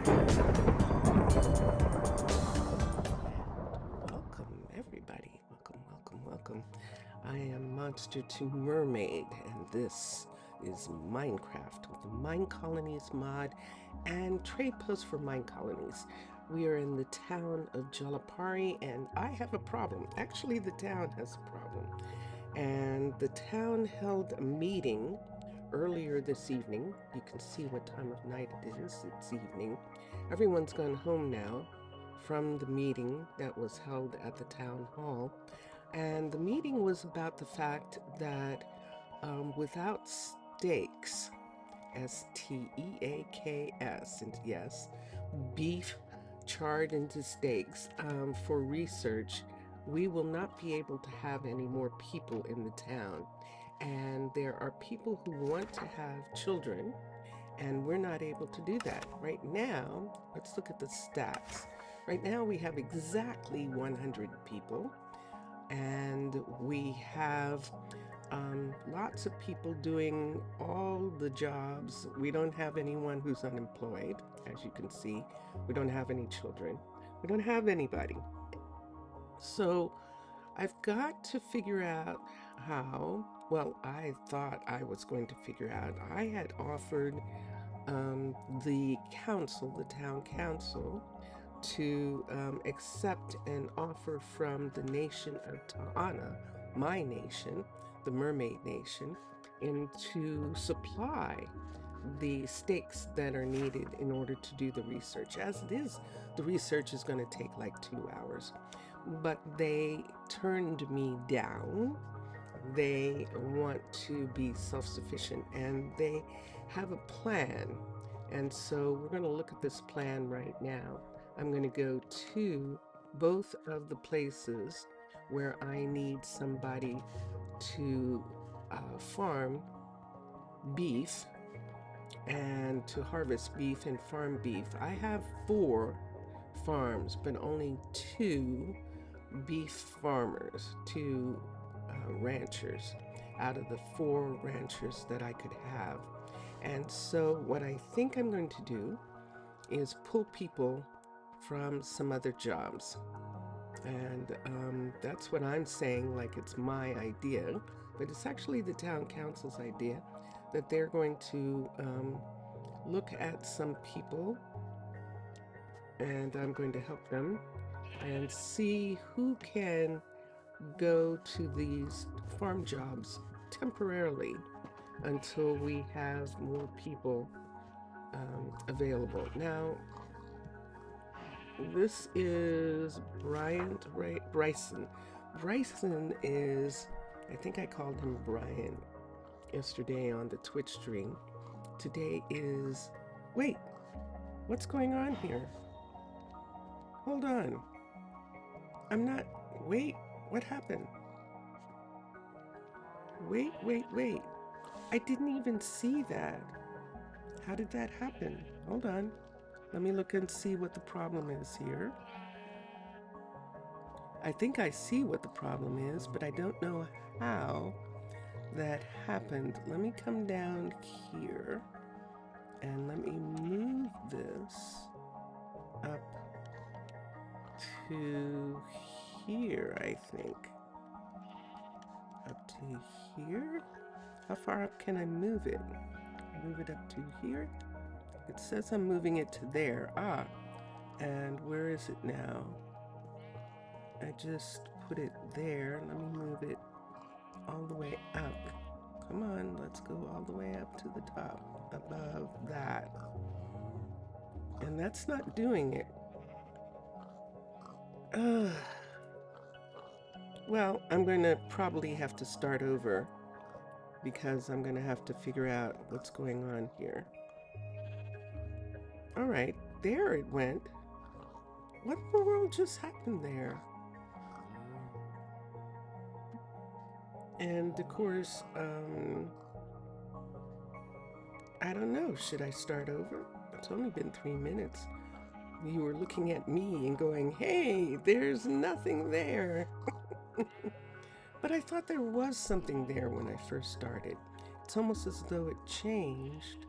Welcome, everybody. Welcome, welcome, welcome. I am Monster to Mermaid, and this is Minecraft with the Minecolonies mod and trade post for Minecolonies. We are in the town of Jalapari, and I have a problem. Actually, the town has a problem. And the town held a meeting earlier this evening. You can see what time of night it is. It's evening. Everyone's gone home now from the meeting that was held at the town hall. And the meeting was about the fact that without steaks, steaks, and yes, beef charred into steaks for research, we will not be able to have any more people in the town. And there are people who want to have children, and we're not able to do that. Right now, let's look at the stats. Right now, we have exactly 100 people, and we have lots of people doing all the jobs. We don't have anyone who's unemployed, as you can see. We don't have any children. We don't have anybody. So I've got to figure out how. Well, I thought I was going to figure out. I had offered the council, the town council, to accept an offer from the nation of Ta'ana, my nation, the Mermaid Nation, and to supply the stakes that are needed in order to do the research. As it is, the research is going to take like 2 hours, but they turned me down. They want to be self-sufficient, and they have a plan. And so we're going to look at this plan right now. I'm going to go to both of the places where I need somebody to farm beef and to harvest beef and farm beef. I have 4 farms, but only 2 beef farmers, 2 ranchers out of the 4 ranchers that I could have. And so what I think I'm going to do is pull people from some other jobs. And that's what I'm saying, like it's my idea, but it's actually the town council's idea, that they're going to look at some people, and I'm going to help them and see who can go to these farm jobs temporarily until we have more people available. Now, this is Bryson. Bryson is, I think I called him Brian yesterday on the Twitch stream. Today is, wait, what's going on here? Hold on. I'm not, wait, what happened? Wait. I didn't even see that. How did that happen? Hold on. Let me look and see what the problem is here. I think I see what the problem is, but I don't know how that happened. Let me come down here and let me move this up to here, I think. Up to here? How far up can I move it? Move it up to here? It says I'm moving it to there. Ah, and where is it now? I just put it there. Let me move it all the way up. Come on, let's go all the way up to the top, above that. And that's not doing it. Well, I'm going to probably have to start over because I'm going to have to figure out what's going on here. All right, there it went. What in the world just happened there? And of course, I don't know, should I start over? It's only been 3 minutes. You were looking at me and going, hey, there's nothing there. But I thought there was something there when I first started. It's almost as though it changed.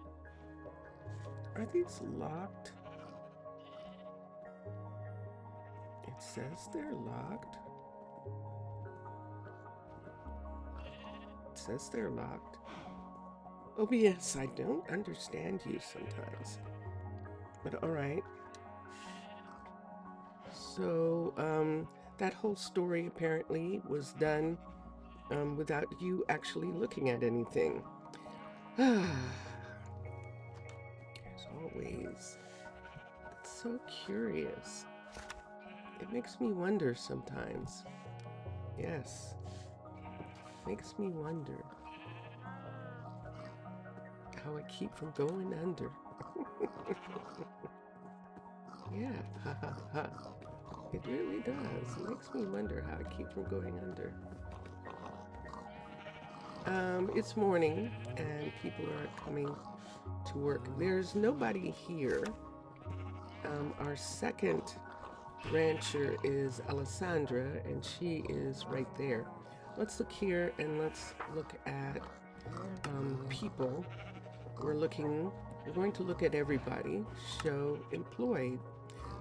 Are these locked? says they're locked. It says they're locked. OBS, I don't understand you sometimes. But alright. So, that whole story apparently was done without you actually looking at anything. As always, it's so curious. It makes me wonder sometimes. Yes, makes me wonder how I keep from going under. Yeah, ha ha ha. It really does. It makes me wonder how I keep from going under. It's morning and people are coming to work. There's nobody here. Our second rancher is Alessandra, and she is right there. Let's look here and let's look at people. We're going to look at everybody. Show employed.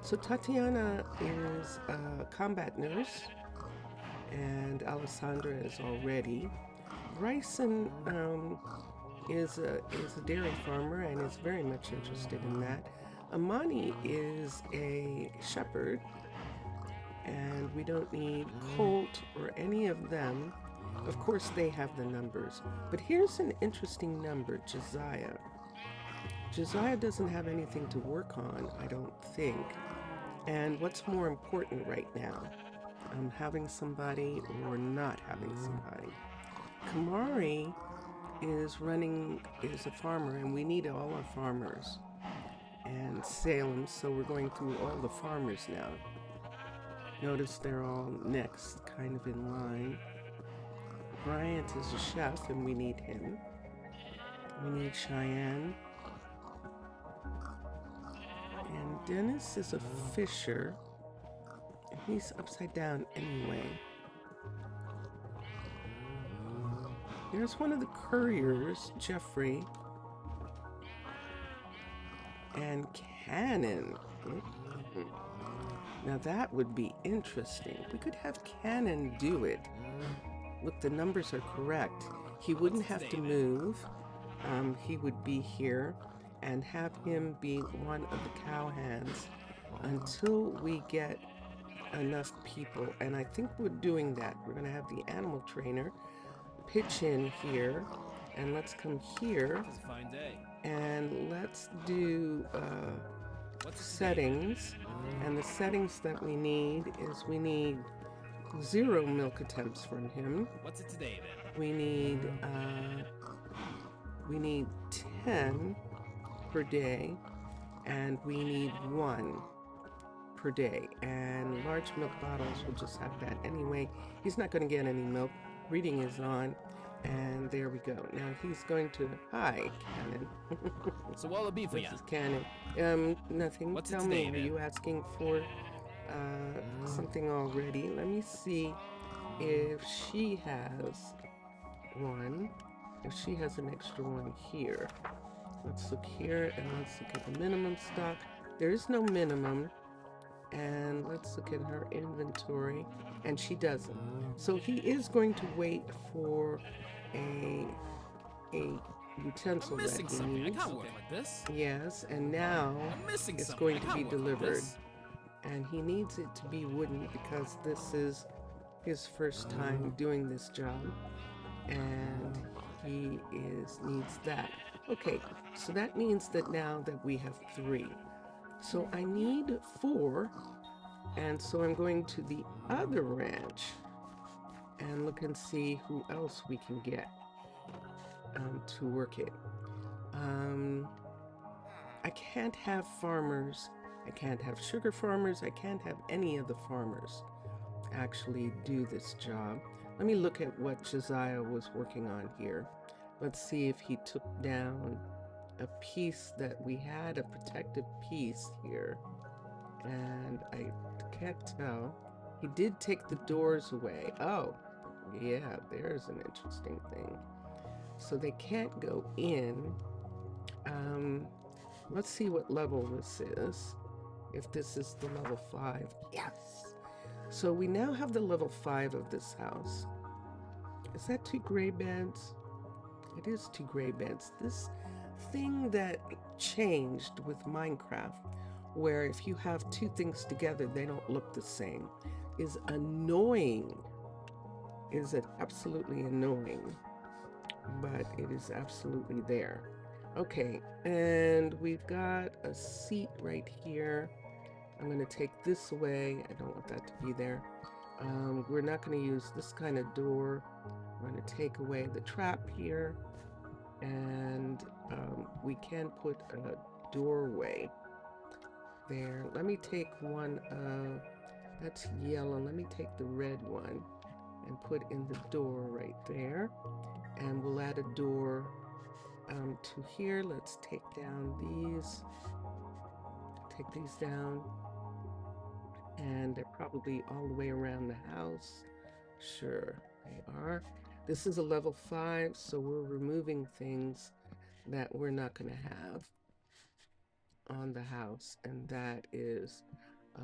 So Tatiana is a combat nurse, and Alessandra is already. Bryson is a dairy farmer and is very much interested in that. Amani is a shepherd, and we don't need Colt or any of them. Of course, they have the numbers. But here's an interesting number, Josiah. Josiah doesn't have anything to work on, I don't think. And what's more important right now? Having somebody or not having somebody. Kamari is a farmer, and we need all our farmers. And Salem, so we're going through all the farmers now. Notice they're all next, kind of in line. Bryant is a chef, and we need him. We need Cheyenne. And Dennis is a fisher. And he's upside down anyway. There's one of the couriers, Jeffrey. And Cannon. Now that would be interesting. We could have Cannon do it. Look, the numbers are correct. He wouldn't have to move. He would be here, and have him be one of the cowhands until we get enough people. And I think we're doing that. We're going to have the animal trainer pitch in here, and let's come here. It's a fine day. And let's do settings. And the settings that we need is we need 0 milk attempts from him. What's it today then? We need 10 per day, and we need 1 per day. And large milk bottles will just have that anyway. He's not going to get any milk. Reading is on. And there we go. Now he's going to... Hi, Cannon. So what'll it be for you? This is Cannon. Nothing. What's Tell it today, me, were man? you asking for something already? Let me see if she has one. If she has an extra one here. Let's look here and let's look at the minimum stock. There is no minimum. And let's look at her inventory. And she doesn't. So he is going to wait for a utensil that he Something. I needs. can't work like this. Yes, and now I'm missing it's something. going I to can't be work like delivered. this. And he needs it to be wooden because this is his first time doing this job. And he needs that. Okay, so that means that now that we have 3. So I need 4. And so I'm going to the other ranch and look and see who else we can get to work it. I can't have farmers. I can't have sugar farmers. I can't have any of the farmers actually do this job. Let me look at what Josiah was working on here. Let's see if he took down a piece that we had, a protective piece here. And I can't tell. He did take the doors away. Oh, yeah, there's an interesting thing. So they can't go in. Let's see what level this is. If this is the level 5. Yes. So we now have the level 5 of this house. Is that 2 gray beds? It is 2 gray beds. This thing that changed with Minecraft, where if you have 2 things together, they don't look the same, is annoying. Is it absolutely annoying? But it is absolutely there. Okay, and we've got a seat right here. I'm going to take this away. I don't want that to be there. We're not going to use this kind of door. We're going to take away the trap here. And we can put a doorway there. Let me take one that's yellow. Let me take the red one and put in the door right there. And we'll add a door to here. Let's take down these. Take these down. And they're probably all the way around the house. Sure, they are. This is a level 5, so we're removing things that we're not going to have on the house. And that is,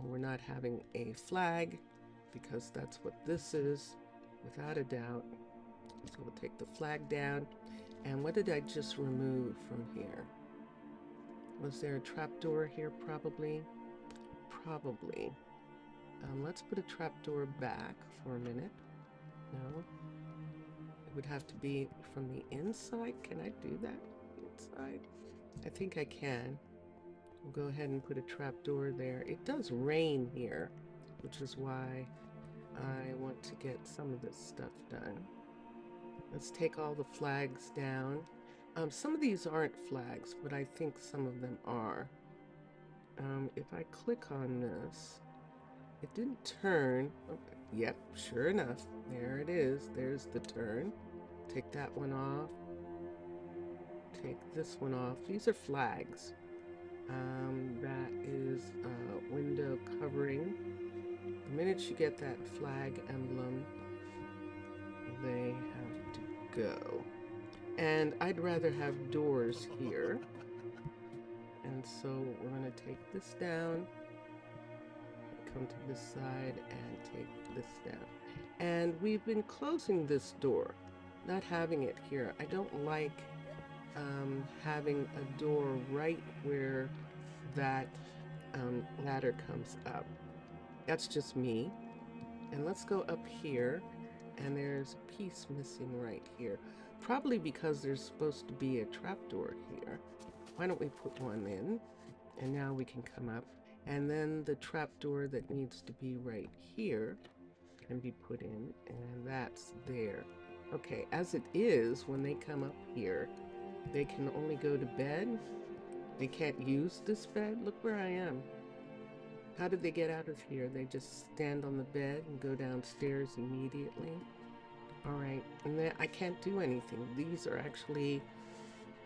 we're not having a flag, because that's what this is, without a doubt. So we'll take the flag down. And what did I just remove from here? Was there a trapdoor here? Probably. Probably. Let's put a trapdoor back for a minute. No. It would have to be from the inside. Can I do that inside? I think I can. We'll go ahead and put a trapdoor there. It does rain here, which is why I want to get some of this stuff done. Let's take all the flags down. Some of these aren't flags, but I think some of them are. If I click on this, it didn't turn. Okay. Yep, sure enough. There it is. There's the turn. Take that one off. Take this one off. These are flags. That is window covering. The minute you get that flag emblem, they have to go. And I'd rather have doors here. And so we're going to take this down, come to this side and take this down. And we've been closing this door, not having it here. I don't like having a door right where that ladder comes up. That's just me. And let's go up here, and there's a piece missing right here. Probably because there's supposed to be a trapdoor here. Why don't we put one in? And now we can come up. And then the trapdoor that needs to be right here can be put in, and that's there. Okay, as it is, when they come up here, they can only go to bed. They can't use this bed. Look where I am. How did they get out of here? They just stand on the bed and go downstairs immediately. All right, and then I can't do anything. These are actually,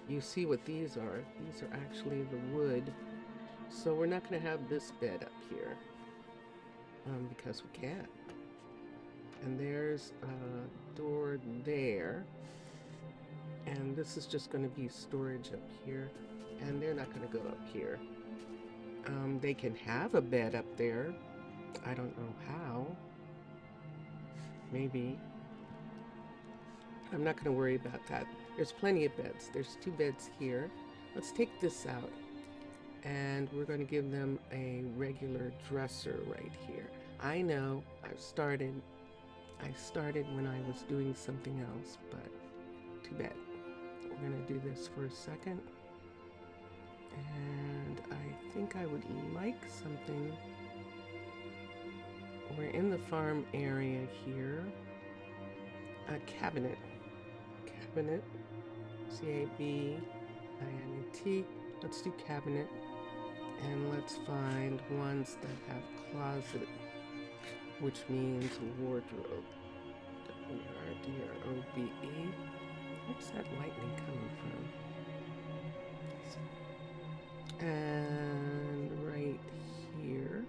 you see what these are. These are actually the wood. So we're not going to have this bed up here because we can't. And there's a door there. And this is just going to be storage up here. And they're not going to go up here. They can have a bed up there. I don't know how. Maybe. I'm not going to worry about that. There's plenty of beds. There's 2 beds here. Let's take this out. And we're going to give them a regular dresser right here. I know I started when I was doing something else, but too bad. We're going to do this for a second. And I think I would like something. We're in the farm area here. A cabinet. Cabinet. C-A-B-I-N-E-T. Let's do cabinet. And let's find ones that have closet, which means wardrobe. W-R-D-R-O-B-E. Where's that lightning coming from? And right here.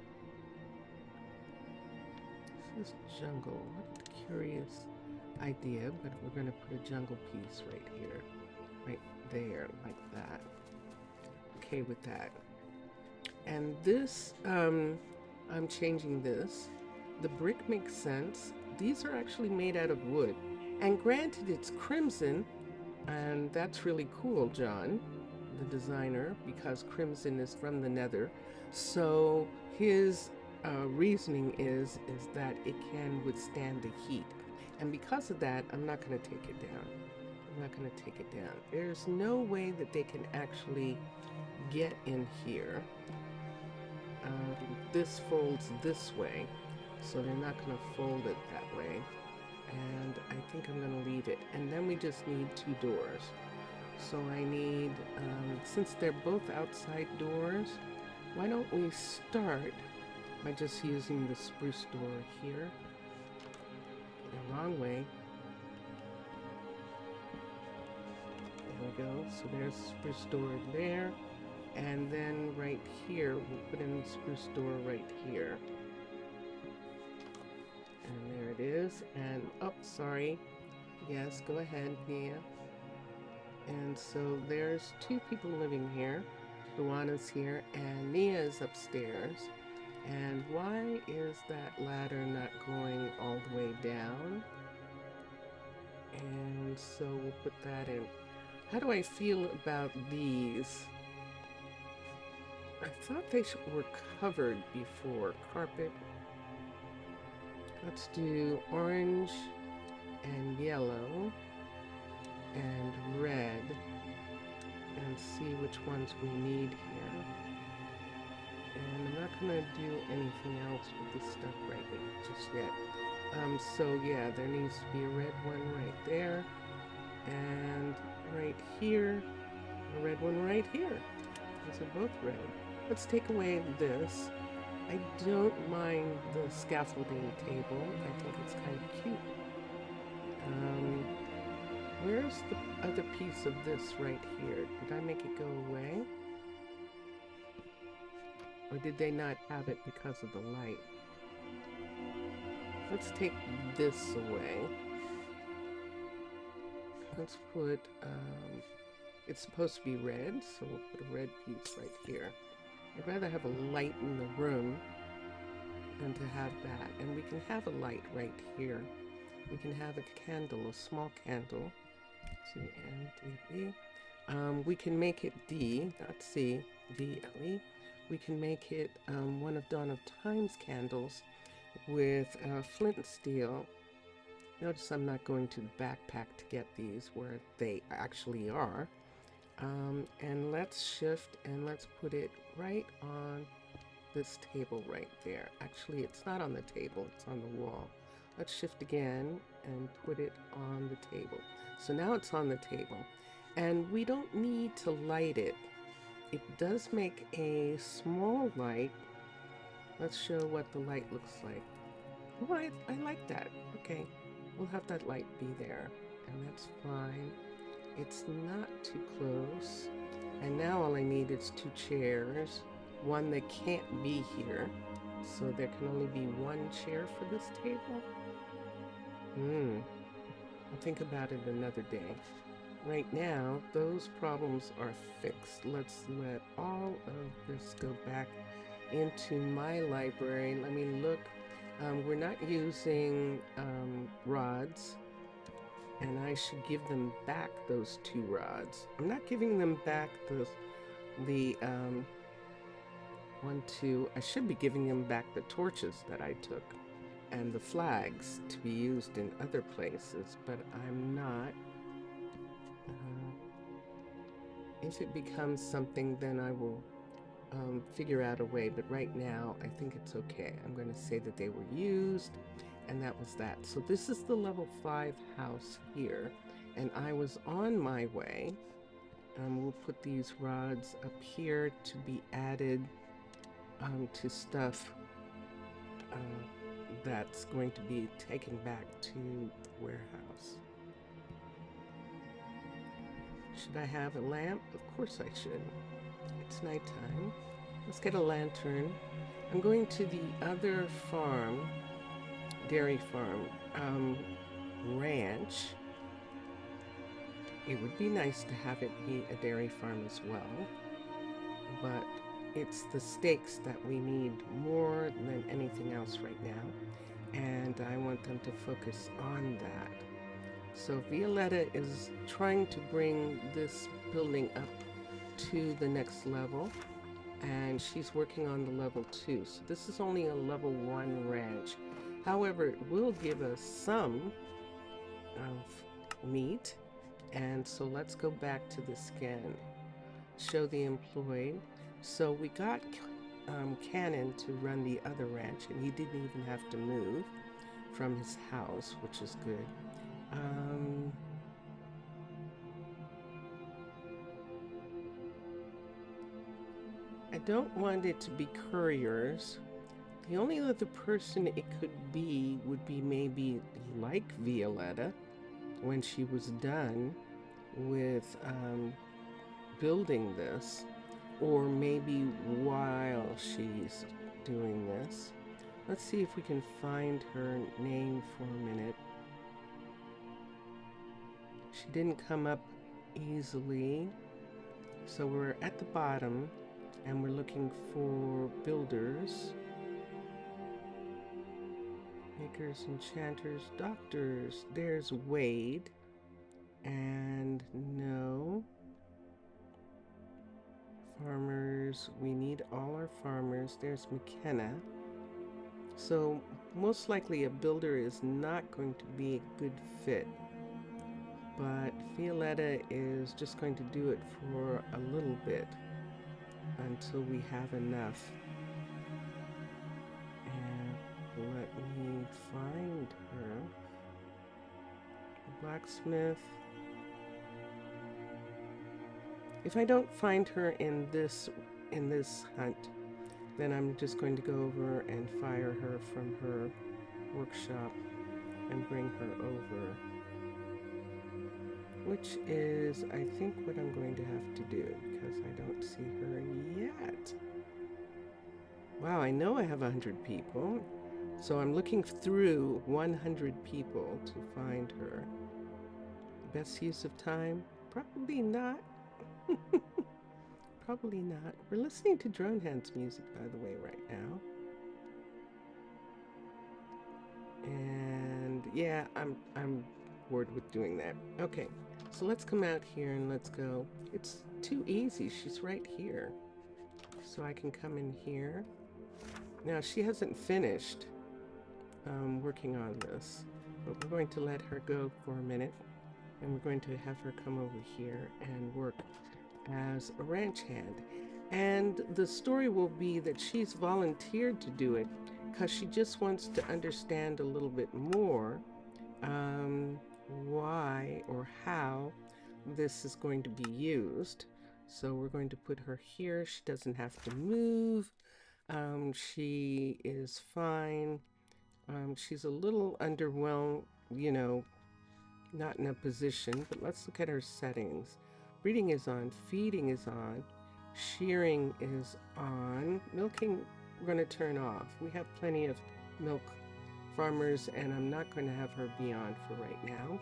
This is jungle. What a curious idea, but we're going to put a jungle piece right here. Right there, like that. Okay with that. And this, I'm changing this. the brick makes sense. These are actually made out of wood. And granted, it's crimson, and that's really cool, John, the designer, because crimson is from the nether. So his reasoning is that it can withstand the heat. And because of that, I'm not going to take it down. I'm not going to take it down. There's no way that they can actually get in here. This folds this way, so they're not going to fold it that way. And I think I'm going to leave it. And then we just need 2 doors. So I need, since they're both outside doors, why don't we start by just using the spruce door here. The wrong way. There we go. So there's spruce door there. And then right here, we'll put in the spruce door right here. And there it is. And, oh, sorry. Yes, go ahead, Nia. And so there's 2 people living here. Luana's here, and Nia's upstairs. And why is that ladder not going all the way down? And so we'll put that in. How do I feel about these? I thought they were covered before. Carpet. Let's do orange and yellow and red and see which ones we need here. And I'm not going to do anything else with this stuff right just yet. So yeah, there needs to be a red one right there. And right here, a red one right here. These are both red. Let's take away this. I don't mind the scaffolding table. I think it's kind of cute. Where's the other piece of this right here? Did I make it go away? Or did they not have it because of the light? Let's take this away. Let's put, it's supposed to be red, so we'll put a red piece right here. I'd rather have a light in the room than to have that. And we can have a light right here. We can have a candle, a small candle. C-N-D-B. We can make it D, not C, D-L-E. We can make it one of Dawn of Time's candles with flint and steel. Notice I'm not going to the backpack to get these where they actually are. And let's shift and let's put it right on this table right there. Actually, it's not on the table, it's on the wall. Let's shift again and put it on the table. So now it's on the table. And we don't need to light it. It does make a small light. Let's show what the light looks like. Oh, I like that. Okay, we'll have that light be there. And that's fine. It's not too close. And now all I need is 2 chairs. One that can't be here. So there can only be 1 chair for this table. I'll think about it another day. Right now, those problems are fixed. Let's let all of this go back into my library. Let me look. We're not using rods. And I should give them back those 2 rods. I'm not giving them back the 1, 2. I should be giving them back the torches that I took and the flags to be used in other places, but I'm not. If it becomes something, then I will figure out a way, but right now I think it's okay. I'm going to say that they were used. And that was that. So this is the level 5 house here. And I was on my way. We'll put these rods up here to be added to stuff that's going to be taken back to the warehouse. Should I have a lamp? Of course I should. It's nighttime. Let's get a lantern. I'm going to the other farm. Dairy farm ranch. It would be nice to have it be a dairy farm as well, but it's the steaks that we need more than anything else right now, and I want them to focus on that. So Violetta is trying to bring this building up to the next level, and she's working on the level 2. So this is only a level 1 ranch. However, it will give us some of meat. And so let's go back to the scan. Show the employed. So we got Cannon to run the other ranch, and he didn't even have to move from his house, which is good. I don't want it to be couriers. The only other person it could be would be maybe like Violetta when she was done with building this, or maybe while she's doing this. Let's see if we can find her name for a minute. She didn't come up easily, so we're at the bottom and we're looking for builders, makers, enchanters, doctors. There's Wade, and no. Farmers, we need all our farmers. There's McKenna. So most likely a builder is not going to be a good fit, but Violetta is just going to do it for a little bit until we have enough. And let me find her. Blacksmith. If I don't find her in this hunt, then I'm just going to go over and fire her from her workshop and bring her over, which is, I think, what I'm going to have to do because I don't see her yet. Wow, I know I have 100 people, so I'm looking through 100 people to find her. Best use of time? Probably not. Probably not. We're listening to Drone Hands music, by the way, right now. And yeah, I'm bored with doing that. Okay, so let's come out here and let's go. It's too easy. She's right here. So I can come in here. Now, she hasn't finished working on this, but we're going to let her go for a minute, and we're going to have her come over here and work as a ranch hand. And the story will be that she's volunteered to do it because she just wants to understand a little bit more why or how this is going to be used. So we're going to put her here. She doesn't have to move. She is fine. She's a little underwhelmed, you know, not in a position, but let's look at her settings. Breeding is on, feeding is on, shearing is on, milking we're going to turn off. We have plenty of milk farmers, and I'm not going to have her be on for right now.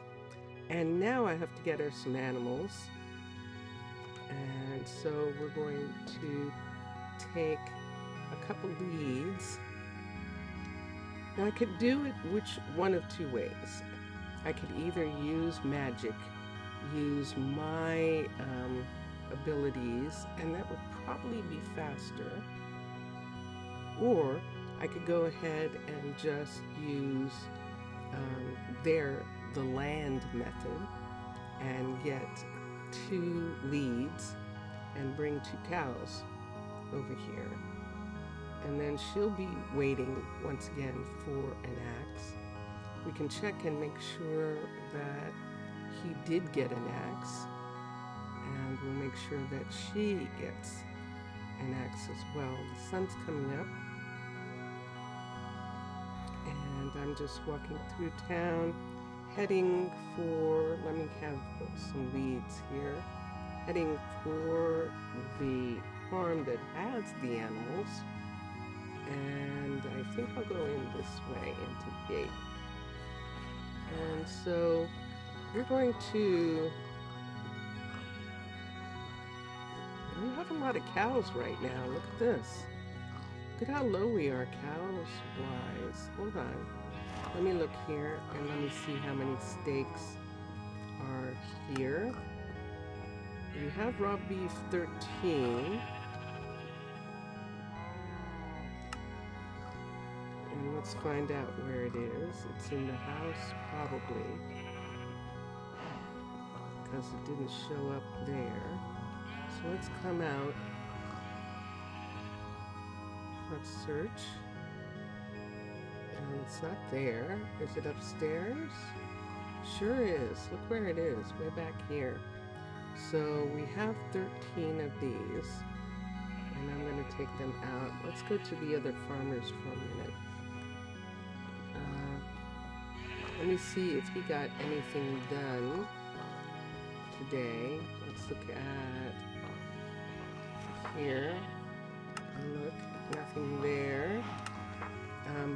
And now I have to get her some animals. And so we're going to take a couple leads. Now I could do it one of two ways. I could either use magic, use my abilities, and that would probably be faster. Or I could go ahead and just use the land method and get 2 leads and bring 2 cows over here. And then she'll be waiting once again for an axe. We can check and make sure that he did get an axe, and we'll make sure that she gets an axe as well. The sun's coming up, and I'm just walking through town, heading for, let me have some leads here, heading for the farm that has the animals, and I think I'll go in this way into the gate. And so we're going to We have a lot of cows right now. Look at this. Look at how low we are cows-wise. Hold on. Let me look here and let me see how many steaks are here. We have raw beef 13. And let's find out where it is. It's in the house, probably. Because it didn't show up there. So let's come out. Let's search. And it's not there. Is it upstairs? Sure is. Look where it is. Way back here. So we have 13 of these. And I'm going to take them out. Let's go to the other farmers for a minute. Let me see if he got anything done today. Let's look at here. Look, nothing there.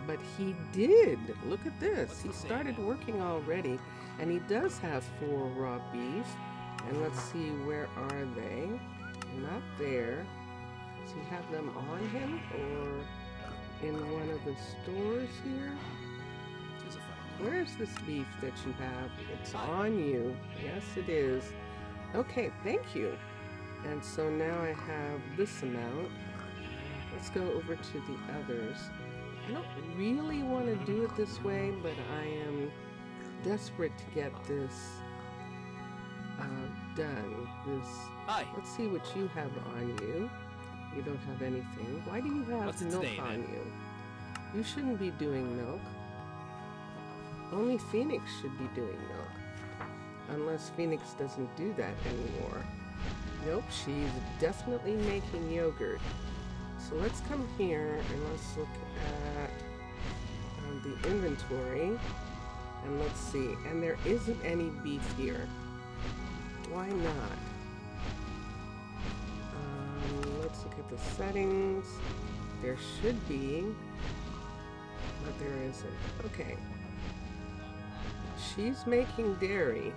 But he did. Look at this. He started working already. And he does have 4 raw beef. And let's see, where are they? Not there. Does he have them on him or in one of the stores here? Where's this beef that you have? It's on you. Yes, it is. Okay, thank you. And so now I have this amount. Let's go over to the others. I don't really want to do it this way, but I am desperate to get this done. Hi. Let's see what you have on you. You don't have anything. Why do you have milk on you? You shouldn't be doing milk. Only Phoenix should be doing milk. Unless Phoenix doesn't do that anymore. Nope, she's definitely making yogurt. So let's come here and let's look at the inventory. And let's see. And there isn't any beef here. Why not? Let's look at the settings. There should be, but there isn't. Okay. She's making dairy,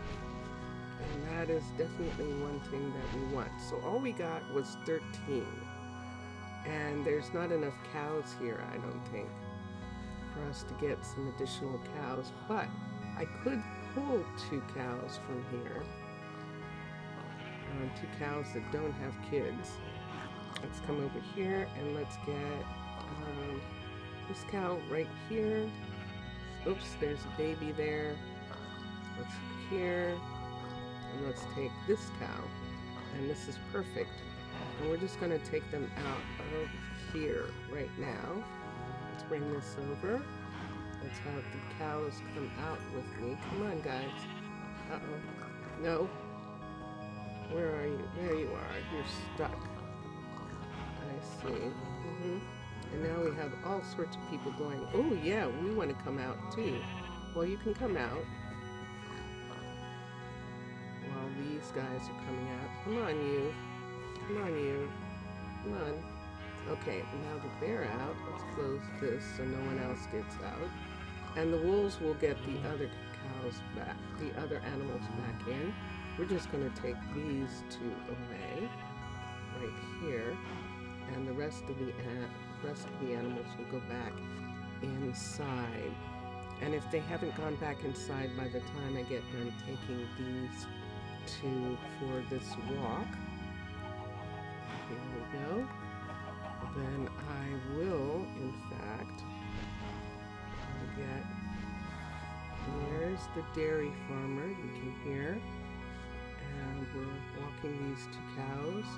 and that is definitely one thing that we want. So all we got was 13, and there's not enough cows here, I don't think, for us to get some additional cows, but I could pull 2 cows from here, 2 cows that don't have kids. Let's come over here and let's get this cow right here. Oops, there's a baby there. Let's look here, and let's take this cow, and this is perfect. And we're just going to take them out of here right now. Let's bring this over. Let's have the cows come out with me. Come on, guys. Uh-oh. No. Where are you? There you are. You're stuck. I see. And now we have all sorts of people going, oh yeah, we want to come out too. Well, you can come out. While these guys are coming out. Come on, you. Come on, you. Come on. Okay, now that they're out, let's close this so no one else gets out. And the wolves will get the other cows back, the other animals back in. We're just going to take these 2 away, right here. And the rest of the animals will go back inside. And if they haven't gone back inside by the time I get done taking these 2 for this walk, here we go, then I will, in fact, get, there's the dairy farmer, you can hear, and we're walking these 2 cows.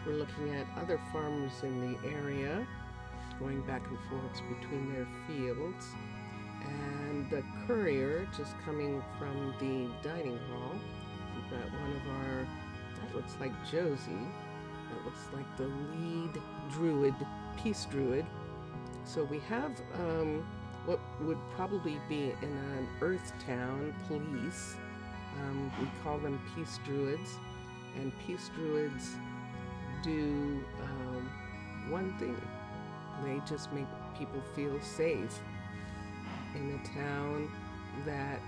We're looking at other farmers in the area, going back and forth between their fields, and the courier just coming from the dining hall. We've got one of our, that looks like Josie, that looks like the lead druid, peace druid. So we have what would probably be in an Earth Town police. We call them peace druids, and peace druids do one thing. They just make people feel safe in a town that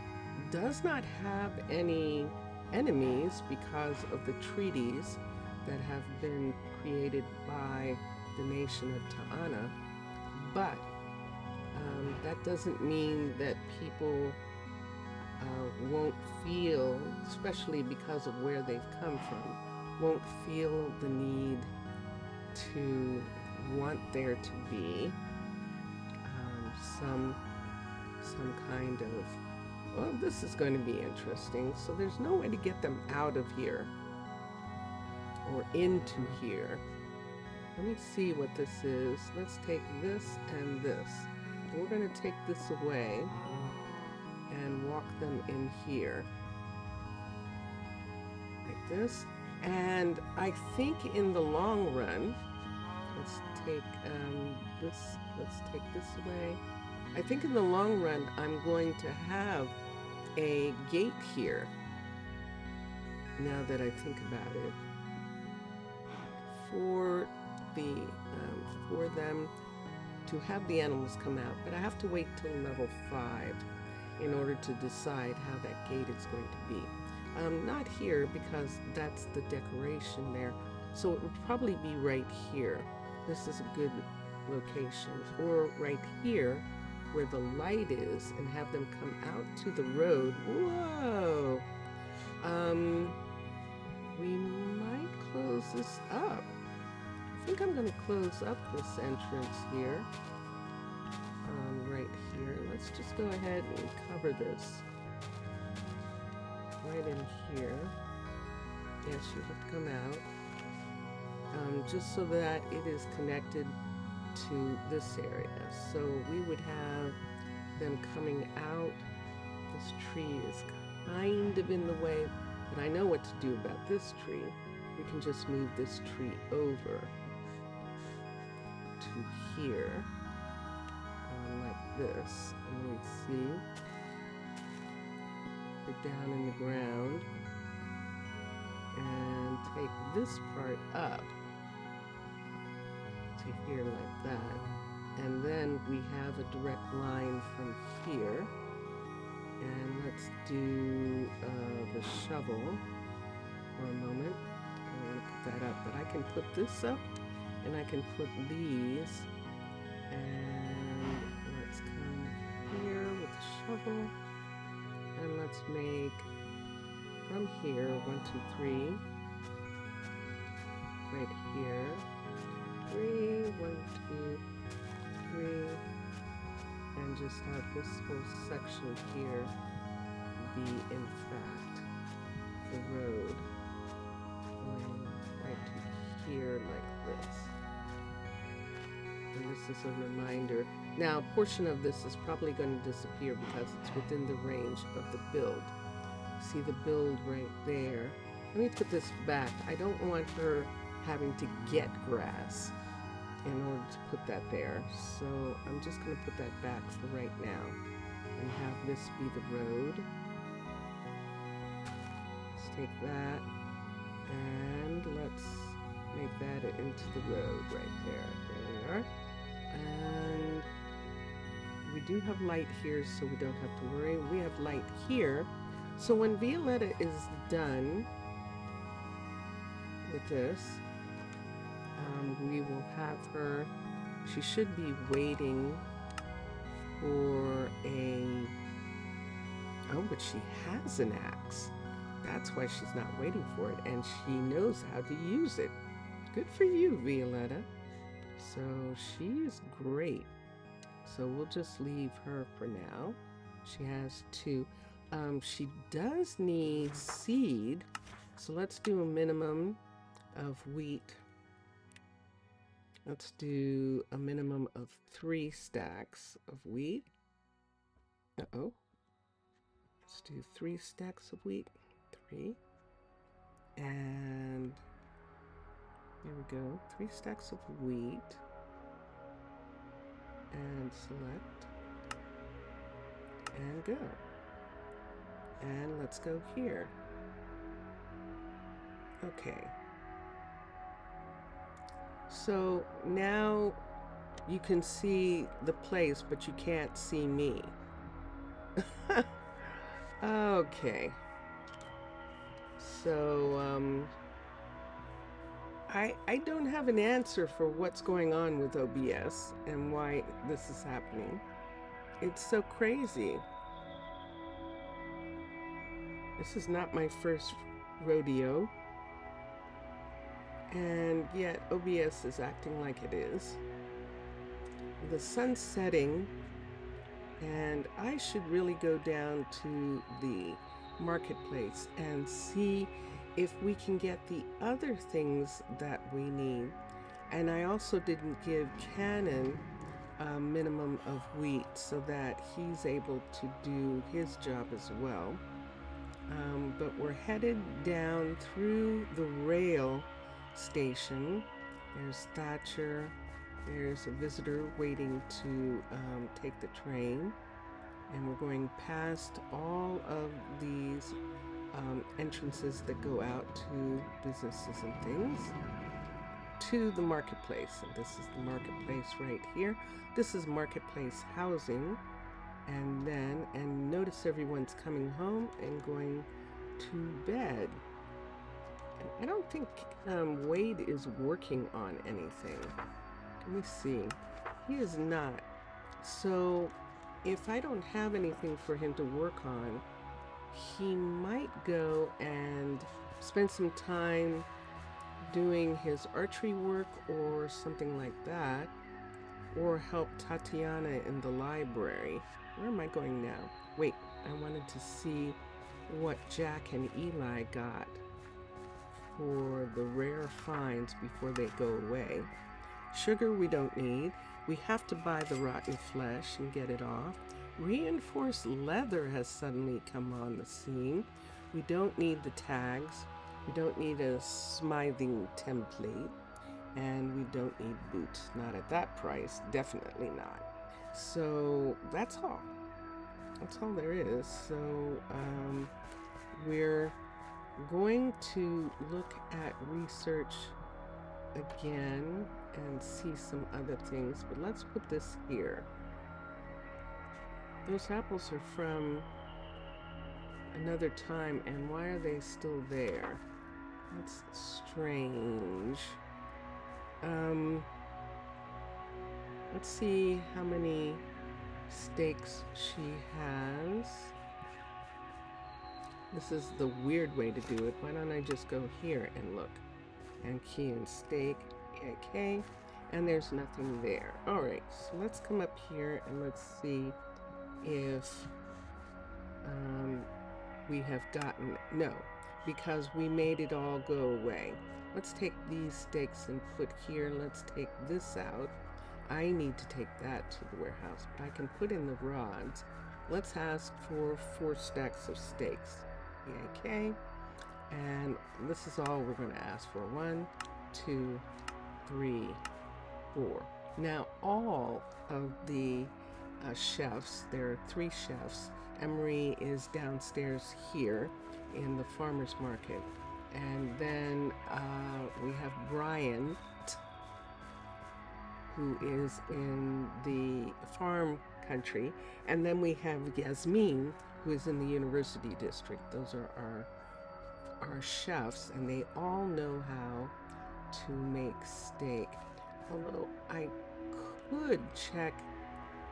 does not have any enemies because of the treaties that have been created by the nation of Ta'ana, but that doesn't mean that people won't feel, especially because of where they've come from, won't feel the need to want there to be some kind of, well, this is going to be interesting. So there's no way to get them out of here or into here. Let me see what this is. Let's take this and this. We're going to take this away and walk them in here like this. And I think in the long run, let's take this away. I think in the long run, I'm going to have a gate here, now that I think about it, for them to have the animals come out, but I have to wait till level 5 in order to decide how that gate is going to be. Not here, because that's the decoration there, so it would probably be right here. This is a good location, or right here where the light is, and have them come out to the road. Whoa! We might close this up. I think I'm going to close up this entrance here. Right here. Let's just go ahead and cover this. Right in here. Yes, you have to come out. Just so that it is connected to this area. So we would have them coming out. This tree is kind of in the way, but I know what to do about this tree. We can just move this tree over to here, like this. And let me see. Put down in the ground and take this part up to here like that. And then we have a direct line from here. And let's do the shovel for a moment. I want to put that up, but I can put this up, and I can put these. And let's come here with the shovel, and let's make from here 1, 2, 3. Right here, 3, 1, 2, 3. And just have this whole section here be, in fact, the road going right to here like this. And this is a reminder. Now, a portion of this is probably going to disappear because it's within the range of the build. See the build right there. Let me put this back. I don't want her having to get grass in order to put that there. So I'm just going to put that back for right now and have this be the road. Let's take that and let's make that into the road right there. There we are. And we do have light here, so we don't have to worry. We have light here. So when Violetta is done with this, we will have her, she should be waiting for a, oh, but she has an axe. That's why she's not waiting for it, and she knows how to use it. Good for you, Violetta. So she is great. So we'll just leave her for now. She has 2. She does need seed, so let's do a minimum of wheat. Let's do a minimum of 3 stacks of wheat. Uh-oh. Let's do 3 stacks of wheat. 3. And here we go. 3 stacks of wheat. And select. And go. And let's go here. Okay. So now you can see the place, but you can't see me. Okay. So, I don't have an answer for what's going on with OBS and why this is happening. It's so crazy. This is not my first rodeo. And yet OBS is acting like it is. The sun's setting, and I should really go down to the marketplace and see if we can get the other things that we need. And I also didn't give Cannon a minimum of wheat so that he's able to do his job as well. But we're headed down through the rail station. There's Thatcher. There's a visitor waiting to take the train. And we're going past all of these entrances that go out to businesses and things to the marketplace. And this is the marketplace right here. This is marketplace housing. And notice everyone's coming home and going to bed. And I don't think Wade is working on anything. Let me see. He is not. So if I don't have anything for him to work on, he might go and spend some time doing his archery work or something like that, or help Tatiana in the library. Where am I going now? Wait, I wanted to see what Jack and Eli got for the rare finds before they go away. Sugar we don't need. We have to buy the rotten flesh and get it off. Reinforced leather has suddenly come on the scene. We don't need the tags. We don't need a smithing template. And we don't need boots. Not at that price. Definitely not. So that's all. That's all there is. So we're going to look at research again and see some other things, but let's put this here. Those apples are from another time, and why are they still there? That's strange. Let's see how many steaks she has. This is the weird way to do it. Why don't I just go here and look? And key in steak, okay, and there's nothing there. All right, so let's come up here and let's see if we have gotten, no, because we made it all go away. Let's take these steaks and put here. Let's take this out. I need to take that to the warehouse, but I can put in the rods. Let's ask for 4 stacks of steaks, okay. And this is all we're going to ask for. 1, 2, 3, 4. Now, all of the chefs, there are 3 chefs. Emery is downstairs here in the farmer's market. And then we have Brian, who is in the farm country. And then we have Yasmin, who is in the university district. Those are our chefs, and they all know how to make steak. Although I could check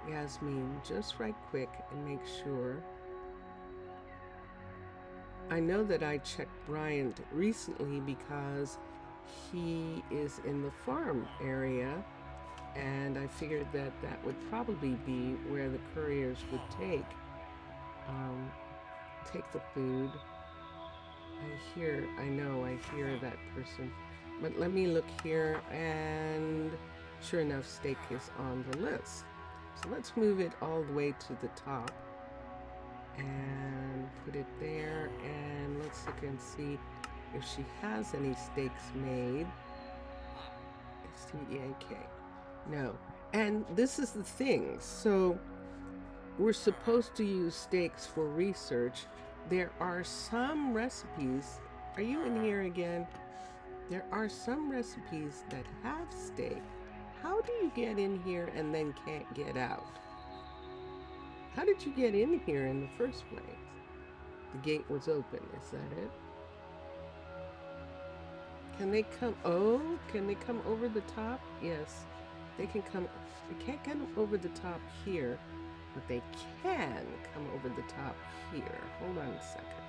Yasmin just right quick and make sure. I know that I checked Brian recently because he is in the farm area, and I figured that that would probably be where the couriers would take the food. I know I hear that person, but let me look here, and sure enough, steak is on the list. So let's move it all the way to the top and put it there, and let's look and see if she has any steaks made. S-T-E-A-K. No. And this is the thing. So we're supposed to use steaks for research. There are some recipes. Are you in here again? There are some recipes that have steak. How do you get in here and then can't get out? How did you get in here in the first place? The gate was open. Is that it? Can they come? Oh, can they come over the top? Yes, they can come. They can't come over the top here, but they can come over the top here. Hold on a second.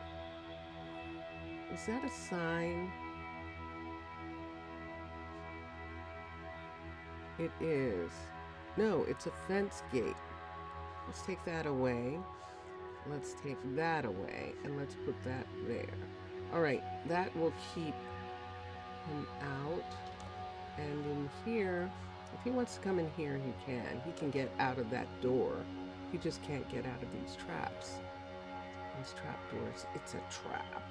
Is that a sign? It is. No, it's a fence gate. Let's take that away. Let's take that away, and let's put that there. All right, that will keep him out. And in here, if he wants to come in here, he can. He can get out of that door. He just can't get out of these traps. These trap doors, it's a trap.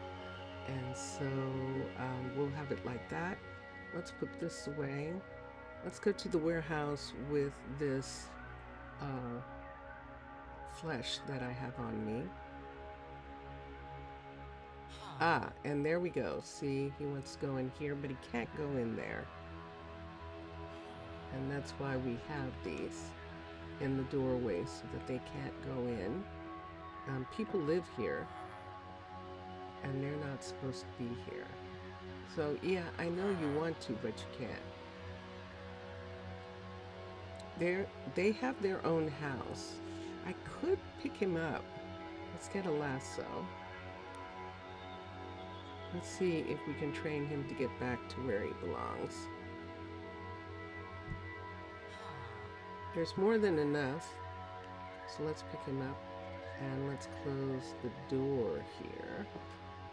And so we'll have it like that. Let's put this away. Let's go to the warehouse with this flesh that I have on me. Ah, and there we go. See, he wants to go in here, but he can't go in there. And that's why we have these in the doorway so that they can't go in. People live here, and they're not supposed to be here. So yeah, I know you want to, but you can't. They have their own house. I could pick him up. Let's get a lasso. Let's see if we can train him to get back to where he belongs. There's more than enough. So let's pick him up and let's close the door here.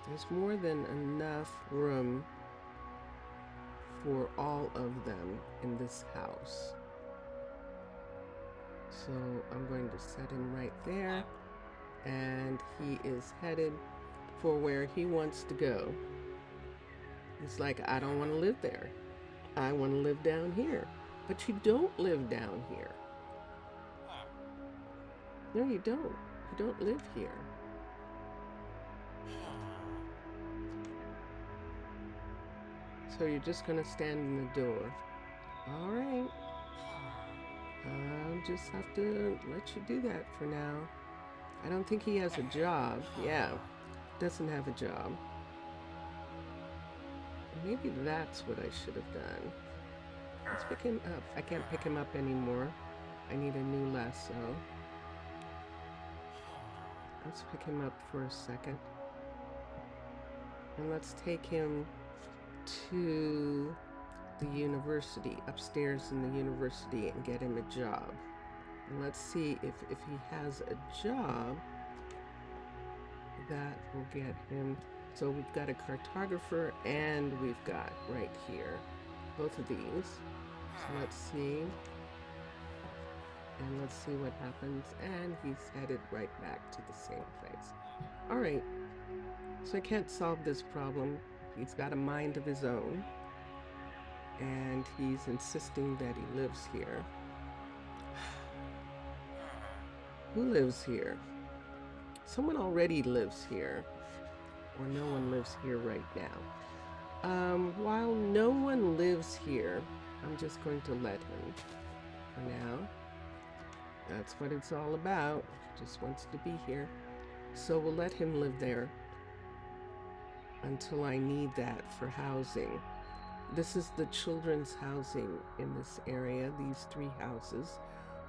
There's more than enough room for all of them in this house. So I'm going to set him right there, and he is headed for where he wants to go. He's like, I don't want to live there. I want to live down here. But you don't live down here. No, you don't. You don't live here. So you're just going to stand in the door. All right. I'll just have to let you do that for now. I don't think he has a job. Yeah, doesn't have a job. Maybe that's what I should have done. Let's pick him up. I can't pick him up anymore. I need a new lasso. Let's pick him up for a second. And let's take him to the university, upstairs in the university, and get him a job. And let's see if he has a job that will get him. So we've got a cartographer, and we've got right here both of these. So let's see. And let's see what happens. And he's headed right back to the same place. All right. So I can't solve this problem. He's got a mind of his own. And he's insisting that he lives here. Who lives here? Someone already lives here. Or no one lives here right now. While no one lives here, I'm just going to let him for now. That's what it's all about. Just wants to be here. So we'll let him live there until I need that for housing. This is the children's housing in this area, these 3 houses,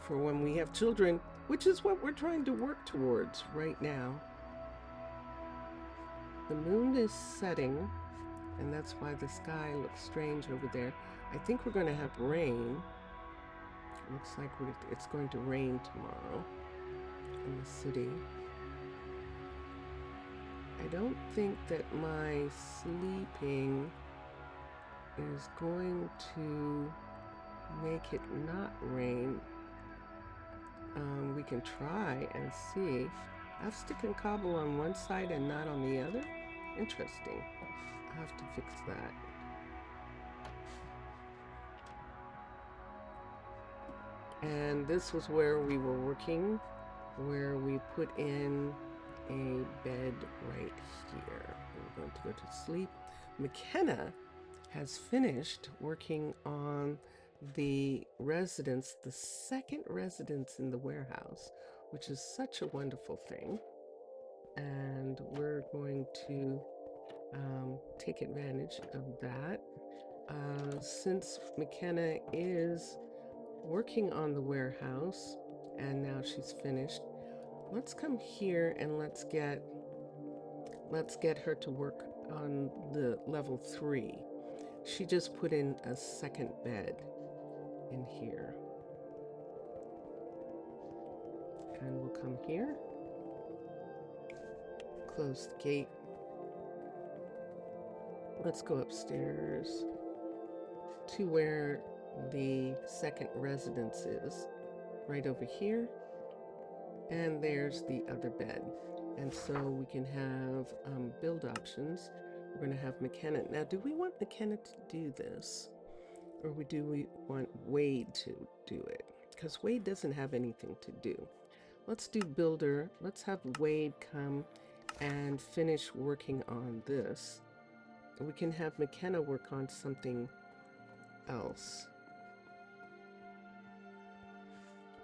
for when we have children, which is what we're trying to work towards right now. The moon is setting, and that's why the sky looks strange over there. I think we're going to have rain. Looks like it's going to rain tomorrow in the city. I don't think that my sleeping is going to make it not rain. We can try and see. I have stick and cobble on one side and not on the other. Interesting. I have to fix that. And this was where we were working, where we put in a bed right here. We're going to go to sleep. McKenna has finished working on the residence, the second residence in the warehouse, which is such a wonderful thing. And we're going to take advantage of that. Since McKenna is working on the warehouse and now she's finished, let's come here and let's get her to work on the level 3. She just put in a second bed in here. And we'll come here, close the gate. Let's go upstairs to where the second residence is, right over here. And there's the other bed. And so we can have build options. We're going to have McKenna. Now, do we want McKenna to do this? Or do we want Wade to do it? Because Wade doesn't have anything to do. Let's do builder. Let's have Wade come and finish working on this. We can have McKenna work on something else.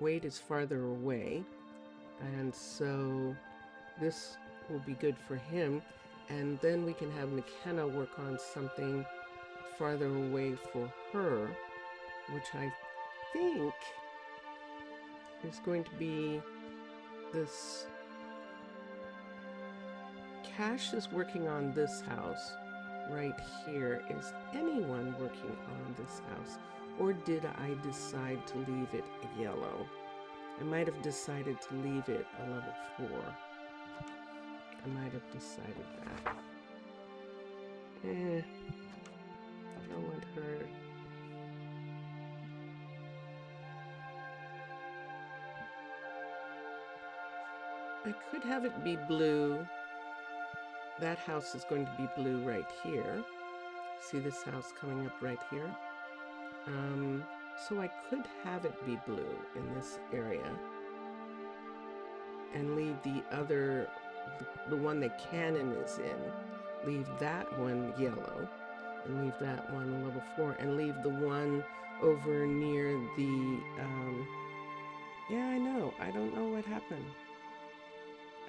Wade is farther away, and so this will be good for him. And then we can have McKenna work on something farther away for her, which I think is going to be this. Cash is working on this house right here. Is anyone working on this house? Or did I decide to leave it a yellow? I might have decided to leave it a level 4. I might have decided that. I don't want her. I could have it be blue. That house is going to be blue right here. See this house coming up right here? So I could have it be blue in this area and leave the other, the one that Cannon is in, leave that one yellow and leave that one level 4 and leave the one over near the, yeah, I know. I don't know what happened.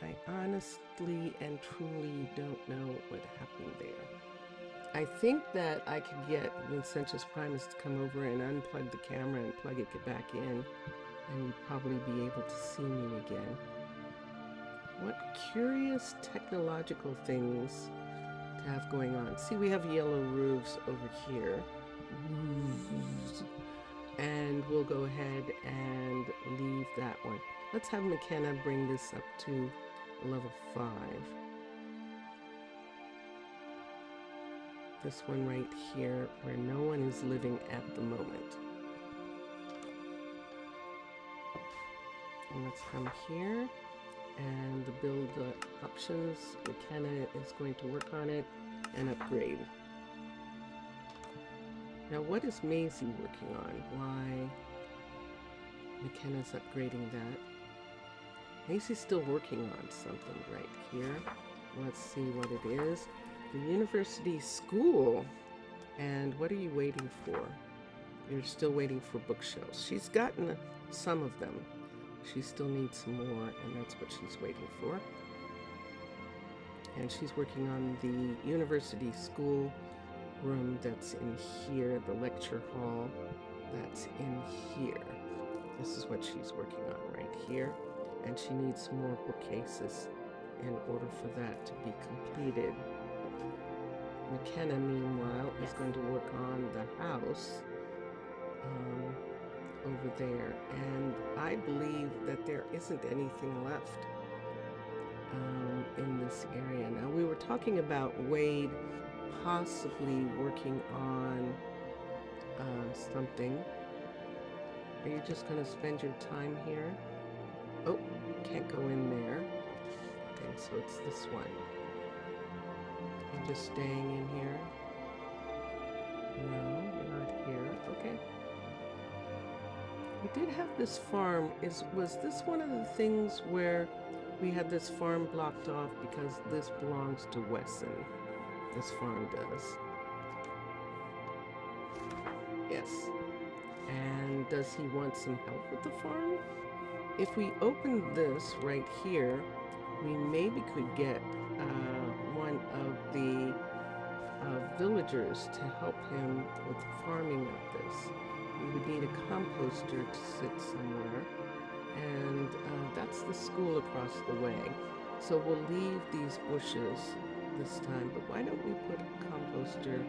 I honestly and truly don't know what happened there. I think that I could get Vincentius Primus to come over and unplug the camera and plug it back in, and you'd probably be able to see me again. What curious technological things to have going on. See, we have yellow roofs over here. And we'll go ahead and leave that one. Let's have McKenna bring this up to level 5. This one right here where no one is living at the moment. And let's come here and the build options. McKenna is going to work on it and upgrade. Now what is Maisie working on? Why McKenna's upgrading that? Maisie's still working on something right here. Let's see what it is. The university school. And what are you waiting for? You're still waiting for bookshelves. She's gotten some of them. She still needs some more, and that's what she's waiting for. And she's working on the university school room that's in here, the lecture hall that's in here. This is what she's working on right here. And she needs some more bookcases in order for that to be completed. McKenna, meanwhile, is going to work on the house over there. And I believe that there isn't anything left in this area. Now, we were talking about Wade possibly working on something. Are you just going to spend your time here? Oh, can't go in there. Okay, so it's this one. You're just staying in here? No, you're not here. Okay. We did have this farm. Was this one of the things where we had this farm blocked off because this belongs to Wesson? This farm does. Yes. And does he want some help with the farm? If we open this right here, we maybe could get one of the villagers to help him with farming of this. We would need a composter to sit somewhere, and that's the school across the way. So we'll leave these bushes this time, but why don't we put a composter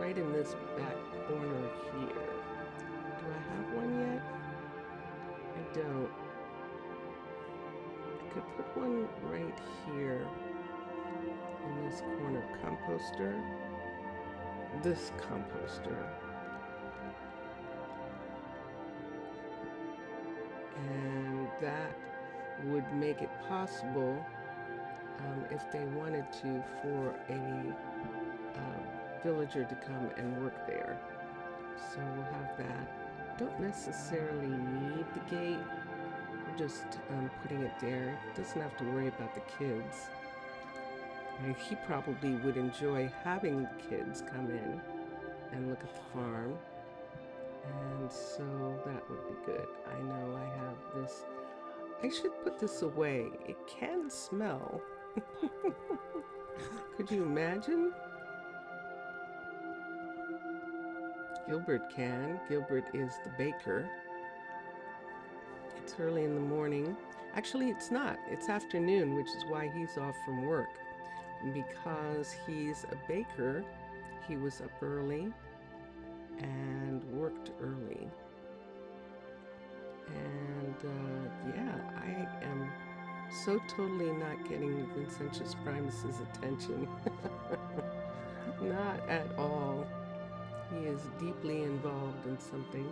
right in this back corner here? Do I have one yet? I don't. I could put one right here in this corner. Composter. This composter. And that would make it possible, if they wanted to, for a villager to come and work there. So we'll have that. Don't necessarily need the gate. We're just putting it there. Doesn't have to worry about the kids. And he probably would enjoy having kids come in and look at the farm. And so that would be good. I know I have this. I should put this away. It can smell. Could you imagine? Gilbert can. Gilbert is the baker. It's early in the morning. Actually, it's not. It's afternoon, which is why he's off from work. Because he's a baker, he was up early and worked early. And yeah, I am so totally not getting Vincentius Primus's attention. Not at all. He is deeply involved in something,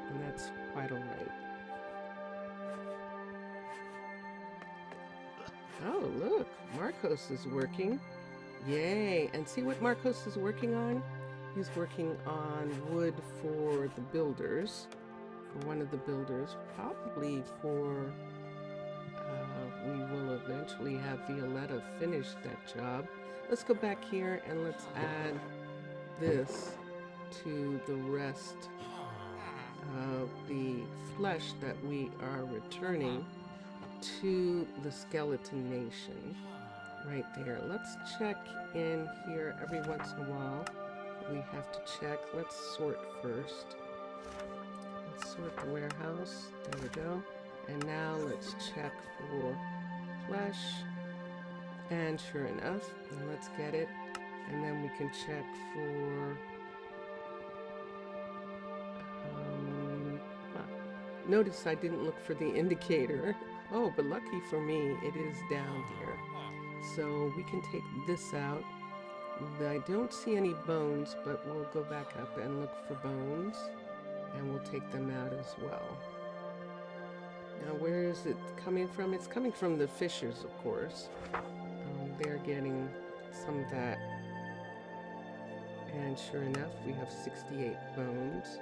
and that's quite all right. Oh, look, Marcos is working. Yay! And see what Marcos is working on? He's working on wood for the builders, for one of the builders, probably for, we will eventually have Violetta finish that job. Let's go back here and let's add this to the rest of the flesh that we are returning to the skeleton nation right there. Let's check in here every once in a while. We have to check. Let's sort first. Let's sort the warehouse. There we go. And now let's check for flesh. And sure enough, let's get it. And then we can check for notice I didn't look for the indicator. Oh, but lucky for me, it is down here. So we can take this out. I don't see any bones, but we'll go back up and look for bones, and we'll take them out as well. Now, where is it coming from? It's coming from the fishers, of course. They're getting some of that. And sure enough, we have 68 bones.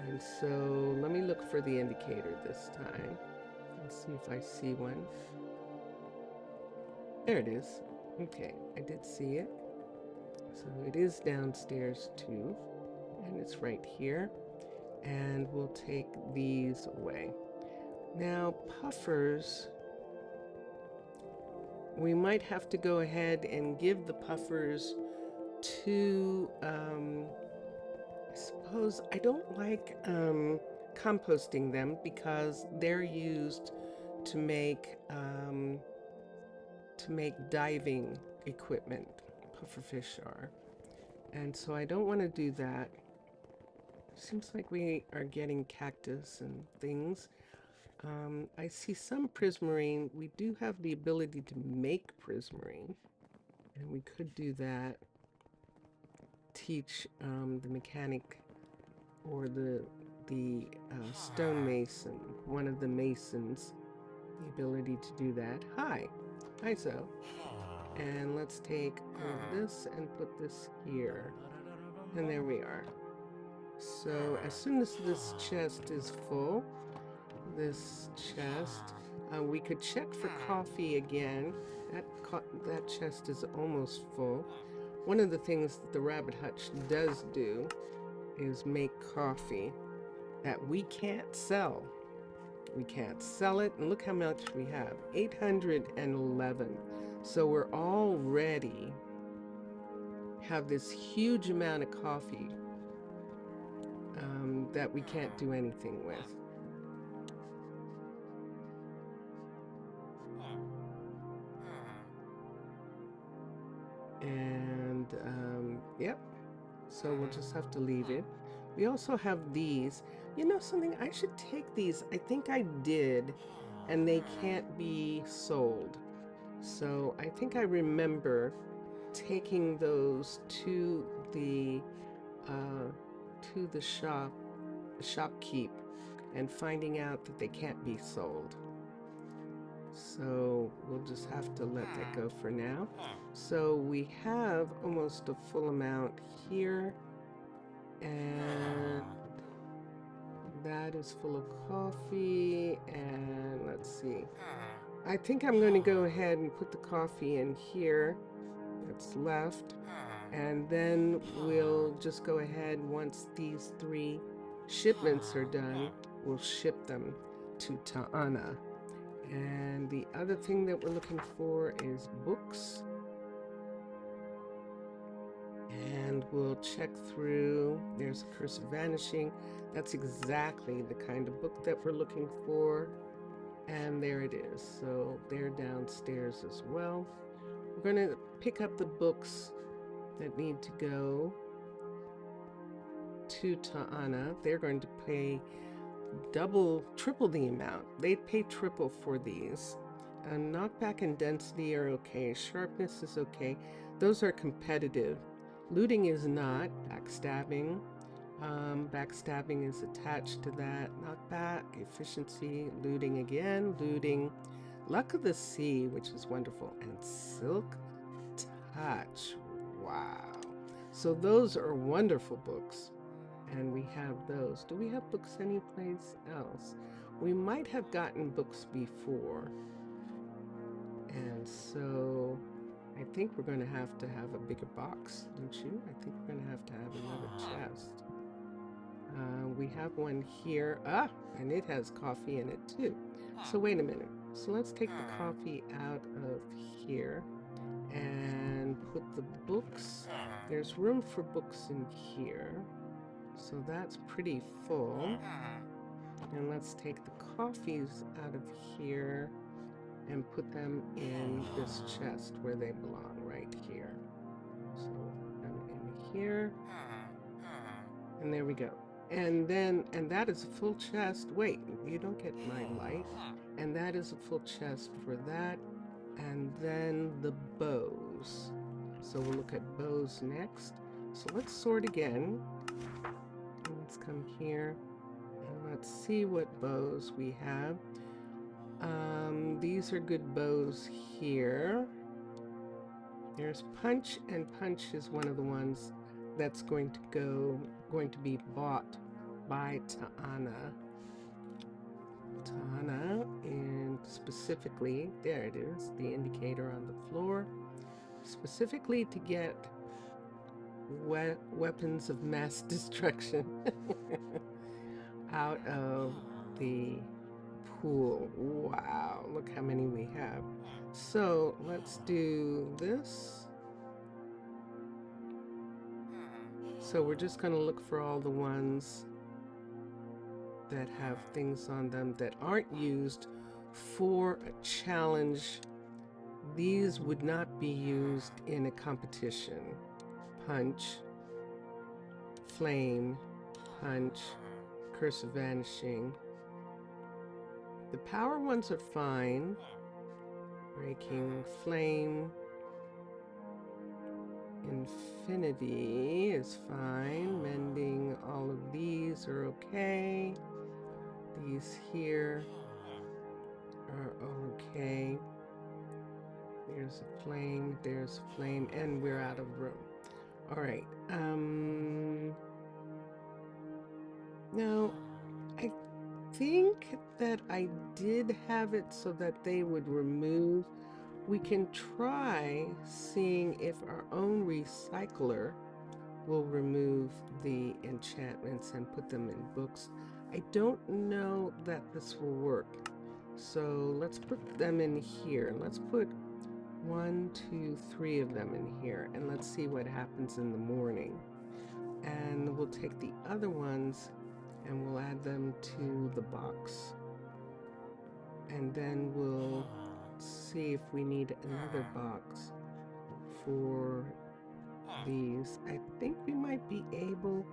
And so let me look for the indicator this time and see if I see one. There it is. Okay, I did see it. So it is downstairs too, and it's right here. And we'll take these away. Now, puffers, we might have to go ahead and give the puffers to, I suppose, I don't like composting them because they're used to make diving equipment. Pufferfish are, and so I don't want to do that. Seems like we are getting cactus and things. I see some prismarine. We do have the ability to make prismarine, and we could do that. Teach the mechanic or the stonemason, one of the masons, the ability to do that. Hi, so. And let's take all of this and put this here. And there we are. So as soon as this chest is full, we could check for coffee again. That chest is almost full. One of the things that the rabbit hutch does do is make coffee that we can't sell. We can't sell it. And look how much we have, 811. So we're already have this huge amount of coffee that we can't do anything with. And yep, so we'll just have to leave it. We also have these. You know something, I should take these. I think I did, and they can't be sold. So I think I remember taking those to the shopkeep, and finding out that they can't be sold. So we'll just have to let that go for now. So we have almost a full amount here, and that is full of coffee. And let's see, I think I'm going to go ahead and put the coffee in here that's left, and then we'll just go ahead, once these 3 shipments are done, we'll ship them to Ta'ana. And the other thing that we're looking for is books. And we'll check through. There's a Curse of Vanishing. That's exactly the kind of book that we're looking for. And there it is. So they're downstairs as well. We're going to pick up the books that need to go to Ta'ana. They're going to pay triple the amount. They'd pay triple for these. Knockback and density are okay. Sharpness is okay. Those are competitive. Looting is not. Backstabbing. Backstabbing is attached to that. Knockback, efficiency, looting again, looting. Luck of the Sea, which is wonderful. And Silk Touch. Wow. So those are wonderful books. And we have those. Do we have books anyplace else? We might have gotten books before. And so I think we're going to have a bigger box, don't you? I think we're going to have another chest. We have one here. And it has coffee in it too. So wait a minute. So let's take the coffee out of here and put the books. There's room for books in here. So that's pretty full. And let's take the coffees out of here and put them in this chest where they belong, right here. So put them in here. And there we go. And that is a full chest. Wait, you don't get my light. And that is a full chest for that. And then the bows. So we'll look at bows next. So let's sort again. Let's come here and let's see what bows we have. These are good bows here. There's Punch, and Punch is one of the ones that's going to be bought by Ta'ana. Ta'ana, and specifically, there it is, the indicator on the floor, specifically to get weapons of mass destruction out of the pool. Wow, look how many we have. So let's do this. So we're just going to look for all the ones that have things on them that aren't used for a challenge. These would not be used in a competition. Punch, Flame, Punch, Curse of Vanishing. The power ones are fine. Breaking, Flame, Infinity is fine. Mending, all of these are okay. These here are okay. There's a flame, there's a flame, and we're out of room. All right. Now, I think that I did have it so that they would remove. We can try seeing if our own recycler will remove the enchantments and put them in books. I don't know that this will work. So let's put them in here. Let's put 1, 2, 3 of them in here, and let's see what happens in the morning. And we'll take the other ones and we'll add them to the box. And then we'll see if we need another box for these. I think we might be able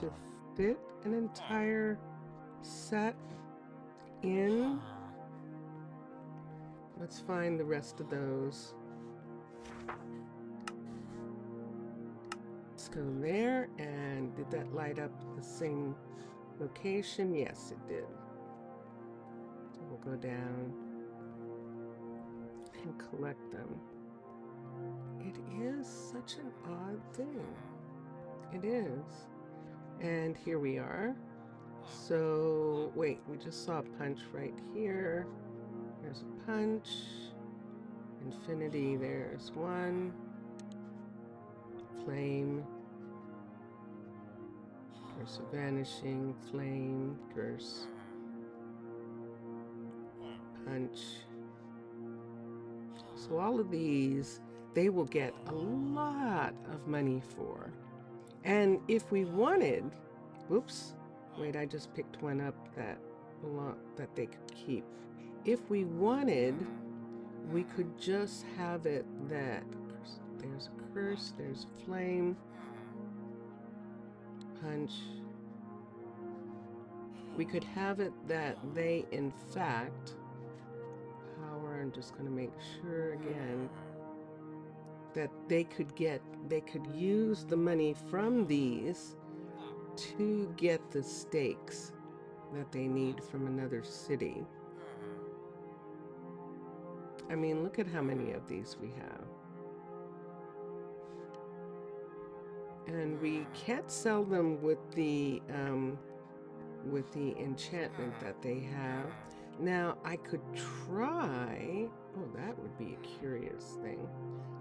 to fit an entire set in. Let's find the rest of those. Let's go there. And did that light up the same location? Yes, it did. So we'll go down and collect them. It is such an odd thing. It is. And here we are. So, wait, we just saw a punch right here. There's a punch. Infinity, there's one. Flame. Curse of vanishing. Flame. Curse. Punch. So all of these, they will get a lot of money for. And if we wanted, whoops, wait, I just picked one up that they could keep. If we wanted, we could just have it that there's a curse, there's a flame, punch. We could have it that they, in fact, power, I'm just going to make sure again, that they could use the money from these to get the stakes that they need from another city. I mean, look at how many of these we have. And we can't sell them with the enchantment that they have. Now, I could try, oh, that would be a curious thing.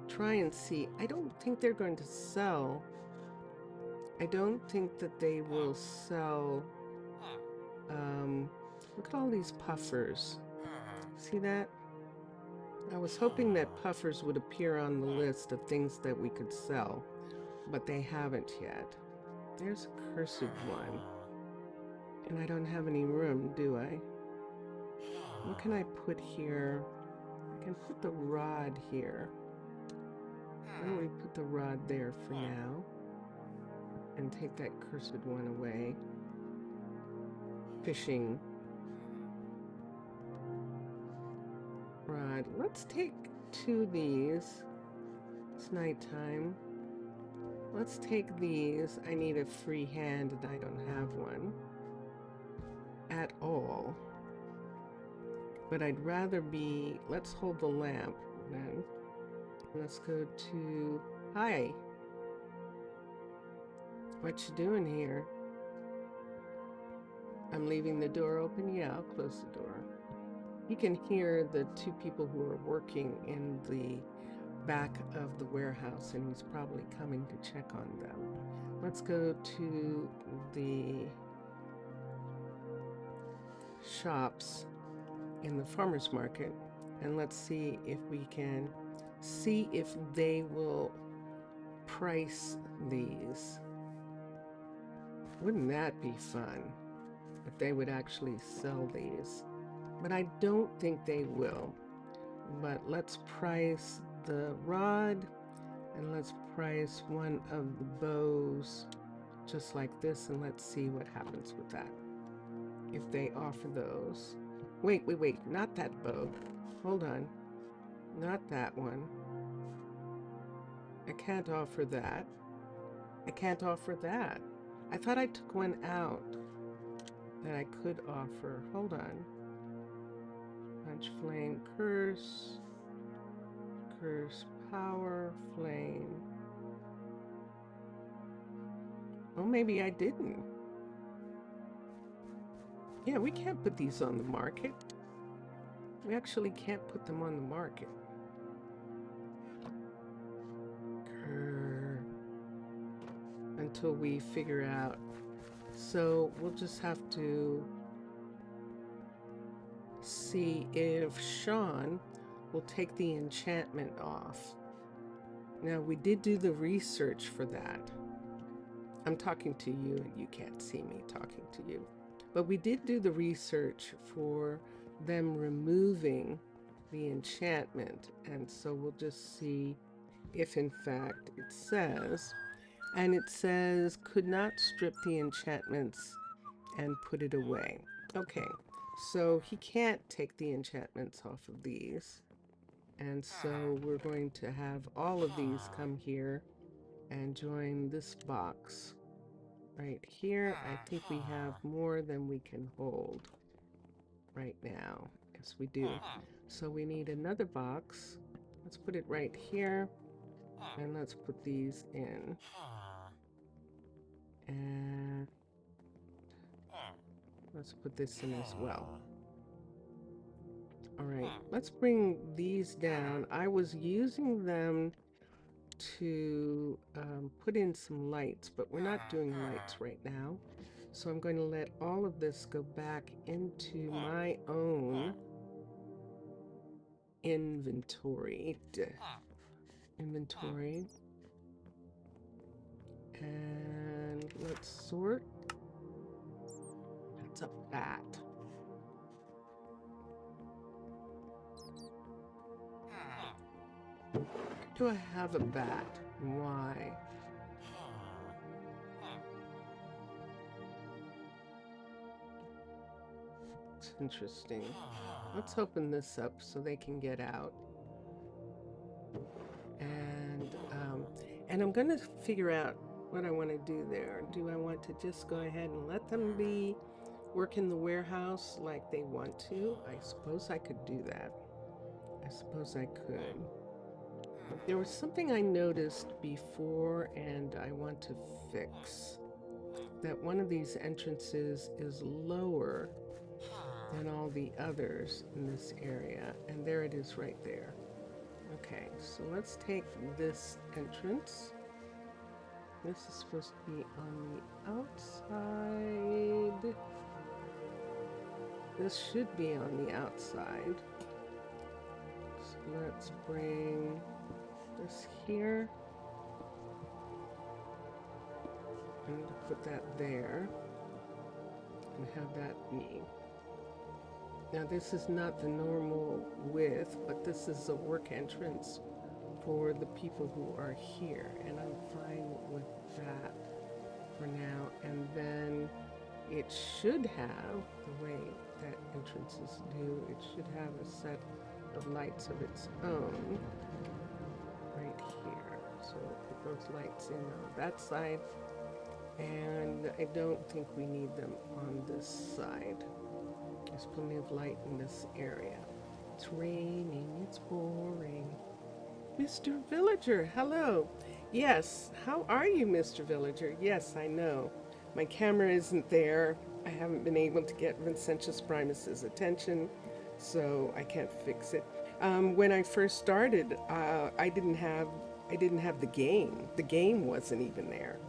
Try and see. I don't think they're going to sell. I don't think that they will sell. Look at all these puffers. See that? I was hoping that puffers would appear on the list of things that we could sell, but they haven't yet. There's a cursed one. And I don't have any room, do I? What can I put here? I can put the rod here. Why don't we put the rod there for now? And take that cursed one away. Fishing rod. Let's take 2 of these. It's nighttime. Let's take these. I need a free hand and I don't have one at all. But I'd rather be, let's hold the lamp then. Let's go to, hi. What you doing here? I'm leaving the door open? Yeah, I'll close the door. You can hear the 2 people who are working in the back of the warehouse, and he's probably coming to check on them. Let's go to the shops in the farmer's market, and let's see if we can see if they will price these. Wouldn't that be fun if they would actually sell these? But I don't think they will. But let's price the rod, and let's price one of the bows just like this, and let's see what happens with that. If they offer those. Wait, not that bow. Hold on. Not that one. I can't offer that. I can't offer that. I thought I took one out that I could offer. Hold on. Punch, flame, curse. Curse, power, flame. Oh, maybe I didn't. Yeah, we can't put these on the market. We actually can't put them on the market. Until we figure out So we'll just have to see if Sean will take the enchantment off. Now, we did do the research for that. I'm talking to you and you can't see me talking to you. But we did do the research for them removing the enchantment. And so we'll just see if in fact it says, and it says could not strip the enchantments and put it away. Okay, so he can't take the enchantments off of these. And so we're going to have all of these come here and join this box right here. I think we have more than we can hold right now. Yes, we do. So we need another box. Let's put it right here. And let's put these in. And let's put this in as well. All right, let's bring these down. I was using them to put in some lights, but we're not doing lights right now. So I'm going to let all of this go back into my own inventory. And let's sort. That's a bat. Do I have a bat? Why? It's interesting. Let's open this up so they can get out. And I'm going to figure out what I want to do there. Do I want to just go ahead and let them work in the warehouse like they want to? I suppose I could do that. I suppose I could. There was something I noticed before and I want to fix. That one of these entrances is lower than all the others in this area. And there it is right there. Okay, so let's take this entrance. This is supposed to be on the outside. This should be on the outside. So let's bring this here. And put that there. And have that be. Now this is not the normal width, but this is a work entrance for the people who are here, and I'm fine with that for now. And then it should have, the way that entrances do, it should have a set of lights of its own right here. So put those lights in on that side, and I don't think we need them on this side. There's plenty of light in this area. It's raining, it's pouring. Mr. Villager, hello. Yes, how are you, Mr. Villager? Yes, I know. My camera isn't there. I haven't been able to get Vincentius Primus's attention, so I can't fix it. When I first started, I didn't have the game. The game wasn't even there.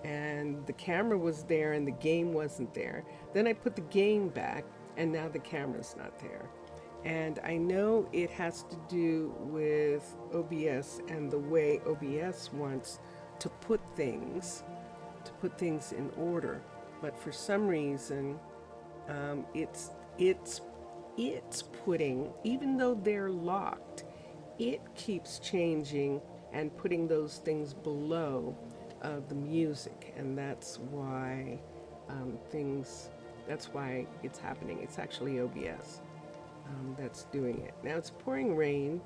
And the camera was there and the game wasn't there. Then I put the game back and now the camera's not there. And I know it has to do with OBS and the way OBS wants to put things in order. But for some reason, it's putting, even though they're locked, it keeps changing and putting those things below the music, and that's why that's why it's happening. It's actually OBS that's doing it. Now it's pouring rain,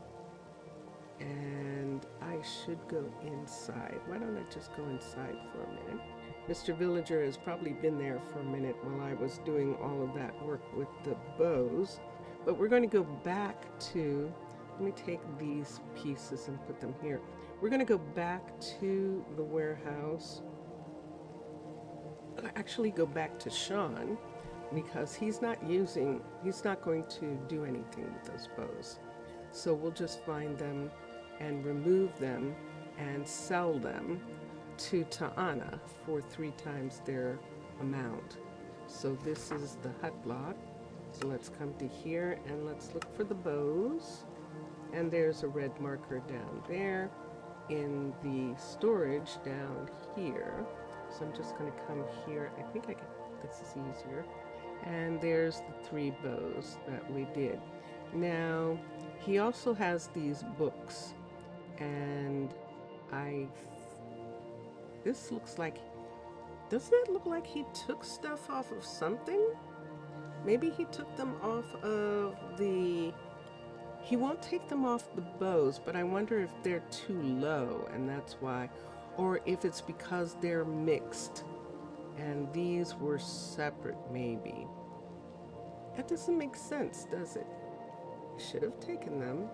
and I should go inside. Why don't I just go inside for a minute? Mr. Villager has probably been there for a minute while I was doing all of that work with the bows, but we're going to go back to, let me take these pieces and put them here. We're going to go back to the warehouse, actually go back to Sean, because he's not going to do anything with those bows. So we'll just find them and remove them and sell them to Ta'ana for 3 times their amount. So this is the hut block. So let's come to here and let's look for the bows. And there's a red marker down there in the storage down here. So I'm just going to come here. I think this is easier. And there's the 3 bows that we did. Now, he also has these books. And this looks like, doesn't it look like he took stuff off of something? Maybe he took them off of he won't take them off the bows, but I wonder if they're too low and that's why, or if it's because they're mixed and these were separate maybe. That doesn't make sense, does it? Should have taken them,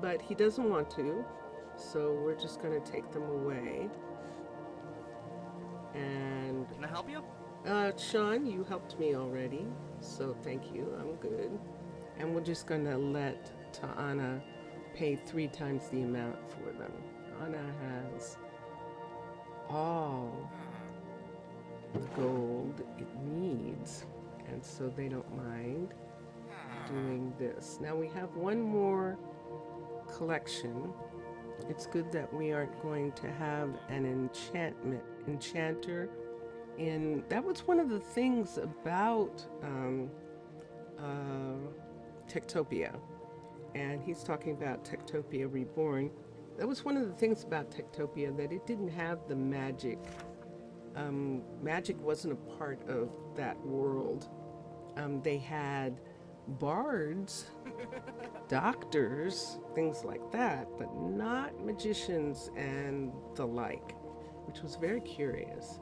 but he doesn't want to, so we're just going to take them away. And Can I help you? Sean, you helped me already, so thank you. I'm good. And we're just going to let Ta'ana pay 3 times the amount for them. Ta'ana has all the gold it needs, and so they don't mind doing this. Now we have one more collection. It's good that we aren't going to have an enchanter in. That was one of the things about Techtopia, and he's talking about Techtopia Reborn. That was one of the things about Techtopia, that it didn't have the magic. Magic wasn't a part of that world. They had bards, doctors, things like that, but not magicians and the like, which was very curious.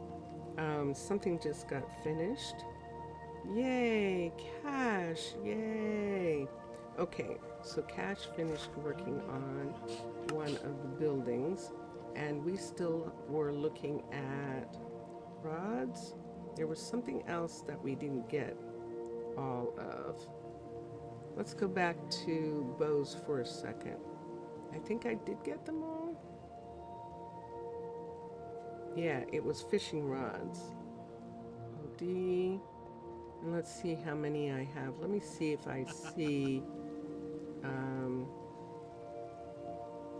Something just got finished. Yay, Cash, yay. Okay, so Cash finished working on one of the buildings, and we still were looking at rods. There was something else that we didn't get all of. Let's go back to bows for a second. I think I did get them all. Yeah, it was fishing rods. OD. And let's see how many I have. Let me see if I see.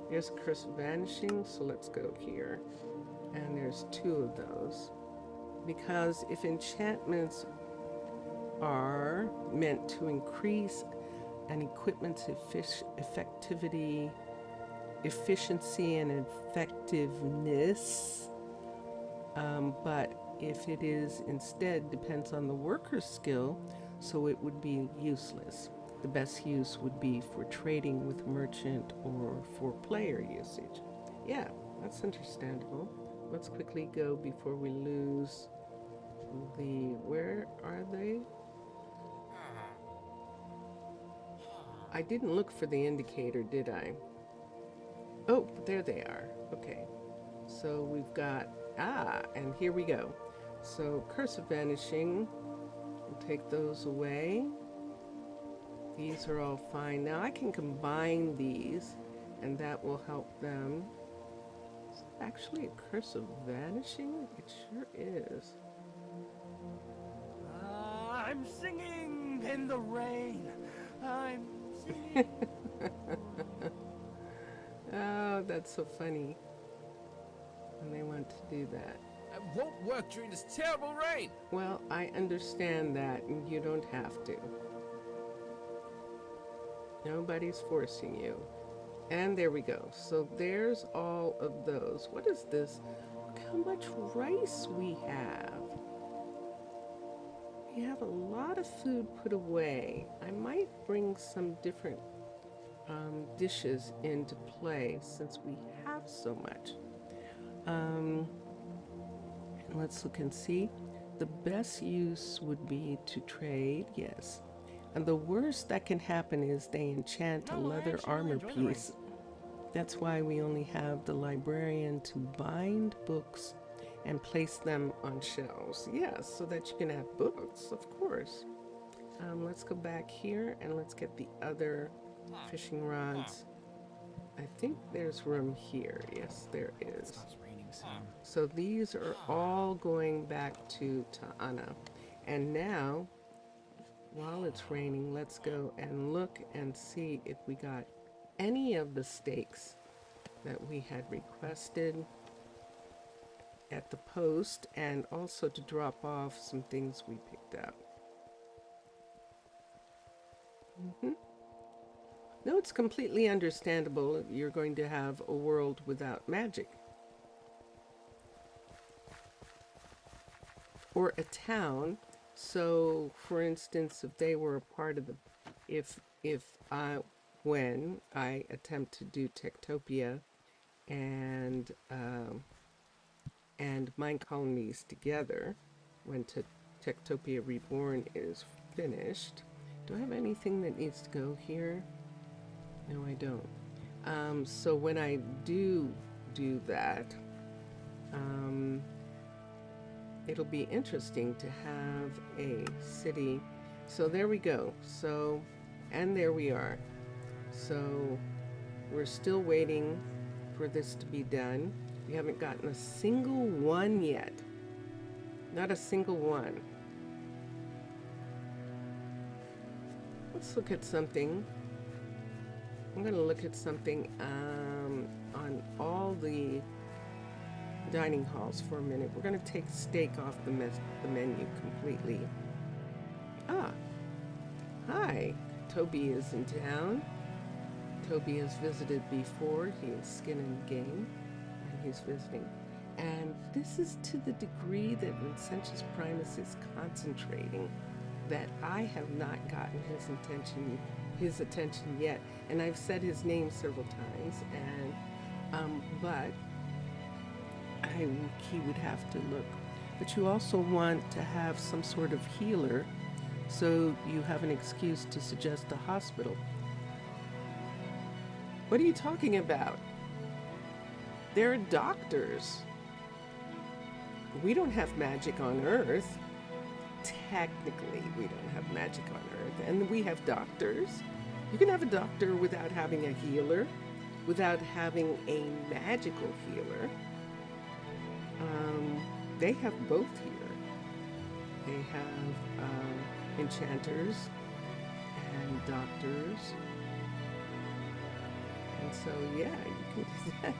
There's Curse of Vanishing, so let's go here. And there's 2 of those. Because if enchantments are meant to increase an equipment's efficiency and effectiveness, but if it is instead depends on the worker's skill, so it would be useless. The best use would be for trading with merchant or for player usage. Yeah, that's understandable. Let's quickly go before we lose where are they? I didn't look for the indicator, did I? Oh, there they are. Okay. So we've got, and here we go. So Curse of Vanishing, we'll take those away. These are all fine. Now I can combine these, and that will help them. Is it actually a Curse of Vanishing? It sure is. I'm singing in the rain. I'm singing. Oh, that's so funny. And they want to do that. It won't work during this terrible rain. Well, I understand that, and you don't have to. Nobody's forcing you. And there we go. So there's all of those. What is this? Look how much rice we have. We have a lot of food put away. I might bring some different dishes into play since we have so much. Let's look and see. The best use would be to trade, yes. And the worst that can happen is they enchant a leather armor piece. That's why we only have the librarian to bind books and place them on shelves. Yes, so that you can have books, of course. Let's go back here and let's get the other fishing rods. I think there's room here. Yes, there is. It's raining So these are all going back to Ta'ana. And now, while it's raining, let's go and look and see if we got any of the steaks that we had requested at the post, and also to drop off some things we picked up. No, it's completely understandable. You're going to have a world without magic. Or a town. So, for instance, if they were a part of the, when I attempt to do Techtopia and Minecolonies together, when Techtopia Reborn is finished. Do I have anything that needs to go here? No, I don't. So when I do that, it'll be interesting to have a city. So there we go. So, and there we are. So we're still waiting for this to be done. We haven't gotten a single one yet. Not a single one. Let's look at something. I'm going to look at something on all the dining halls for a minute. We're going to take steak off the menu completely. Ah, hi. Toby is in town. Toby has visited before. He is skin and game, and he's visiting. And this is to the degree that Vincentius Primus is concentrating that I have not gotten his attention yet. And I've said his name several times, and but he would have to look. But you also want to have some sort of healer, so you have an excuse to suggest a hospital. What are you talking about? There are doctors. We don't have magic on Earth. Technically, we don't have magic on Earth. And we have doctors. You can have a doctor without having a healer, without having a magical healer. They have both here. They have enchanters and doctors. And so, yeah, you can do that.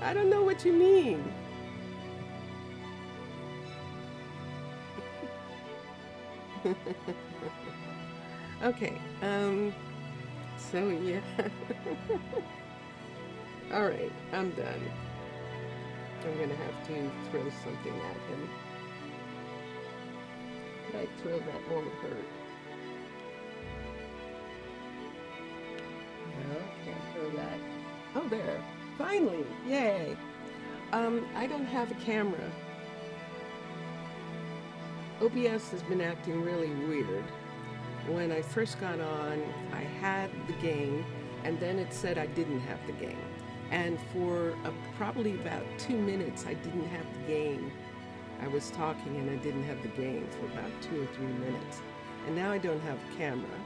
I don't know what you mean. Okay, so yeah. All right, I'm done. I'm gonna have to throw something at him. If I throw that won't hurt. No, can't throw that. Oh, there. Finally, yay. I don't have a camera. OBS has been acting really weird. When I first got on, I had the game, and then it said I didn't have the game. And for probably about 2 minutes, I didn't have the game. I was talking and I didn't have the game for about 2 or 3 minutes. And now I don't have a camera.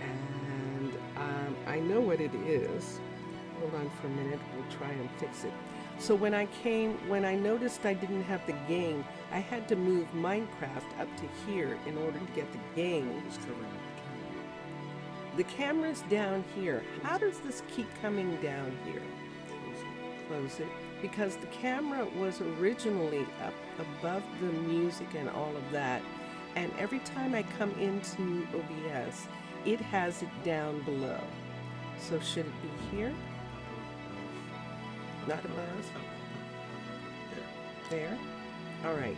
And I know what it is. Hold on for a minute, we'll try and fix it. So when I noticed I didn't have the game, I had to move Minecraft up to here in order to get the game. The camera's down here. How does this keep coming down here? Close it. Because the camera was originally up above the music and all of that. And every time I come into OBS, it has it down below. So should it be here? Not above? There? All right.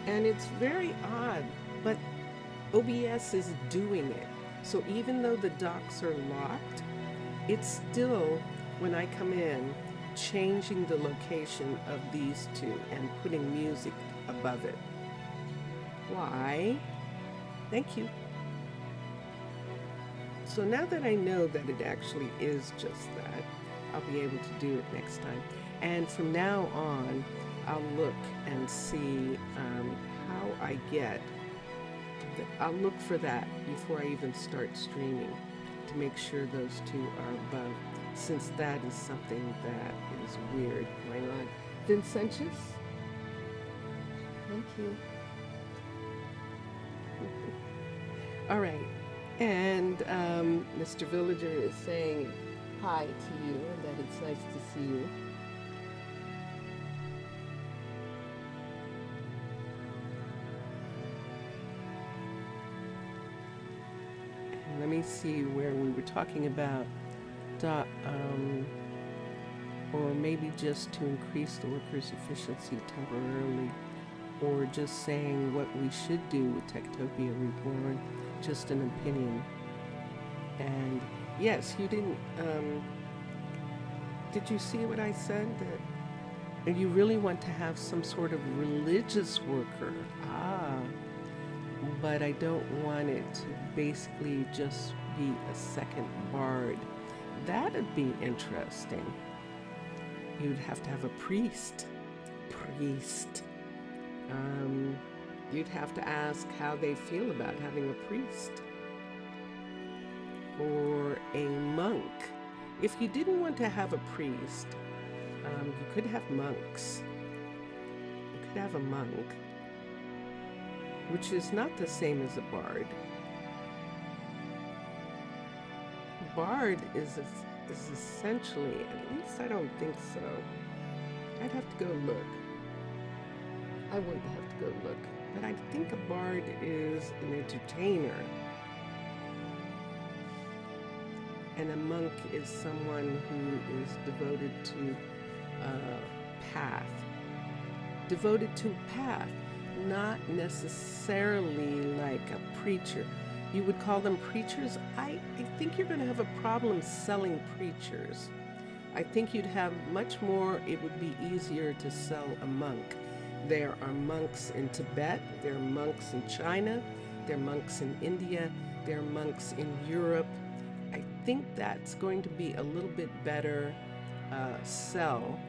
And it's very odd, but OBS is doing it. So even though the docks are locked, it's still, when I come in, changing the location of these two and putting music above it. Why? Thank you. So now that I know that it actually is just that, I'll be able to do it next time. And from now on, I'll look and see how I get. I'll look for that before I even start streaming to make sure those two are above. since that is something that is weird going on. Vincentius? Thank you. All right. And Mr. Villager is saying hi to you and that it's nice to see you. And let me see where we were talking about, or maybe just to increase the workers' efficiency temporarily, or just saying what we should do with Techtopia Reborn, just an opinion. And yes, you didn't, did you see what I said? That you really want to have some sort of religious worker. But I don't want it to basically just be a second bard. That'd be interesting. You'd have to have a priest. You'd have to ask how they feel about having a priest. Or a monk. If you didn't want to have a priest, you could have monks. You could have a monk, which is not the same as a bard. Bard is essentially, at least I don't think so. I'd have to go look. I would have to go look. But I think a bard is an entertainer. And a monk is someone who is devoted to path. Devoted to path, not necessarily like a preacher. You would call them preachers? I think you're going to have a problem selling preachers. I think you'd have much more, it would be easier to sell a monk. There are monks in Tibet, there are monks in China, there are monks in India, there are monks in Europe. I think that's going to be a little bit better sell.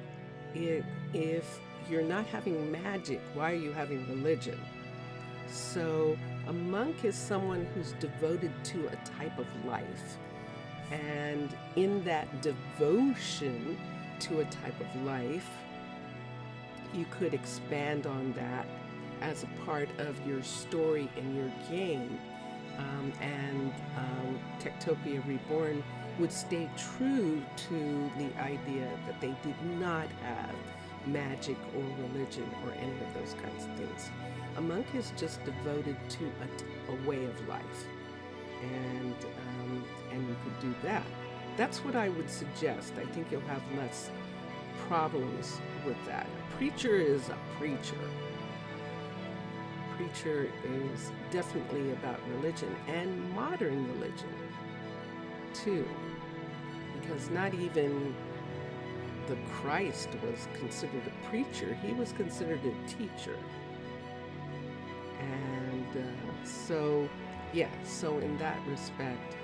If you're not having magic, why are you having religion? So a monk is someone who's devoted to a type of life. And in that devotion to a type of life, you could expand on that as a part of your story in your game. Techtopia Reborn would stay true to the idea that they did not have magic or religion or any of those kinds of things. A monk is just devoted to a way of life, and you could do that. That's what I would suggest. I think you'll have less problems with that. Preacher is a preacher. Preacher is definitely about religion and modern religion too, because not even the Christ was considered a preacher, he was considered a teacher. And so in that respect,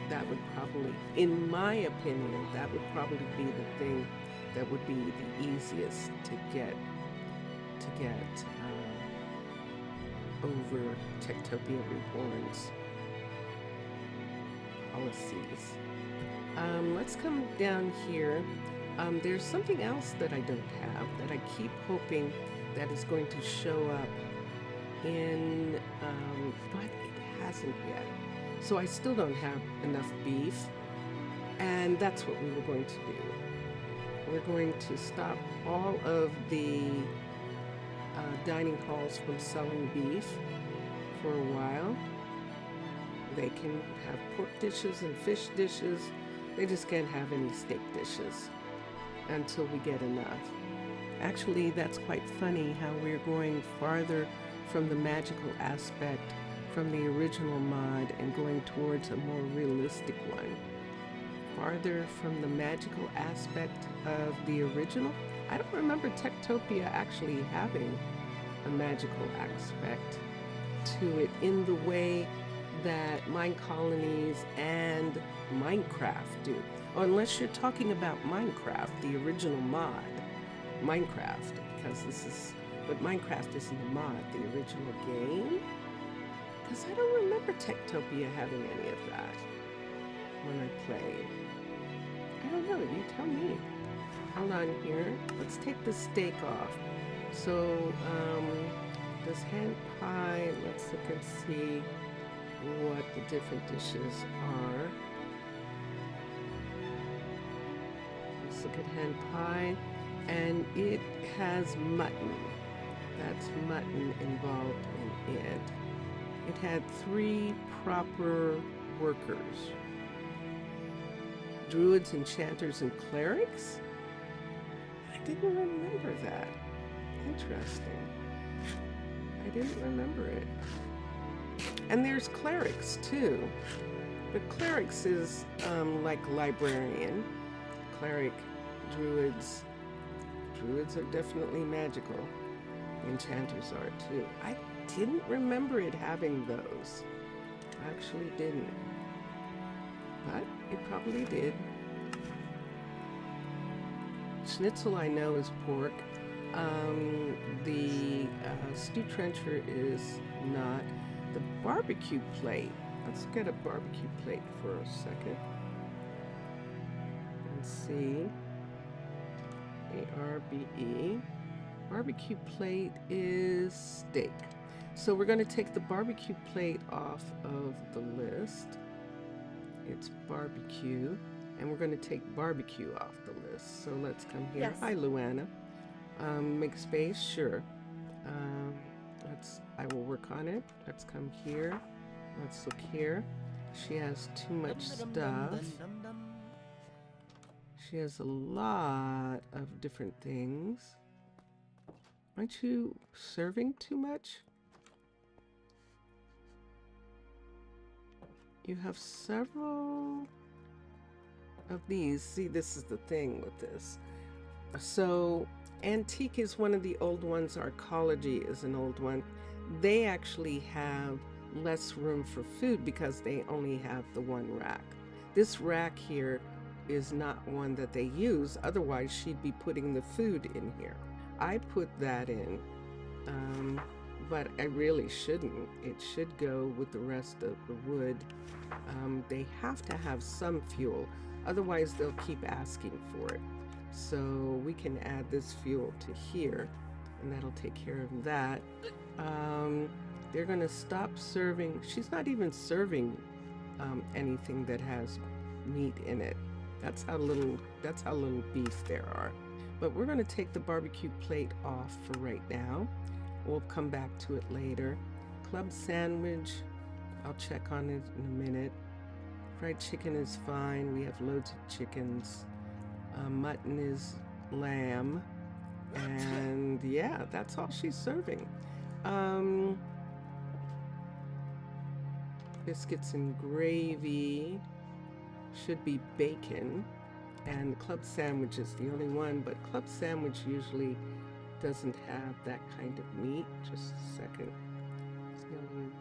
that would probably, in my opinion, that would probably be the thing that would be the easiest to get over Techtopia Reborn's policies. Let's come down here. There's something else that I don't have that I keep hoping that is going to show up in, but it hasn't yet. So I still don't have enough beef, and that's what we were going to do. We're going to stop all of the dining halls from selling beef for a while. They can have pork dishes and fish dishes. They just can't have any steak dishes until we get enough. Actually, that's quite funny how we're going farther from the magical aspect from the original mod and going towards a more realistic one. Farther from the magical aspect of the original. I don't remember Techtopia actually having a magical aspect to it in the way that Minecolonies and Minecraft do. Or unless you're talking about Minecraft, the original mod. Minecraft, because but Minecraft isn't a mod, the original game? Because I don't remember Techtopia having any of that. when I played? I don't know. You tell me. Hold on here. Let's take the steak off. So, this hand pie, let's look and see what the different dishes are. Let's look at hand pie, and it has mutton. That's mutton involved in it. It had 3 proper workers. Druids, enchanters, and clerics? I didn't remember that. Interesting. I didn't remember it. And there's clerics too. But clerics is like librarian. Cleric, druids. Druids are definitely magical. Enchanters are too. I didn't remember it having those. I actually didn't. But it probably did. Schnitzel I know is pork. The stew trencher is not. The barbecue plate. Let's get a barbecue plate for a second. And see. ARBE. Barbecue plate is steak. So we're going to take the barbecue plate off of the list. It's barbecue. And we're going to take barbecue off the list. So let's come here. Yes. Hi, Luana. Make space, sure. I will work on it. Let's come here. Let's look here. She has too much stuff. She has a lot of different things. Aren't you serving too much? You have several of these. See, this is the thing with this. So antique is one of the old ones. Arcology is an old one. They actually have less room for food because they only have the one rack. This rack here is not one that they use. Otherwise, she'd be putting the food in here. I put that in, but I really shouldn't. It should go with the rest of the wood. They have to have some fuel. Otherwise, they'll keep asking for it. So we can add this fuel to here, and that'll take care of that. They're going to stop serving. She's not even serving anything that has meat in it. That's how little beef there are. But we're going to take the barbecue plate off for right now. We'll come back to it later. Club sandwich, I'll check on it in a minute. Fried chicken is fine. We have loads of chickens. Mutton is lamb. And yeah, that's all she's serving. Biscuits and gravy should be bacon. And club sandwich is the only one, but club sandwich usually doesn't have that kind of meat. Just a second.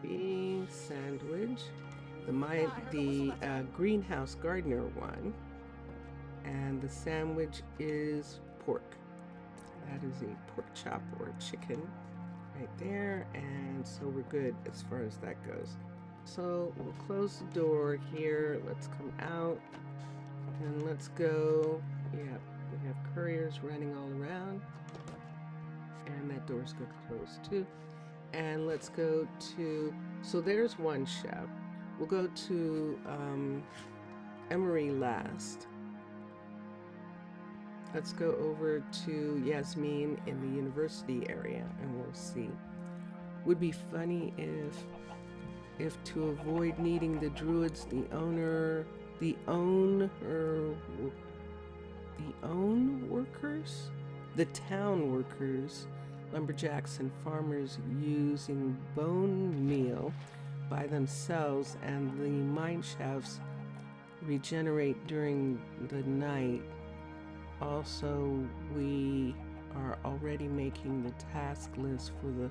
CLUB sandwich. The greenhouse gardener one. And the sandwich is pork. That is a pork chop or a chicken right there. And so we're good as far as that goes. So we'll close the door here. Let's come out and let's go. Yeah, we have couriers running all around. And that door's good to close too. And let's go to, so there's one chef. We'll go to Emery last. Let's go over to Yasmin in the university area and we'll see. Would be funny if to avoid needing the druids, the town workers, lumberjacks and farmers using bone meal by themselves, and the mine shafts regenerate during the night. Also, we are already making the task list for the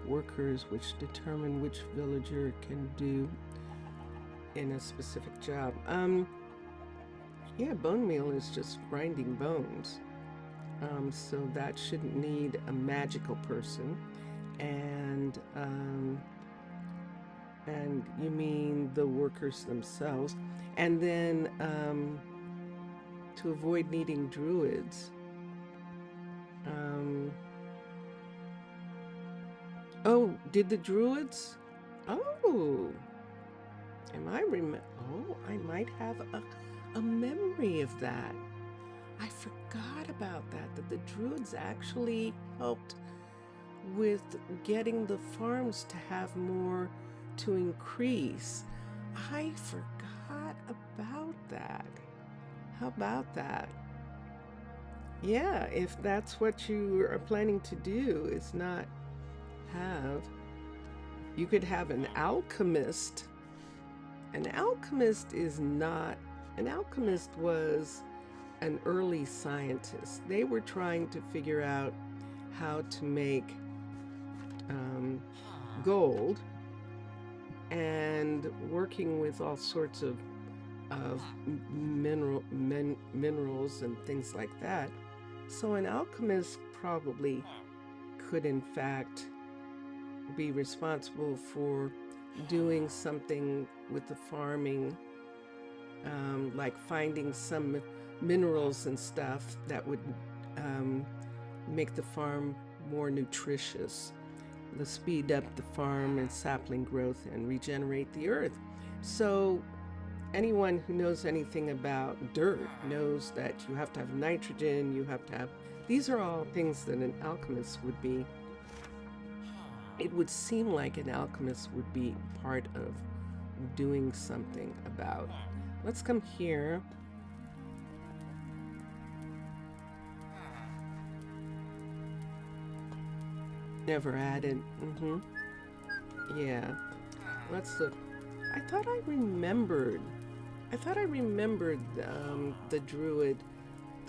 workers, which determine which villager can do in a specific job. Yeah, bone meal is just grinding bones. So that shouldn't need a magical person. And you mean the workers themselves. And then to avoid needing druids. Oh, did the druids? Oh, oh, I might have a memory of that. I forgot about that the druids actually helped with getting the farms to have more to increase. I forgot about that. How about that? Yeah, if that's what you are planning to do, is not have, you could have an alchemist. An alchemist is not, an alchemist was an early scientist. They were trying to figure out how to make gold, and working with all sorts of minerals and things like that. So an alchemist probably could in fact be responsible for doing something with the farming, like finding some minerals and stuff that would make the farm more nutritious, to speed up the farm and sapling growth and regenerate the earth. So anyone who knows anything about dirt knows that you have to have nitrogen, you have to have, these are all things that an alchemist would be. It would seem like an alchemist would be part of doing something about. Let's come here. Never added. Yeah. Let's look. I thought I remembered the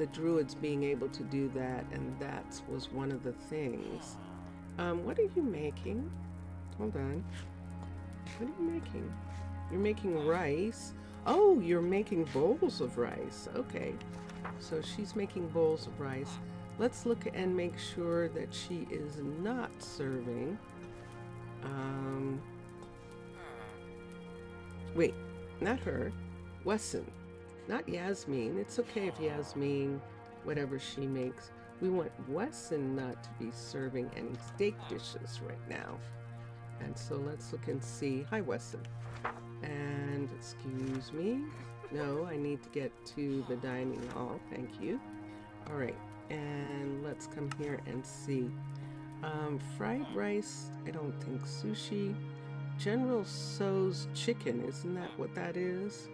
druids being able to do that, and that was one of the things. What are you making? Hold on. What are you making? You're making rice. Oh, you're making bowls of rice. Okay. So she's making bowls of rice. Let's look and make sure that she is not serving. Wait, not her. Wesson. Not Yasmin. It's okay if Yasmin, whatever she makes. We want Wesson not to be serving any steak dishes right now. And so let's look and see. Hi, Wesson. And excuse me. No, I need to get to the dining hall. Thank you. All right. And let's come here and see. Fried rice, I don't think. Sushi. General So's chicken, isn't that what that is?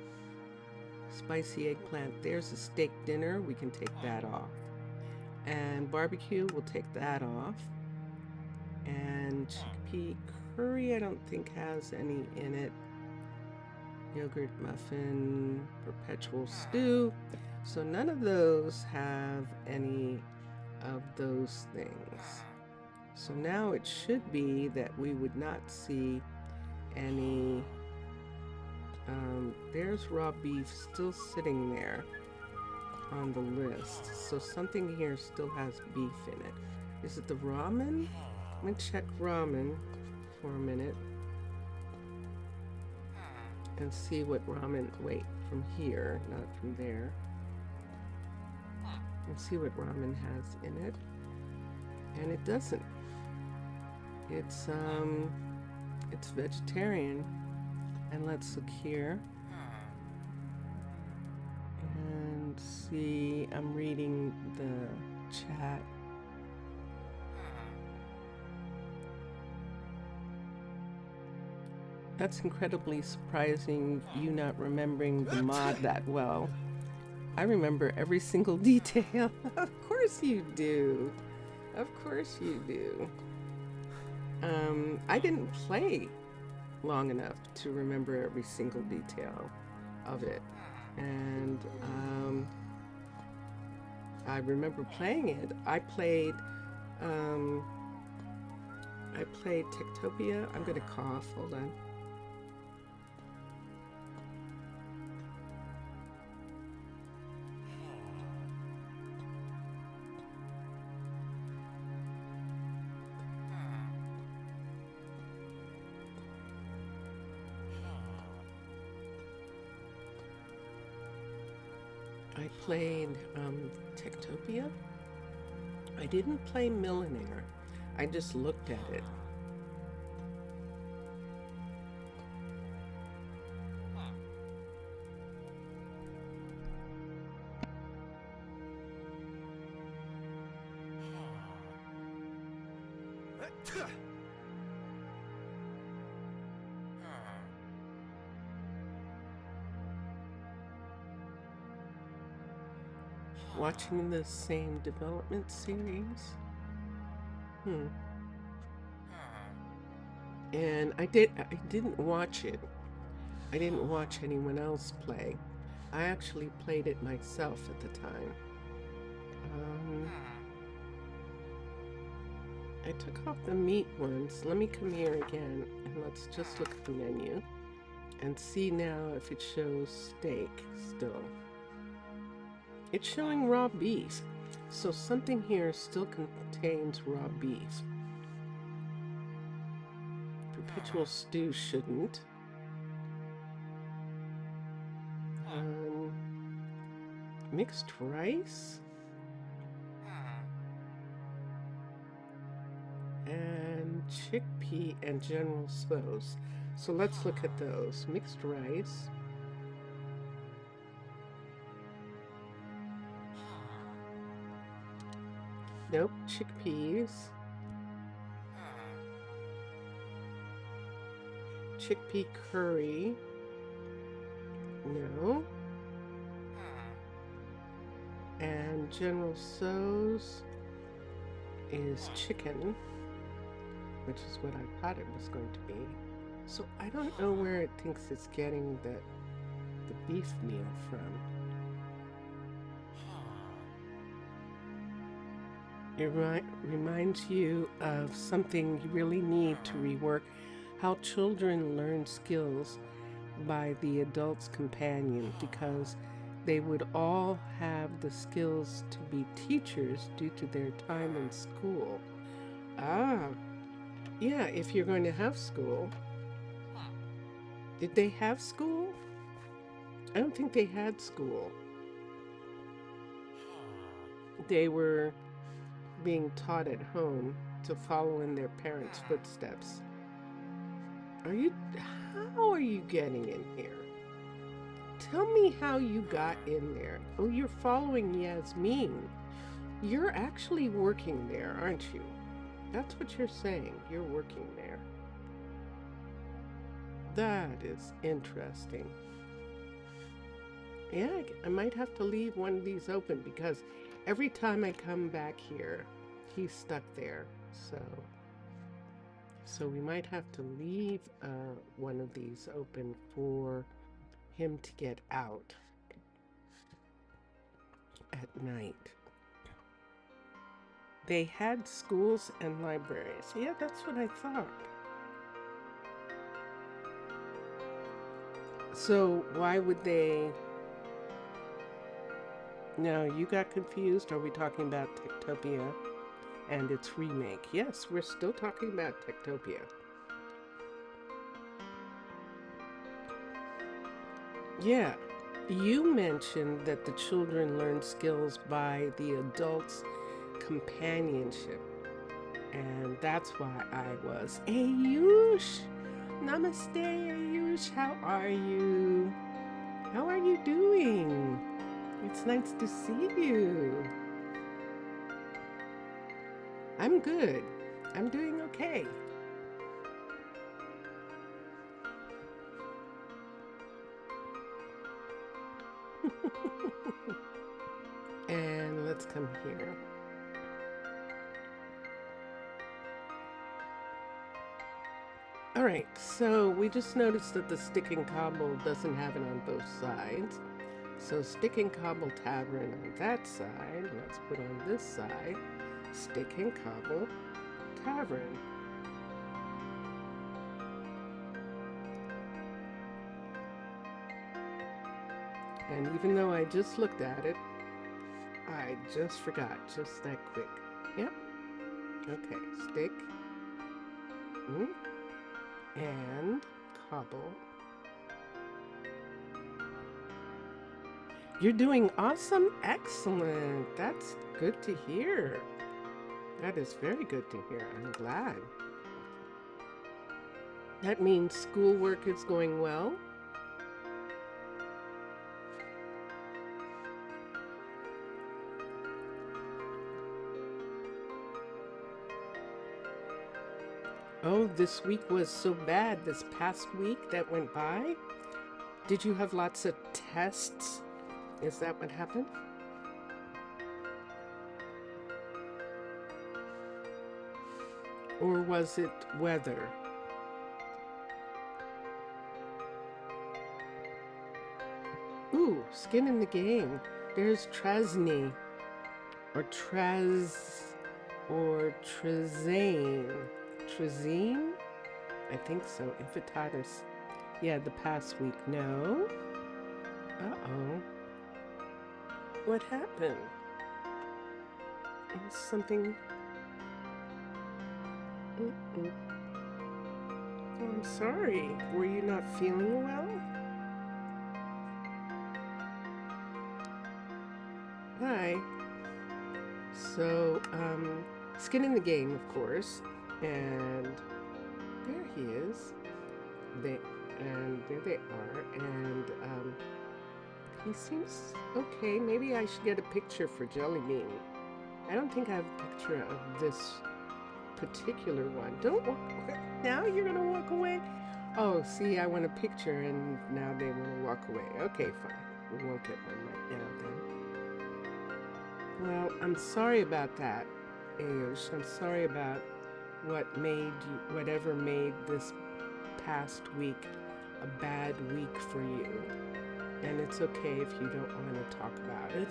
Spicy eggplant. There's a steak dinner. We can take that off. And barbecue, we'll take that off. And chickpea curry, I don't think has any in it. Yogurt muffin, perpetual stew. So none of those have any of those things. So now it should be that we would not see any. There's raw beef still sitting there on the list. So something here still has beef in it. Is it the ramen? Let me check ramen for a minute and see what ramen, wait, from here, not from there. And see what ramen has in it. And it doesn't. It's vegetarian. And let's look here and see. I'm reading the chat. That's incredibly surprising, you not remembering the mod that well. I remember every single detail. Of course you do. Of course you do. I didn't play long enough to remember every single detail of it. And I remember playing it. I played Techtopia. I'm gonna cough, hold on. I played Techtopia. I didn't play Millionaire. I just looked at it. Watching the same development series. And I didn't watch it. I didn't watch anyone else play. I actually played it myself at the time. I took off the meat ones. Let me come here again and let's just look at the menu and see now if it shows steak still. It's showing raw beef. So something here still contains raw beef. Perpetual stew shouldn't. Mixed rice? And chickpea and General Tso's. So let's look at those. Mixed rice. Nope, chickpeas. Chickpea curry. No. And General Tso's is chicken, which is what I thought it was going to be. So I don't know where it thinks it's getting the beef meal from. It reminds you of something you really need to rework: how children learn skills by the adult's companion, because they would all have the skills to be teachers due to their time in school. Ah, yeah, if you're going to have school. Did they have school? I don't think they had school. They were being taught at home to follow in their parents' footsteps. How are you getting in here? Tell me how you got in there. Oh, you're following Yasmin. You're actually working there, aren't you? That's what you're saying. You're working there. That is interesting. Yeah, I might have to leave one of these open because every time I come back here, he's stuck there. So we might have to leave one of these open for him to get out at night. They had schools and libraries. Yeah, that's what I thought. So why would they... No, you got confused. Are we talking about Techtopia and its remake? Yes, we're still talking about Techtopia. Yeah, you mentioned that the children learn skills by the adults' companionship. And that's why I was... Ayush! Namaste, Ayush. How are you? How are you doing? It's nice to see you. I'm good. I'm doing okay. And let's come here. All right, so we just noticed that the Stick and Cobble doesn't have it on both sides. So Stick and Cobble Tavern on that side. Let's put on this side Stick and Cobble Tavern. And even though I just looked at it, I just forgot just that quick. Yep. Okay, Stick and Cobble. You're doing awesome. Excellent. That's good to hear. That is very good to hear. I'm glad. That means schoolwork is going well. Oh, this week was so bad. This past week that went by. Did you have lots of tests? Is that what happened? Or was it weather? Ooh, skin in the game. There's Tresney, or Trez, or Trezane. Trezine? I think so. Infitatus. Yeah, the past week. No. Uh-oh. What happened? It was something... Oh, I'm sorry. Were you not feeling well? Hi. So, skin in the game, of course. And there he is. There they are. And, he seems okay. Maybe I should get a picture for Jellybean. I don't think I have a picture of this particular one. Don't walk away. Now you're gonna walk away? Oh, see, I want a picture and now they want to walk away. Okay, fine. We won't get one right now then. Well, I'm sorry about that, Ayush. I'm sorry about whatever made this past week a bad week for you. And it's okay if you don't want to talk about it.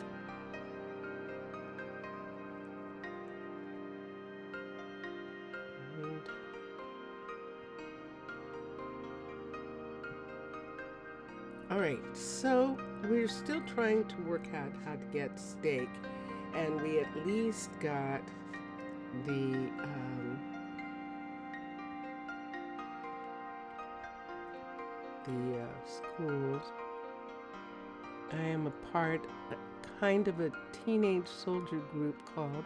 All right, so we're still trying to work out how to get steak, and we at least got the schools. I am a part, kind of a teenage soldier group called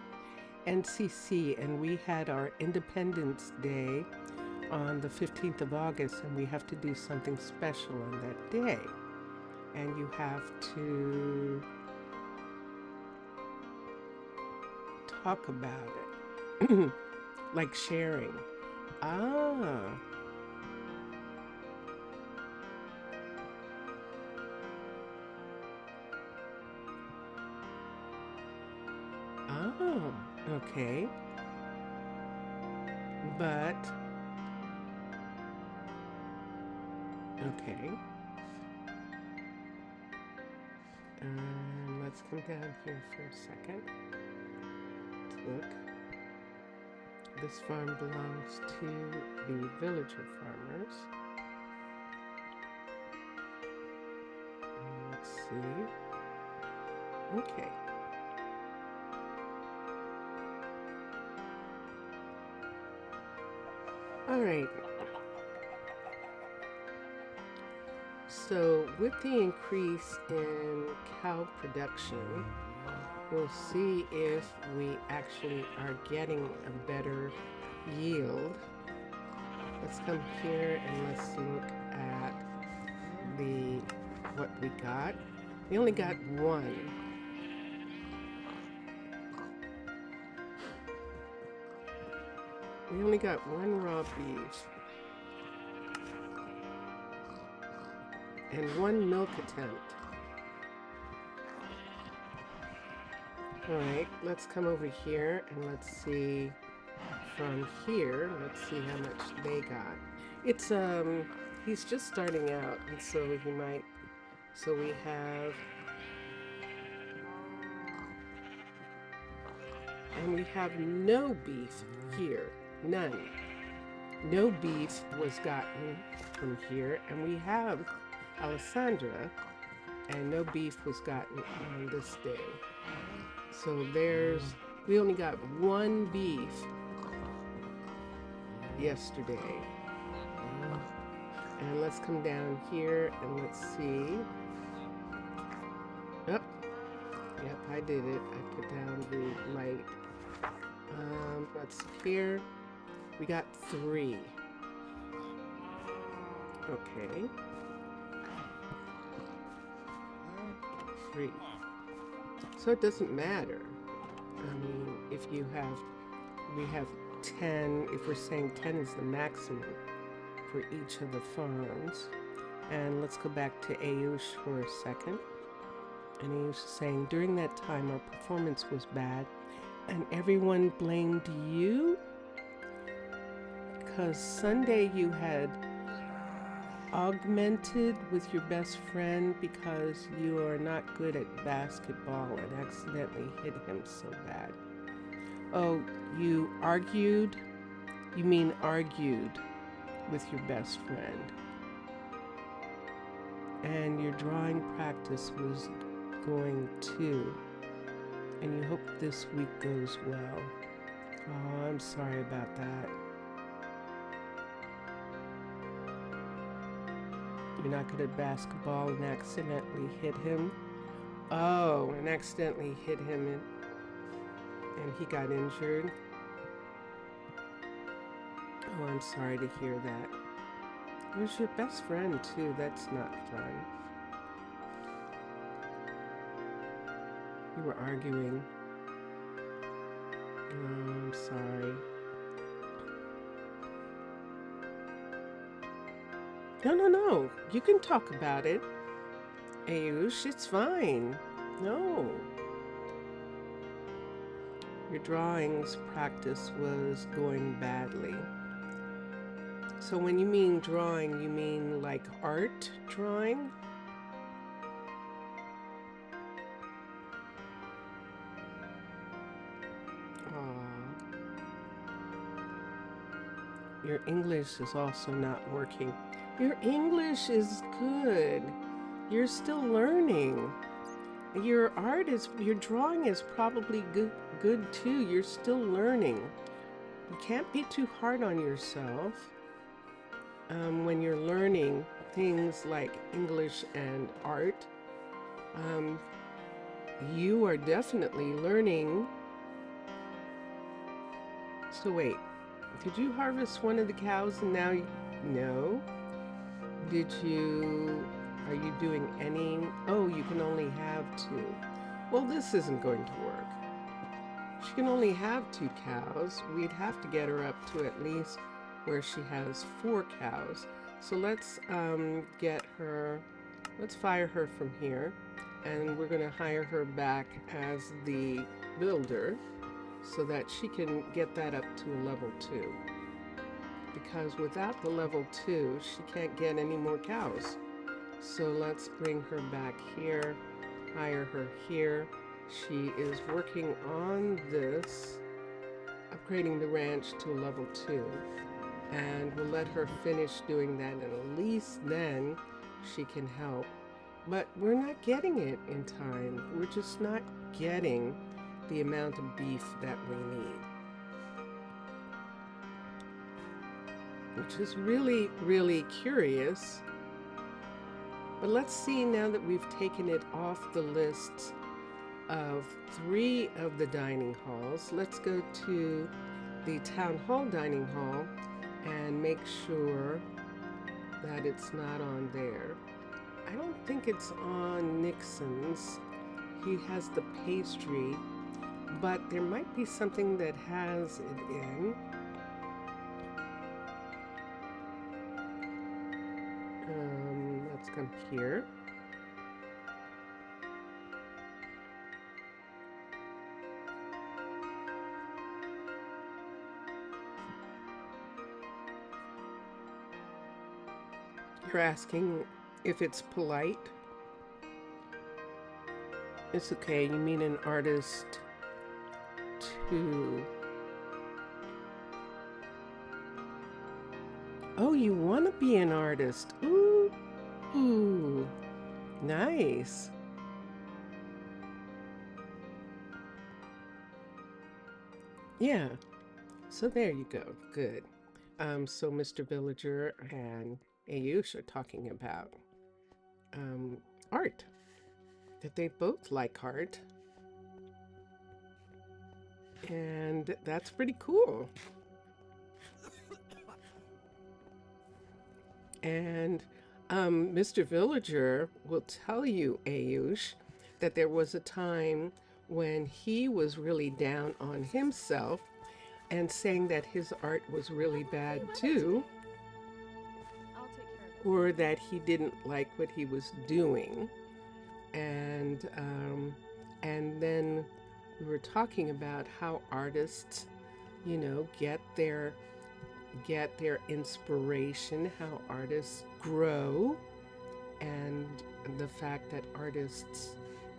NCC, and we had our Independence Day on the 15th of August, and we have to do something special on that day. And you have to talk about it, like sharing. Ah. Oh, okay. But, okay. Let's come down here for a second to look. This farm belongs to the villager farmers. Let's see. Okay. All right. So with the increase in cow production, we'll see if we actually are getting a better yield. Let's come here and let's look at what we got. We only got one. We only got one raw beef. And one milk attempt. All right, let's come over here and let's see from here. Let's see how much they got. It's, he's just starting out, and so he might, so we have, and we have no beef here, none. No beef was gotten from here, and we have Alessandra, and no beef was gotten on this day. So we only got one beef yesterday. And let's come down here and let's see. Oh, I did it. I put down the light. Let's see here. We got 3. Okay. 3. So it doesn't matter. I mean, if you have, we have 10, if we're saying 10 is the maximum for each of the farms. And let's go back to Ayush for a second. And Ayush is saying, during that time our performance was bad and everyone blamed you? Because Sunday you had augmented with your best friend because you are not good at basketball and accidentally hit him so bad. Oh, you argued? You mean argued with your best friend. And your drawing practice was going too. And you hope this week goes well. Oh, I'm sorry about that. You're not good at basketball and accidentally hit him. Oh, and accidentally hit him and he got injured. Oh, I'm sorry to hear that. It was your best friend too. That's not fun. You were arguing. Oh, I'm sorry. No. You can talk about it. Ayush, it's fine. No. Your drawings practice was going badly. So when you mean drawing, you mean like art drawing? Aww. Your English is also not working. Your English is good. You're still learning. Your drawing is probably good too. You're still learning. You can't be too hard on yourself when you're learning things like English and art. You are definitely learning. So wait, did you harvest one of the cows and now no? Are you doing any? Oh, you can only have 2. Well, this isn't going to work. She can only have 2 cows. We'd have to get her up to at least where she has 4 cows. So let's let's fire her from here. And we're going to hire her back as the builder so that she can get that up to a level 2. Because without the level 2, she can't get any more cows. So let's bring her back here, hire her here. She is working on this, upgrading the ranch to a level 2. And we'll let her finish doing that, and at least then she can help. But we're not getting it in time. We're just not getting the amount of beef that we need. Which is really, really curious. But let's see, now that we've taken it off the list of 3 of the dining halls, let's go to the town hall dining hall and make sure that it's not on there. I don't think it's on Nixon's. He has the pastry, but there might be something that has it in. Let's come here. You're asking if it's polite? It's okay, you mean an artist too. Oh, you want to be an artist? Ooh, nice. Yeah, so there you go, good. So Mr. Villager and Ayush are talking about art, that they both like art. And that's pretty cool. And Mr. Villager will tell you, Ayush, that there was a time when he was really down on himself and saying that his art was really bad too, I'll take care of it. or that he didn't like what he was doing. And then we were talking about how artists, get their inspiration, how artists grow, and the fact that artists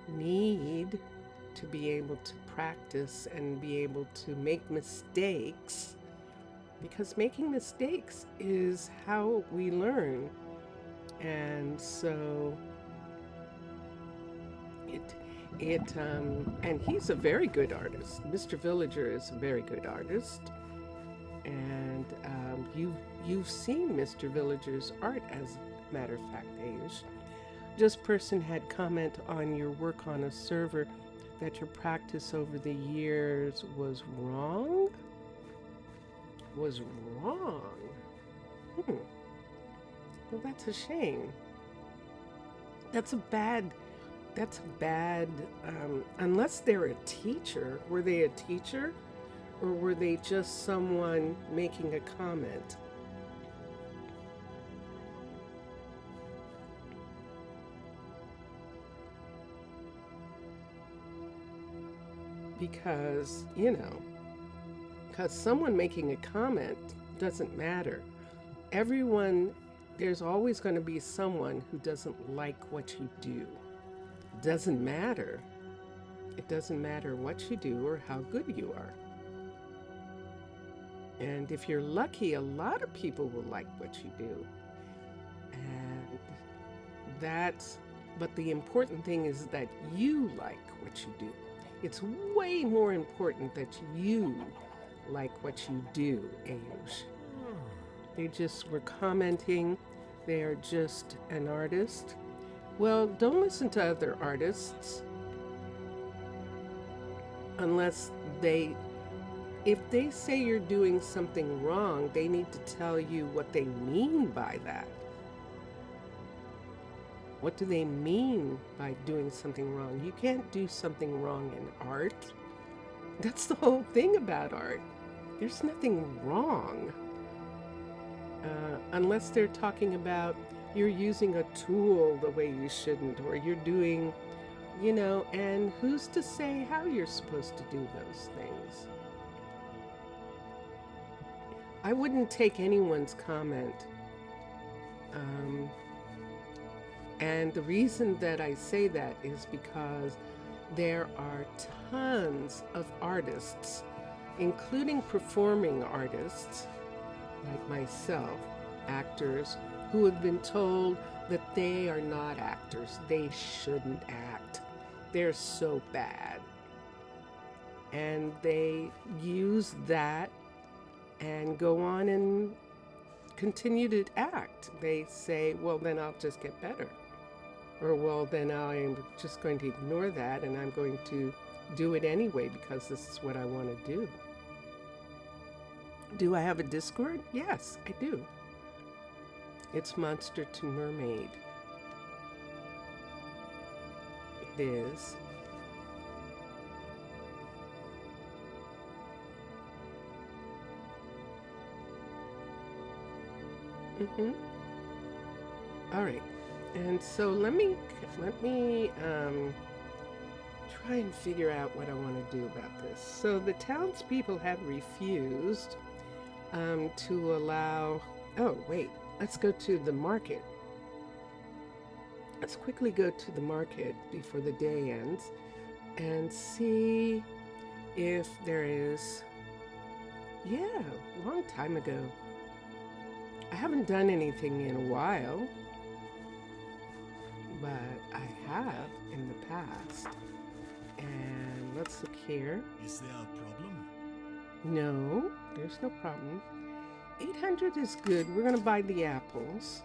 need to be able to practice and be able to make mistakes, because making mistakes is how we learn. And so and he's a very good artist. Mr. Villager is a very good artist. And you've seen Mr. Villager's art, as a matter of fact, Ayush. This person had comment on your work on a server that your practice over the years was wrong. Was wrong. Well, that's a shame. That's a bad. Unless they're a teacher. Were they a teacher? Or were they just someone making a comment? Because, because someone making a comment doesn't matter. There's always going to be someone who doesn't like what you do. Doesn't matter. It doesn't matter what you do or how good you are. And if you're lucky, a lot of people will like what you do. And but the important thing is that you like what you do. It's way more important that you like what you do, Ayush. They just were commenting. They are just an artist. Well, don't listen to other artists unless if they say you're doing something wrong, they need to tell you what they mean by that. What do they mean by doing something wrong? You can't do something wrong in art. That's the whole thing about art. There's nothing wrong. Unless they're talking about you're using a tool the way you shouldn't, or you're doing, and who's to say how you're supposed to do those things? I wouldn't take anyone's comment. And the reason that I say that is because there are tons of artists, including performing artists like myself, actors, who have been told that they are not actors. They shouldn't act. They're so bad. And they use that and go on and continue to act. They say, well, then I'll just get better. Or, well, then I'm just going to ignore that and I'm going to do it anyway because this is what I want to do. Do I have a Discord? Yes, I do. It's Monster to Mermaid. It is. All right. And so let me try and figure out what I want to do about this. So the townspeople have refused to allow. Oh wait, let's go to the market. Let's quickly go to the market before the day ends and see if there is. Yeah, a long time ago. I haven't done anything in a while, but I have in the past. And let's look here. Is there a problem? No, there's no problem. 800 is good. We're going to buy the apples.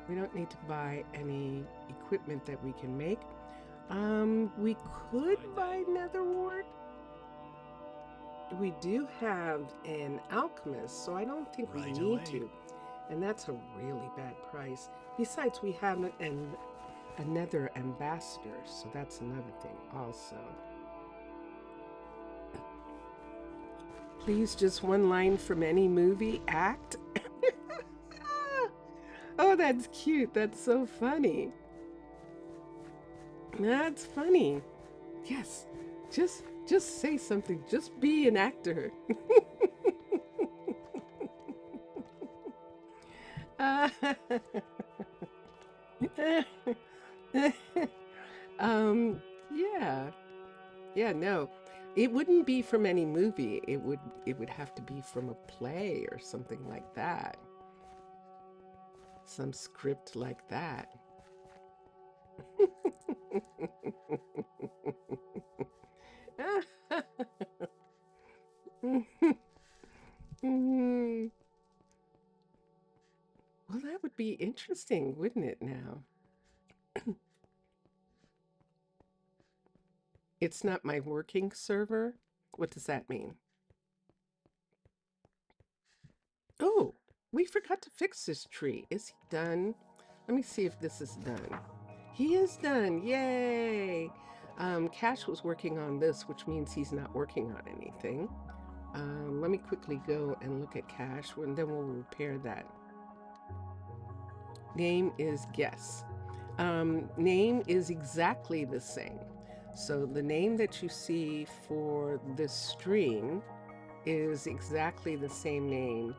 We don't need to buy any equipment that we can make. We could buy nether wart. we do have an alchemist, so I don't think we need to. And that's a really bad price. Besides, we have another ambassador, so that's another thing also. Please, just one line from any movie, act. Oh, that's cute. That's so funny. That's funny. Yes, just say something. Just be an actor. um, yeah, yeah, no, it wouldn't be from any movie. It would have to be from a play or something like that. Some script like that. Well, that would be interesting, wouldn't it now? It's not my working server? What does that mean? Oh, we forgot to fix this tree. Is he done? Let me see if this is done. He is done. Yay! Cash was working on this, which means he's not working on anything. Let me quickly go and look at Cash, and then we'll repair that. Name is guess. Name is exactly the same. So the name that you see for this stream is exactly the same name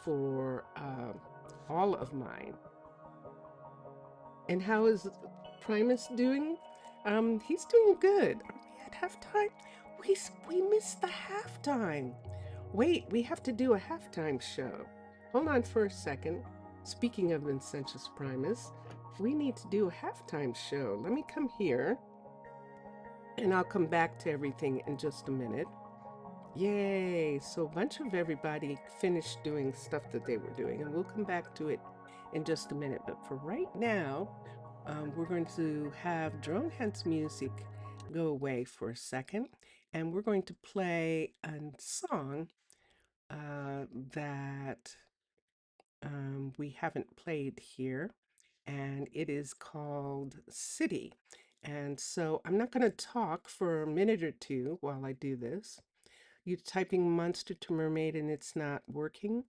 for all of mine. And how is Primus doing? He's doing good. Are we at halftime? We missed the halftime. Wait, we have to do a halftime show. Hold on for a second. Speaking of Vincentius Primus, we need to do a halftime show. Let me come here, and I'll come back to everything in just a minute. Yay! So a bunch of everybody finished doing stuff that they were doing, and we'll come back to it in just a minute. But for right now, we're going to have Drone Hunt's music go away for a second, and we're going to play a song that we haven't played here, and it is called City. And so I'm not going to talk for a minute or two while I do this. You're typing monster to mermaid and it's not working.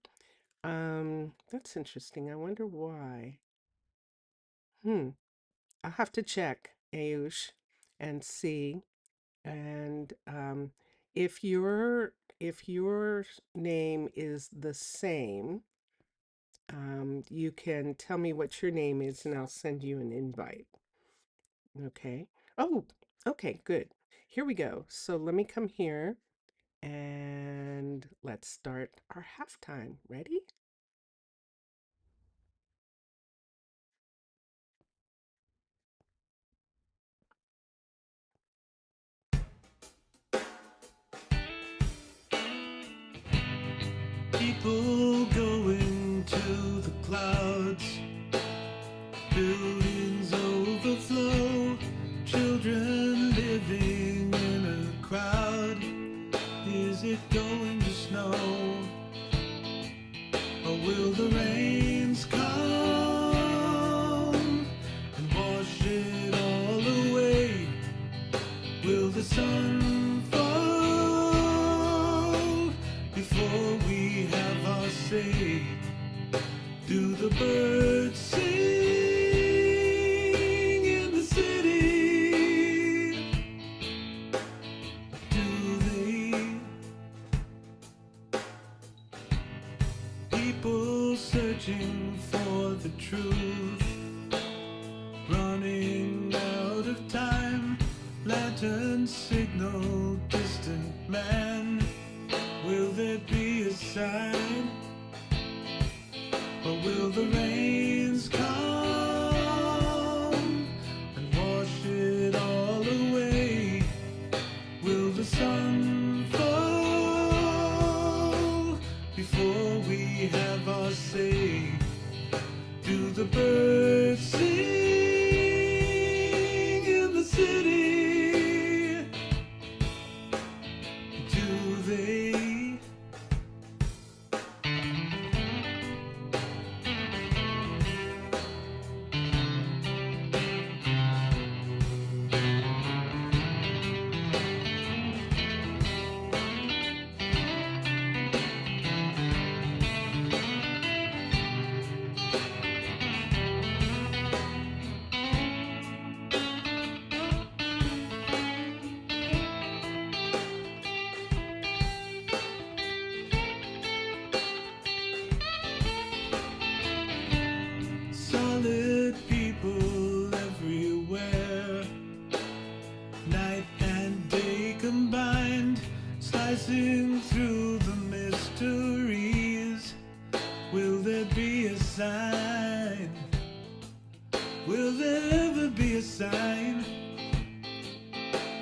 That's interesting. I wonder why. I'll have to check, Ayush, and see. And if your name is the same, you can tell me what your name is and I'll send you an invite. Okay. Oh, okay, good. Here we go. So let me come here and let's start our halftime. Ready? People going to the clouds, buildings overflow, children living in a crowd. Is it going to snow? Or will the rains come and wash it all away? Will the sun fall before we have our say? Do the birds sing in the city? Do they? People searching for the truth, running out of time. Lanterns signal distant man. Will there be a sign? Or will the rains come and wash it all away? Will the sun fall before we have our say? Do the birds sing in the city? Do solid people everywhere. Night and day combined, slicing through the mysteries. Will there be a sign? Will there ever be a sign?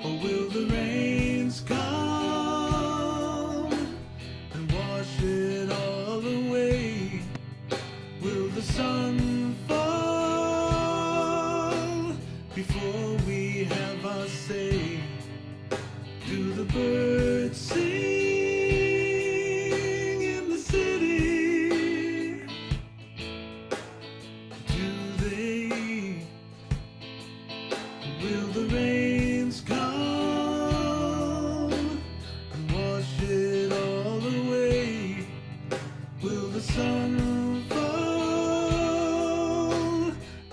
Or will the rains come and wash it all away? Will the sun fall before we have our say? Do the birds sing in the city? Do they? Will the rains come and wash it all away? Will the sun fall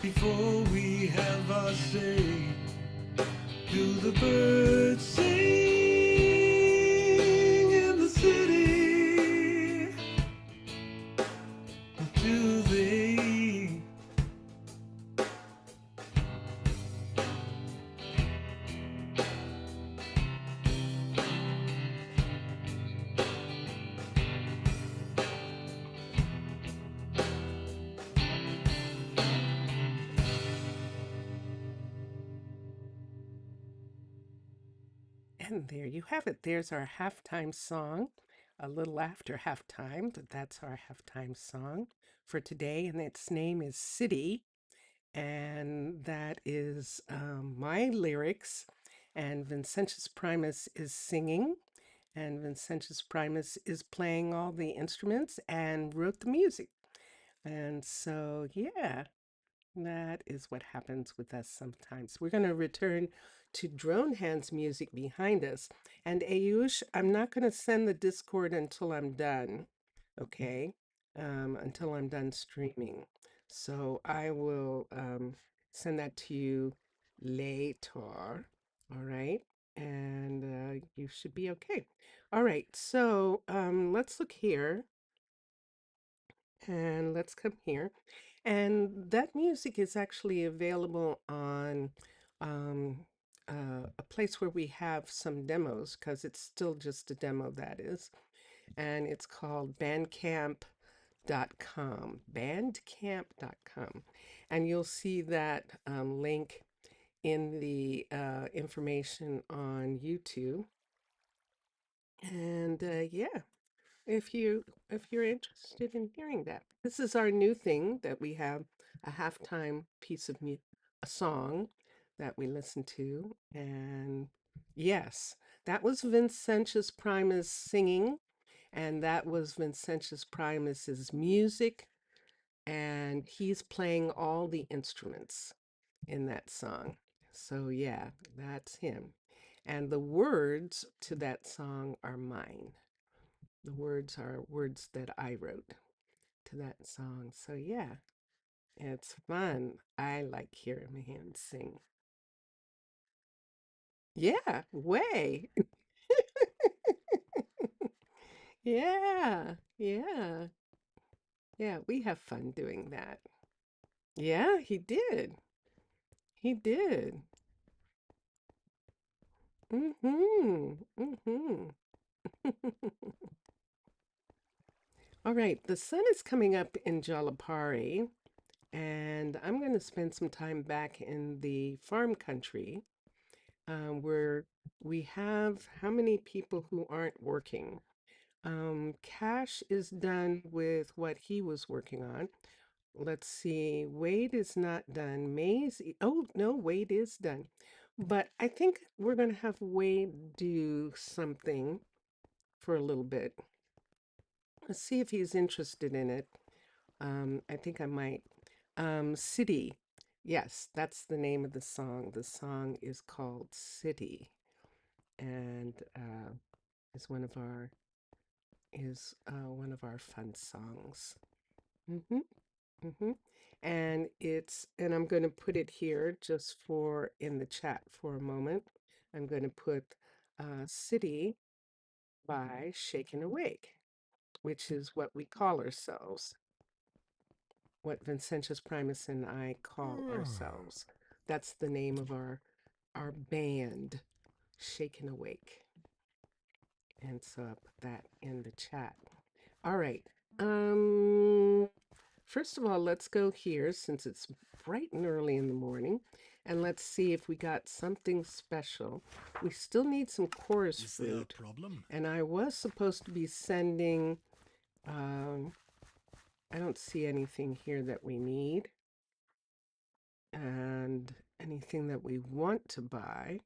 before we have our say? Do the birds sing in the city? Do they? And there you have it. There's our halftime song, a little after halftime, but that's our halftime song for today. And its name is City. And that is my lyrics. And Vincentius Primus is singing. And Vincentius Primus is playing all the instruments and wrote the music. And so, yeah, that is what happens with us sometimes. We're going to return to Drone Hand's music behind us. And Ayush, I'm not going to send the Discord until I'm done, okay? Until I'm done streaming. So I will send that to you later, all right? And you should be okay. All right, so let's look here. And let's come here. And that music is actually available on um, a place where we have some demos because it's still just a demo, that is. And it's called bandcamp.com. Bandcamp.com. And you'll see that link in the information on YouTube. And yeah, if you're interested in hearing that. This is our new thing that we have a halftime piece of a song that we listen to. And yes, that was Vincentius Primus singing, and that was Vincentius Primus's music, and he's playing all the instruments in that song. So yeah, that's him. And the words to that song are mine. The words are words that I wrote to that song. So yeah, it's fun. I like hearing him sing. Yeah, way. Yeah, yeah, yeah. We have fun doing that. Yeah, he did. He did. Mm-hmm. Mm-hmm. All right, the sun is coming up in Jalapari, and I'm going to spend some time back in the farm country where we have how many people who aren't working? Cash is done with what he was working on. Let's see, Wade is not done. Oh no, Wade is done. But I think we're going to have Wade do something for a little bit. Let's see if he's interested in it. I think I might. City. Yes, that's the name of the song. The song is called City, and is one of our fun songs. Mm-hmm. Mm-hmm. And I'm going to put it here just for in the chat for a moment. I'm going to put City by Shaken Awake, which is what we call ourselves. what Vincentius Primus and I call ourselves. That's the name of our band, Shaken Awake. And so I'll put that in the chat. All right. First of all, let's go here since it's bright and early in the morning, and let's see if we got something special. We still need some chorus Is there a fruit, problem? and I was supposed to be sending. I don't see anything here that we need, and anything that we want to buy.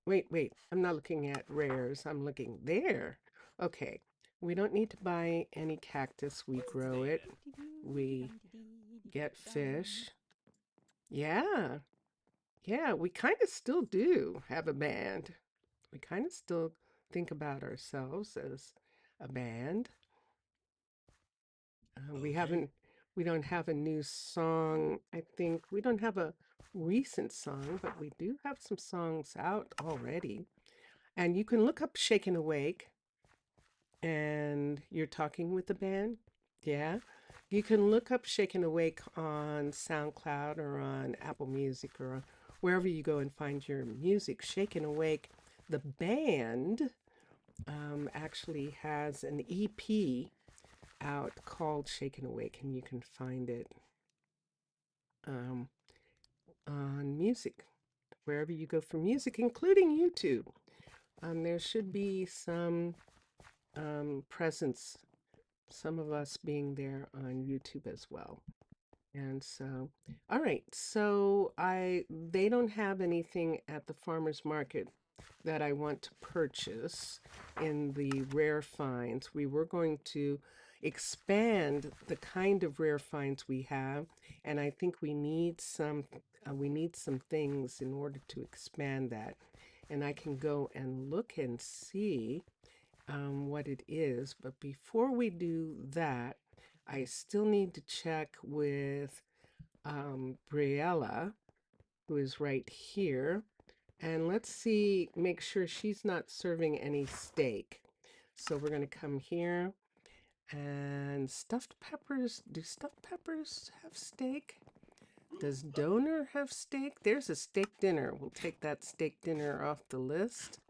Wait, I'm not looking at rares. I'm looking there. Okay, we don't need to buy any cactus. We grow it. We get fish. Yeah, yeah, we kind of still do have a band. We kind of still think about ourselves as a band. Okay. We don't have a new song. I think we don't have a recent song, but we do have some songs out already. And you can look up Shaken Awake and you're talking with the band. Yeah. You can look up Shaken Awake on SoundCloud or on Apple Music or wherever you go and find your music. Shaken Awake, the band, actually has an EP out called Shaken Awake, and you can find it um, on music, wherever you go for music, including YouTube. There should be some presence, some of us being there on YouTube as well. And so, all right, so they don't have anything at the farmer's market that I want to purchase in the rare finds. We were going to expand the kind of rare finds we have, and I think we need some things in order to expand that. And I can go and look and see what it is. But before we do that, I still need to check with Briella, who is right here. And let's see, make sure she's not serving any steak. So we're going to come here and stuffed peppers. Do stuffed peppers have steak? Does donor have steak? There's a steak dinner. We'll take that steak dinner off the list.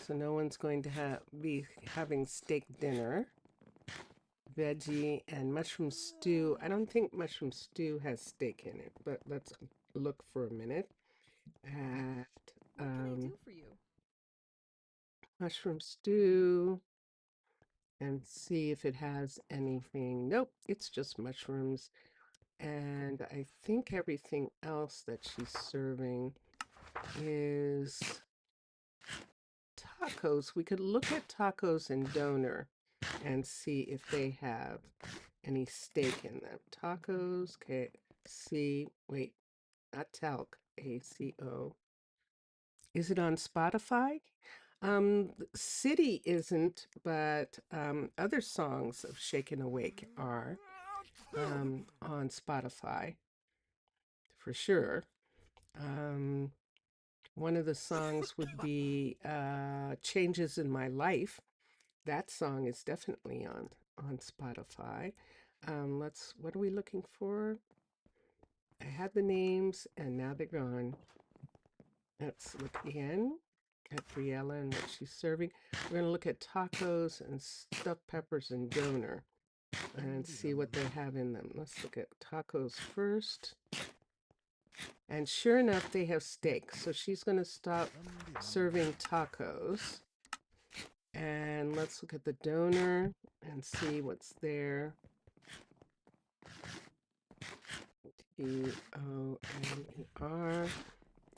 So no one's going to be having steak dinner. Veggie and mushroom stew. I don't think mushroom stew has steak in it, but let's look for a minute at What can I do for you? mushroom stew and see if it has anything. Nope, it's just mushrooms. And I think everything else that she's serving is tacos. We could look at tacos and donor and see if they have any steak in them. Tacos, wait, not talc, ACO. Is it on Spotify? City isn't, but other songs of Shaken Awake are on Spotify for sure. One of the songs would be Changes in My Life. That song is definitely on Spotify. What are we looking for? I had the names and now they're gone. Let's look again at Briella and what she's serving. We're going to look at tacos and stuffed peppers and donor and see what they have in them. Let's look at tacos first. And sure enough, they have steak. So she's going to stop serving tacos. And let's look at the donor and see what's there. DONER.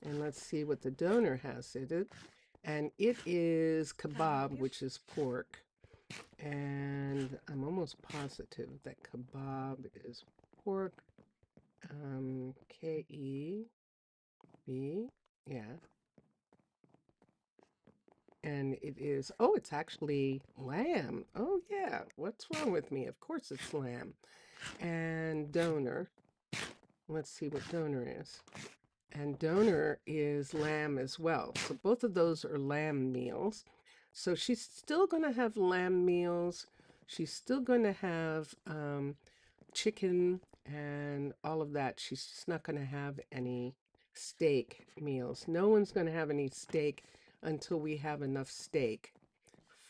And let's see what the donor has in it. And it is kebab, which is pork. And I'm almost positive that kebab is pork. KEB. Yeah. And it is, oh, it's actually lamb. Oh, yeah. What's wrong with me? Of course it's lamb. And donor. Let's see what donor is. And donor is lamb as well. So both of those are lamb meals. So she's still going to have lamb meals. She's still going to have chicken and all of that. She's just not going to have any steak meals. No one's going to have any steak until we have enough steak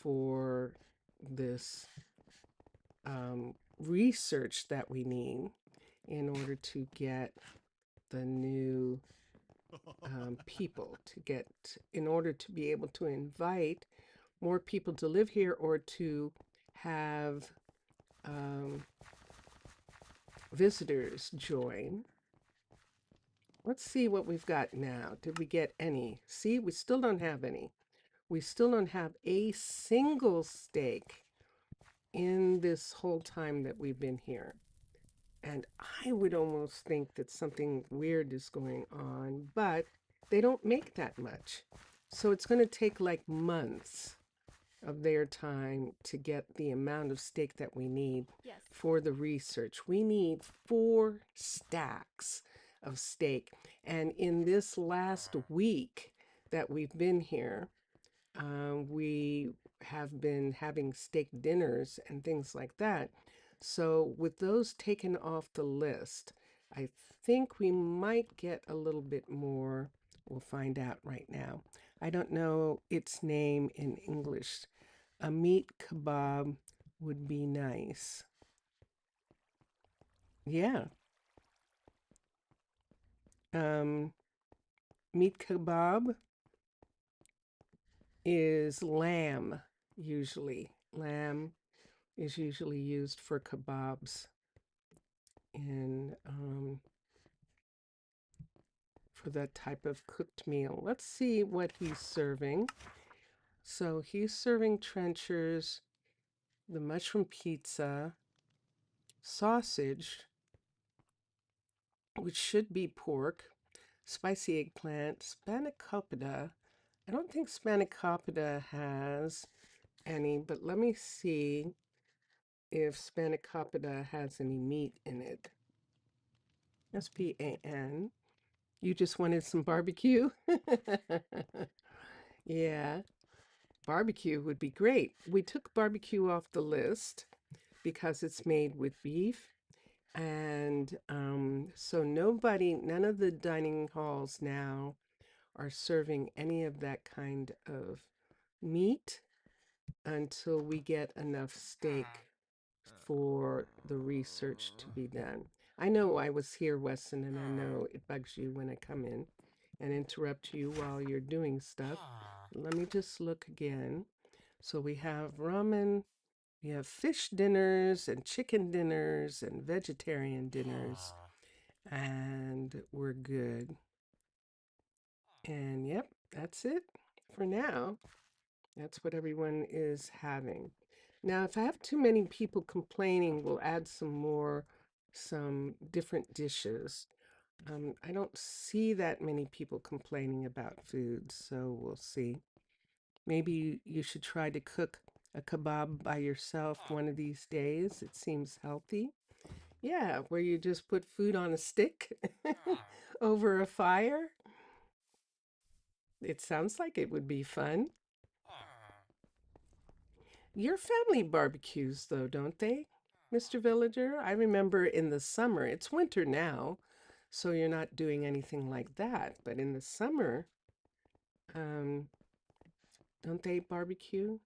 for this research that we need in order to get the new people, in order to be able to invite more people to live here or to have visitors join. Let's see what we've got now. Did we get any? See, we still don't have any. We still don't have a single steak in this whole time that we've been here. And I would almost think that something weird is going on, but they don't make that much. So it's going to take like months of their time to get the amount of steak that we need Yes. for the research. We need 4 stacks of steak. And in this last week that we've been here, we have been having steak dinners and things like that. So with those taken off the list, I think we might get a little bit more. We'll find out right now. I don't know its name in English. A meat kebab would be nice. Yeah. Meat kebab is lamb, usually. Lamb is usually used for kebabs and for that type of cooked meal. Let's see what he's serving. So he's serving trenchers, the mushroom pizza, sausage, which should be pork, spicy eggplant, spanakopita. I don't think spanakopita has any, but let me see if spanakopita has any meat in it. SPAN. You just wanted some barbecue? Yeah, barbecue would be great. We took barbecue off the list because it's made with beef. And so none of the dining halls now are serving any of that kind of meat until we get enough steak for the research to be done. I know I was here, Weston, and I know it bugs you when I come in and interrupt you while you're doing stuff. Let me just look again. So we have ramen, we have fish dinners and chicken dinners and vegetarian dinners, and we're good. And yep, that's it for now. That's what everyone is having. Now, if I have too many people complaining, we'll add some different dishes. I don't see that many people complaining about food, so we'll see. Maybe you should try to cook a kebab by yourself one of these days. It seems healthy. Yeah, where you just put food on a stick over a fire. It sounds like it would be fun. Your family barbecues, though, don't they, Mr. Villager? I remember in the summer, it's winter now, so you're not doing anything like that. But in the summer, um, don't they barbecue?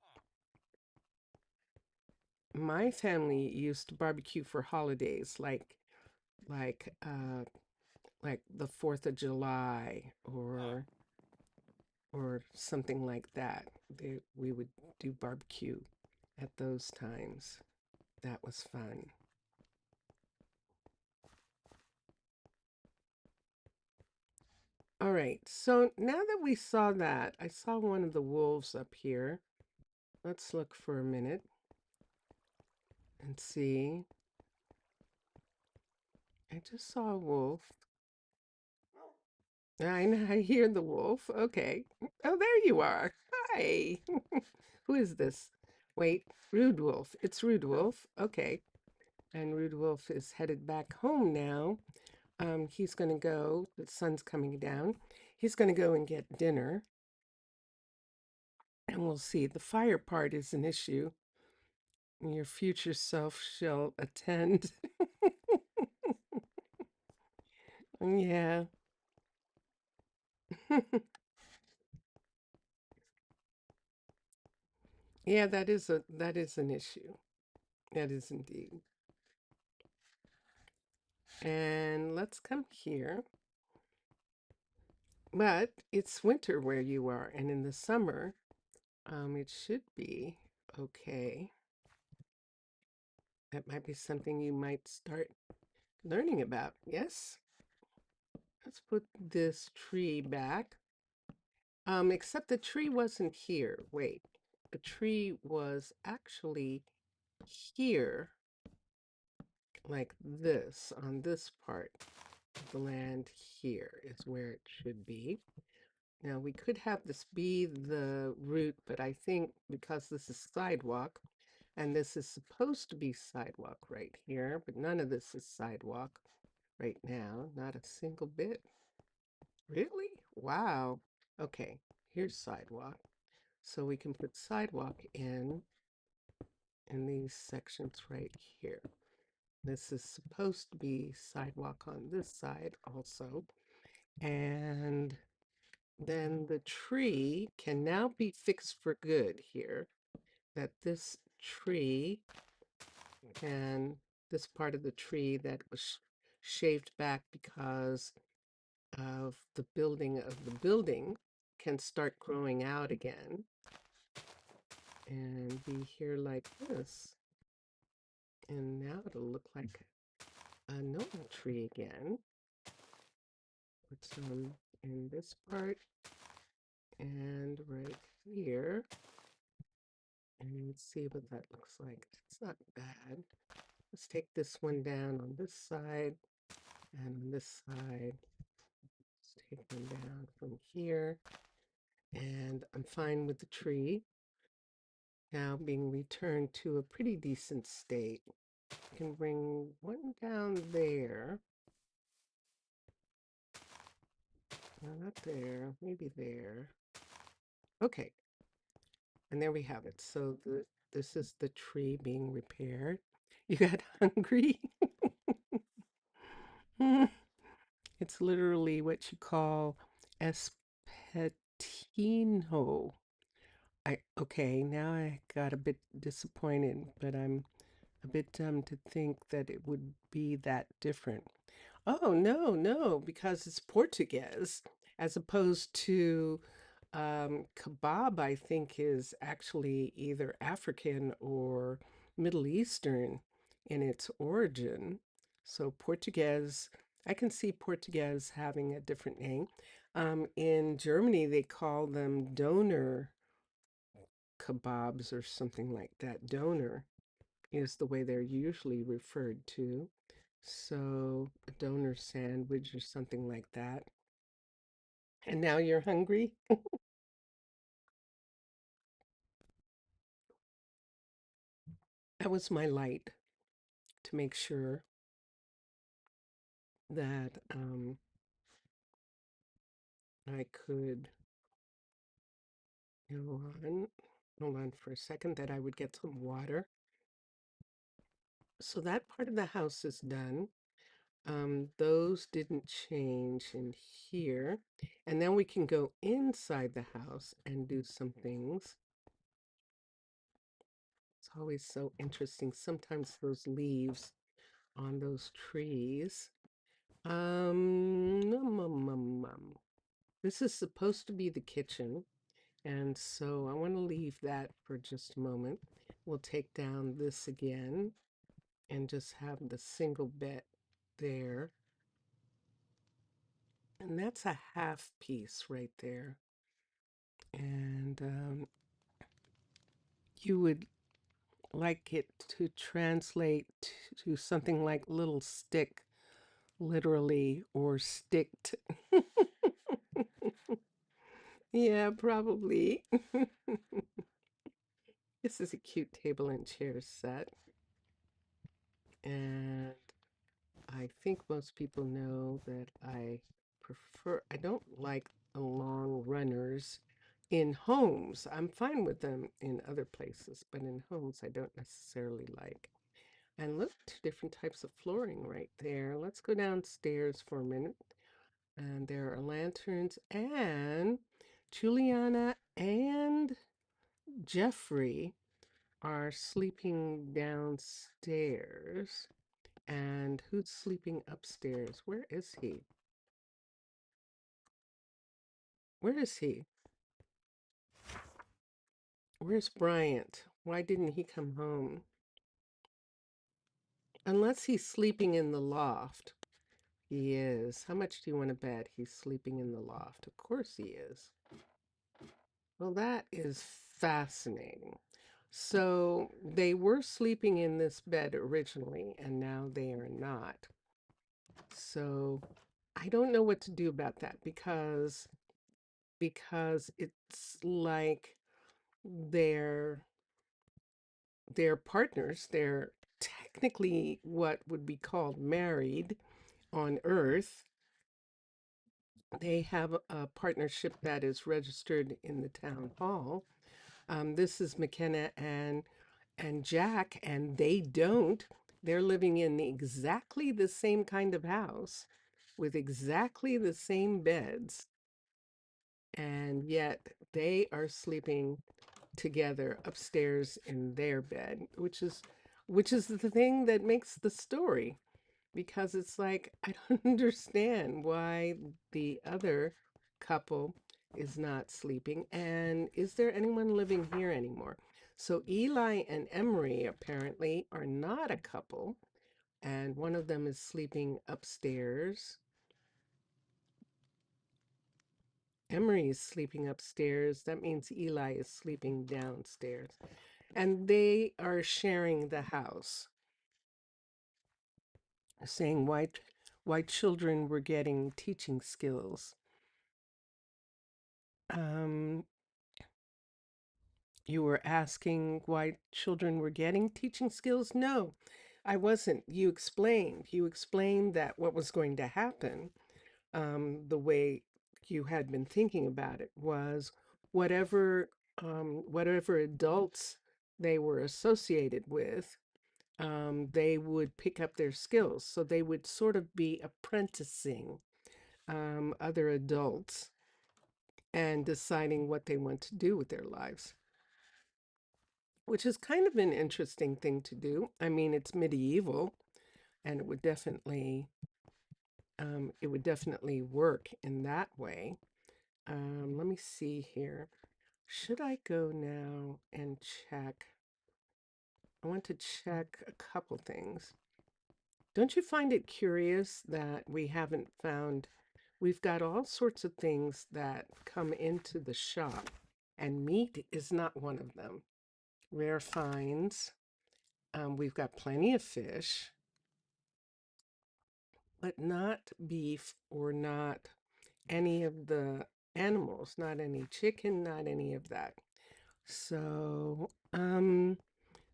My family used to barbecue for holidays, like uh, like the 4th of July or something like that. We would do barbecue at those times. That was fun. All right, so now that we saw that, I saw one of the wolves up here. Let's look for a minute and see. I just saw a wolf. I hear the wolf. Okay. Oh, there you are. Hi. Who is this? Wait, Rude Wolf. It's Rude Wolf. Okay. And Rude Wolf is headed back home now. He's going to go, the sun's coming down. He's going to go and get dinner. And we'll see. The fire part is an issue. Your future self shall attend. Yeah. Yeah, that is an issue. That is indeed. And let's come here. But it's winter where you are, and in the summer, it should be okay. That might be something you might start learning about. Yes? Let's put this tree back. Except the tree wasn't here. Wait, the tree was actually here, like this, on this part of the land here is where it should be. Now we could have this be the root, but I think because this is sidewalk, and this is supposed to be sidewalk right here, but none of this is sidewalk right now, not a single bit. Really? Wow. Okay, here's sidewalk. So we can put sidewalk in these sections right here. This is supposed to be sidewalk on this side also. And then the tree can now be fixed for good here. That this tree can, this part of the tree that was shaved back because of the building can start growing out again and be here like this. And now it'll look like a normal tree again. Put some in this part and right here. And let's see what that looks like. It's not bad. Let's take this one down on this side and on this side. Let's take them down from here. And I'm fine with the tree now being returned to a pretty decent state. I can bring one down there. No, not there, maybe there. Okay, and there we have it. So this is the tree being repaired. You got hungry? It's literally what you call espetino. Okay, now I got a bit disappointed, but I'm a bit dumb to think that it would be that different. Oh, no, no, because it's Portuguese as opposed to kebab, I think is actually either African or Middle Eastern in its origin. So Portuguese, I can see Portuguese having a different name. In Germany, they call them donor kebabs or something like that. Donor is the way they're usually referred to. So a donor sandwich or something like that. And now you're hungry? That was my light to make sure that I could go on. Hold on for a second, that I would get some water. So that part of the house is done. Those didn't change in here. And then we can go inside the house and do some things. It's always so interesting. Sometimes those leaves on those trees. This is supposed to be the kitchen. And so I want to leave that for just a moment. We'll take down this again and just have the single bed there. And that's a half piece right there. And you would like it to translate to something like little stick, literally, or sticked. Yeah, probably. This is a cute table and chair set. And I think most people know that I don't like the long runners in homes. I'm fine with them in other places, but in homes I don't necessarily like. And look, two different types of flooring right there. Let's go downstairs for a minute. And there are lanterns, and Juliana and Jeffrey are sleeping downstairs. And who's sleeping upstairs? Where is he? Where is he? Where's Bryant? Why didn't he come home? Unless he's sleeping in the loft. He is. How much do you want to bet he's sleeping in the loft? Of course he is. Well, that is fascinating. So they were sleeping in this bed originally, and now they are not. So I don't know what to do about that because it's like they're partners. They're technically what would be called married on Earth. They have a partnership that is registered in the town hall. This is McKenna and Jack, and they don't. They're living in exactly the same kind of house with exactly the same beds, and yet they are sleeping together upstairs in their bed, which is the thing that makes the story, because it's like I don't understand why the other couple is not sleeping, and is there anyone living here anymore? So Eli and Emery apparently are not a couple, and one of them is sleeping upstairs. Emery is sleeping upstairs. That means Eli is sleeping downstairs. And they are sharing the house, saying why children were getting teaching skills. Um, you were asking why children were getting teaching skills? No, I wasn't. You explained. You explained that what was going to happen, the way you had been thinking about it, was whatever whatever adults they were associated with, they would pick up their skills. So they would sort of be apprenticing other adults and deciding what they want to do with their lives, which is kind of an interesting thing to do. I mean, it's medieval, and it would definitely work in that way. Let me see here. Should I go now and check? I want to check a couple things. Don't you find it curious that we haven't found? We've got all sorts of things that come into the shop, and meat is not one of them. Rare finds. We've got plenty of fish, but not beef or not any of the animals, not any chicken, not any of that. So,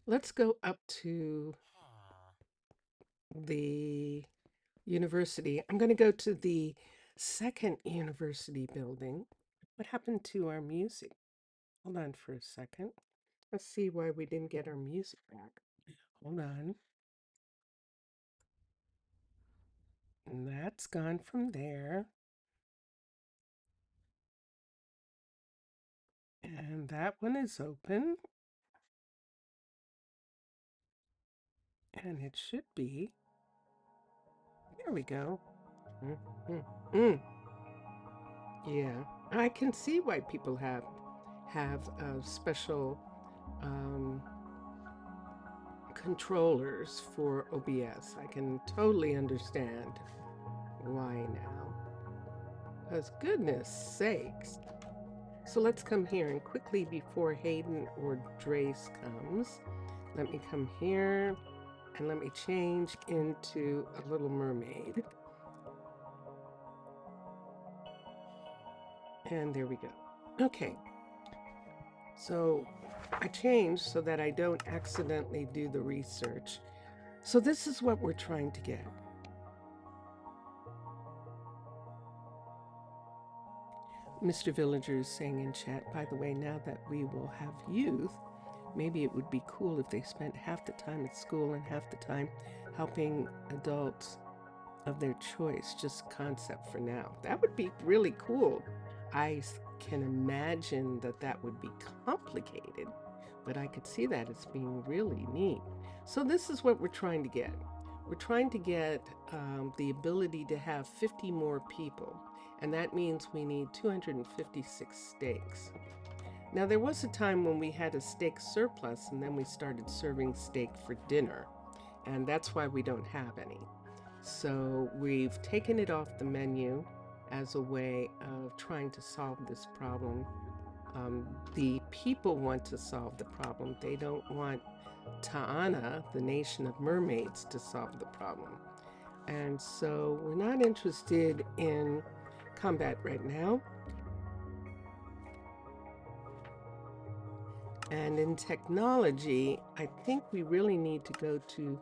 let's go up to the university. I'm going to go to the second university building. What happened to our music? Hold on for a second. Let's see why we didn't get our music back. Hold on. And that's gone from there. And that one is open. And it should be. There we go. Mm, mm, mm. Yeah, I can see why people have special um, controllers for OBS. I can totally understand why now. Because goodness sakes. So let's come here and quickly before Hayden or Drace comes, let me come here and let me change into a Little Mermaid. And there we go. Okay. So I changed so that I don't accidentally do the research. So this is what we're trying to get. Mr. Villager is saying in chat, by the way, now that we will have youth, maybe it would be cool if they spent half the time at school and half the time helping adults of their choice. Just concept for now. That would be really cool. I can imagine that that would be complicated, but I could see that as being really neat. So this is what we're trying to get. We're trying to get the ability to have 50 more people, and that means we need 256 steaks. Now, there was a time when we had a steak surplus, and then we started serving steak for dinner, and that's why we don't have any. So we've taken it off the menu as a way of trying to solve this problem. The people want to solve the problem. They don't want Ta'ana, the nation of mermaids, to solve the problem. And so we're not interested in combat right now. And in technology, I think we really need to go to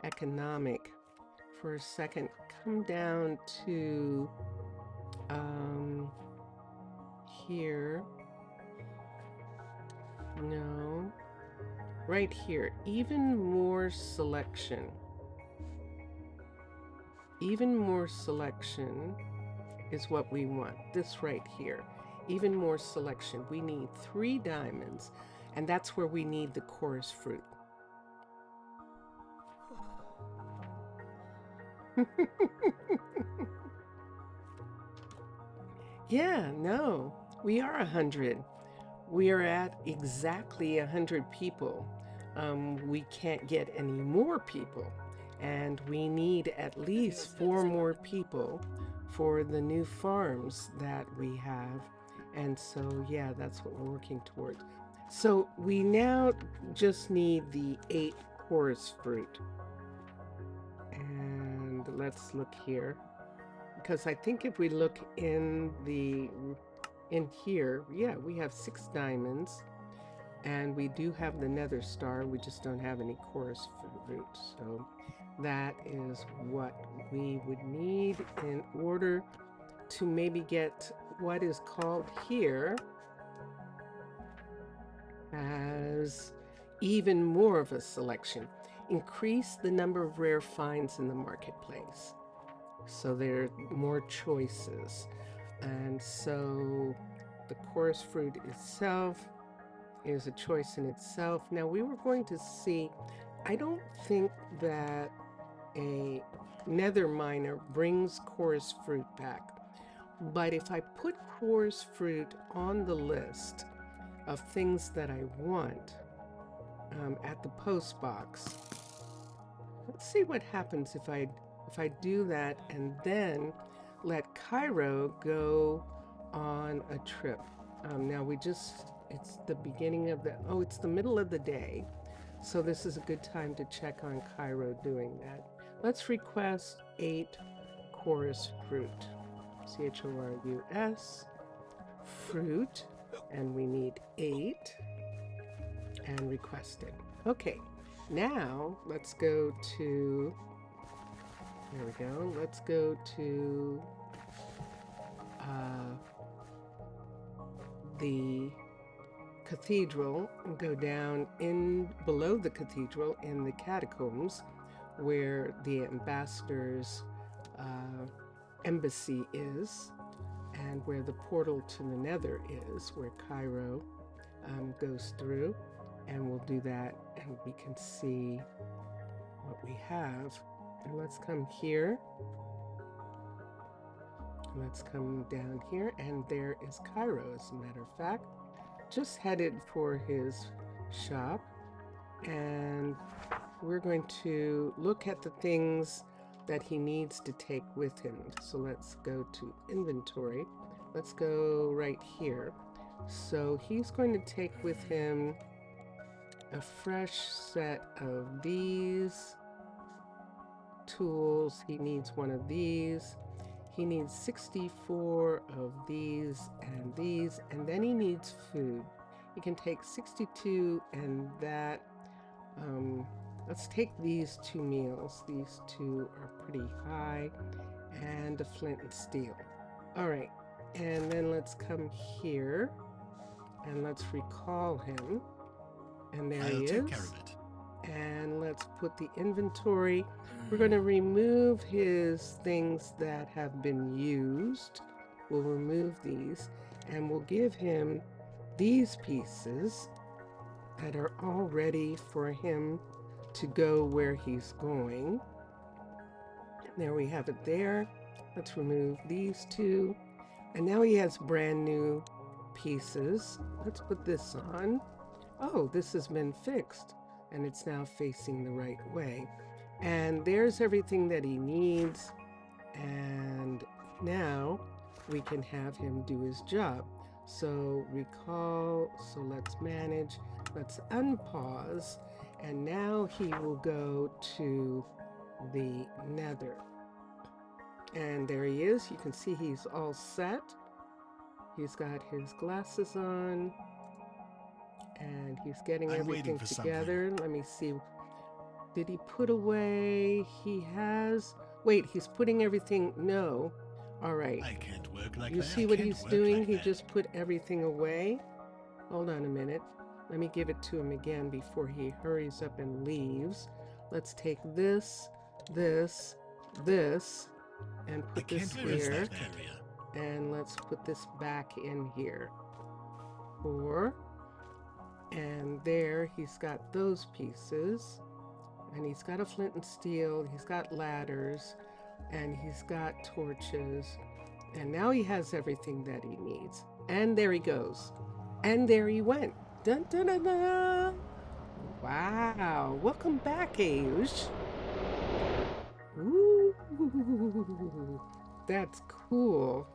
economic for a second. Come down to here. No. Right here. Even more selection. Even more selection is what we want. This right here. Even more selection. We need 3 diamonds, and that's where we need the chorus fruit. Yeah, no, we are 100. We are at exactly 100 people. We can't get any more people, and we need at least 4 more people for the new farms that we have. And so, yeah, that's what we're working towards. So we now just need the 8 chorus fruit. And let's look here, because I think if we look in here, yeah, we have 6 diamonds, and we do have the nether star. We just don't have any chorus fruit. So that is what we would need in order to maybe get what is called here as even more of a selection. Increase the number of rare finds in the marketplace, so there are more choices. And so the chorus fruit itself is a choice in itself. Now, we were going to see, I don't think that a nether miner brings chorus fruit back, but if I put chorus fruit on the list of things that I want at the post box, let's see what happens if I do that and then let Cairo go on a trip. Now it's the beginning of it's the middle of the day. So this is a good time to check on Cairo doing that. Let's request 8 chorus fruit. CHORUS, fruit, and we need 8, and request it. Okay, now let's go to, there we go, let's go to the cathedral and go down in below the cathedral in the catacombs where the ambassador's embassy is, and where the portal to the nether is, where Cairo goes through, and we'll do that and we can see what we have. And let's come here. Let's come down here, and there is Cairo, as a matter of fact. Just headed for his shop, and we're going to look at the things that he needs to take with him. So let's go to inventory. Let's go right here. So he's going to take with him a fresh set of these tools. He needs one of these. He needs 64 of these, and then he needs food. He can take 62 and that. Let's take these 2 meals. These 2 are pretty high, and a flint and steel. All right, And then let's come here and let's recall him. And there he I'll take is. care of it. And let's put the inventory. We're going to remove his things that have been used. We'll remove these and we'll give him these pieces that are all ready for him to go where he's going. There we have it there. Let's remove these two. And now he has brand new pieces. Let's put this on. Oh, this has been fixed and it's now facing the right way. And there's everything that he needs. And now we can have him do his job. So recall, so let's manage, let's unpause. And now he will go to the nether. And there he is. You can see he's all set. He's got his glasses on. And he's getting I'm everything waiting for together. Let me see. Did he put away? He has. Wait, he's putting everything. No. All right. I can't work like You that. see I what can't he's work doing? like He that. just put everything away. Hold on a minute. Let me give it to him again before he hurries up and leaves. Let's take this, this, this, and I put this can't work here. that area. And let's put this back in here. 4. And there he's got those pieces. And he's got a flint and steel. He's got ladders. And he's got torches. And now he has everything that he needs. And there he goes. And there he went. Dun dun dun dun. Wow. Welcome back, Ayush. Ooh. That's cool.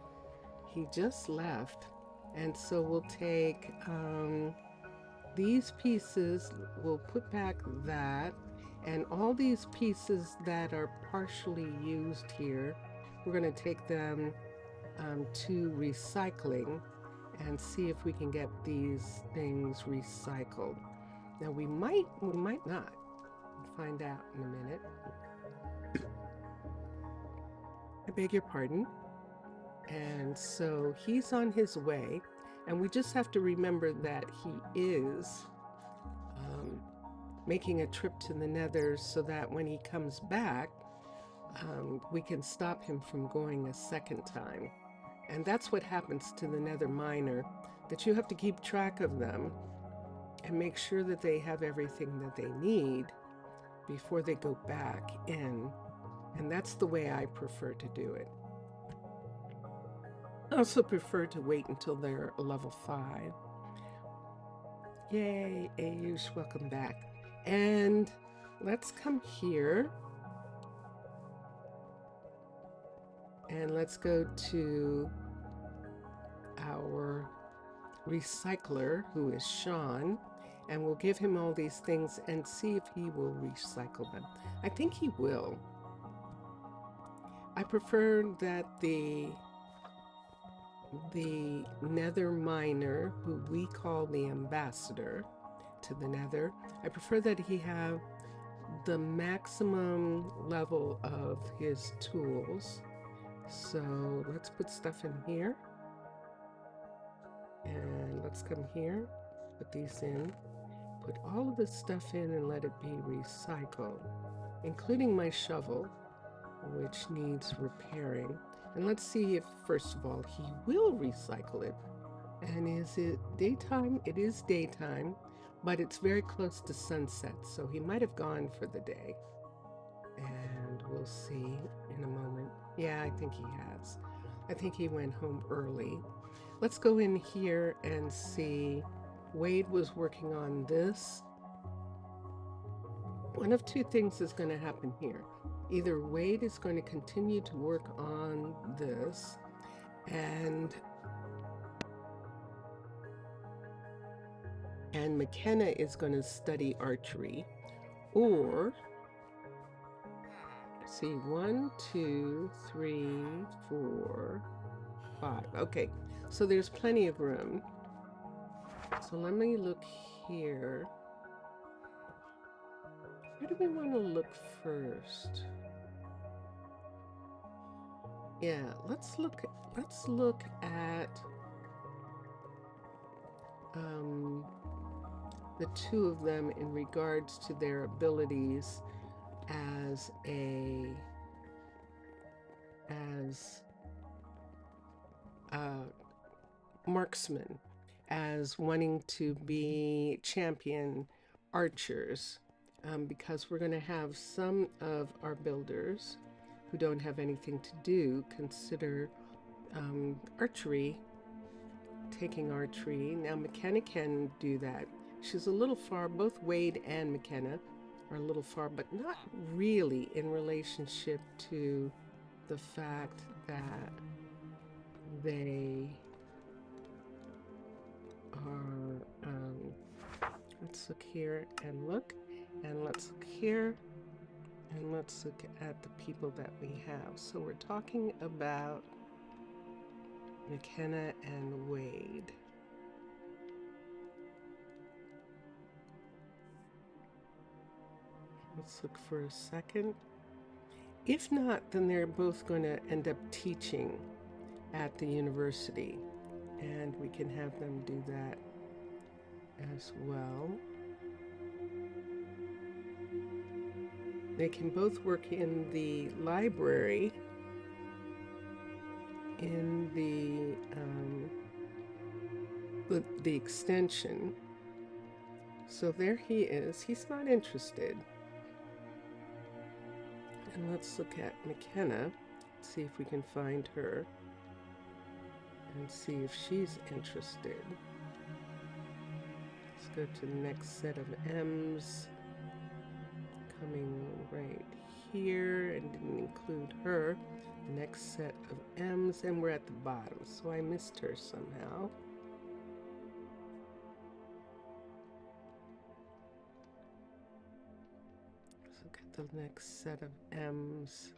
He just left. And so we'll take these pieces, we'll put back that, and all these pieces that are partially used here, we're going to take them to recycling and see if we can get these things recycled. Now we might not. We'll find out in a minute. I beg your pardon. And so he's on his way, and we just have to remember that he is making a trip to the nether so that when he comes back, we can stop him from going a second time. And that's what happens to the nether miner, that you have to keep track of them and make sure that they have everything that they need before they go back in. And that's the way I prefer to do it. I also prefer to wait until they're level 5. Yay, Ayush, welcome back. And let's come here. And let's go to our recycler, who is Sean. And we'll give him all these things and see if he will recycle them. I think he will. I prefer that the nether miner, who we call the ambassador to the nether, I prefer that he have the maximum level of his tools. So let's put stuff in here. And let's come here, put these in, put all of this stuff in and let it be recycled, including my shovel, which needs repairing. And let's see if, first of all, he will recycle it. And is it daytime? It is daytime, but it's very close to sunset, so he might have gone for the day. And we'll see in a moment. Yeah, I think he has. I think he went home early. Let's go in here and see. Wade was working on this. One of two things is going to happen here. Either Wade is going to continue to work on this, and McKenna is going to study archery, or see, 1, 2, 3, 4, 5. Okay, so there's plenty of room. So let me look here. Where do we want to look first? Yeah, let's look at the two of them in regards to their abilities as marksmen, as wanting to be champion archers, because we're going to have some of our builders who don't have anything to do consider archery, taking archery. Now McKenna can do that. She's a little far, both Wade and McKenna are a little far, but not really in relationship to the fact that they are, let's look here and look, and let's look here, and let's look at the people that we have. So we're talking about McKenna and Wade. Let's look for a second. If not, then they're both going to end up teaching at the university, and we can have them do that as well. They can both work in the library, in the extension. So there he is. He's not interested. And let's look at McKenna, see if we can find her and see if she's interested. Let's go to the next set of M's, coming right here, and didn't include her. The next set of M's, and we're at the bottom, so I missed her somehow. Let's look at the next set of M's.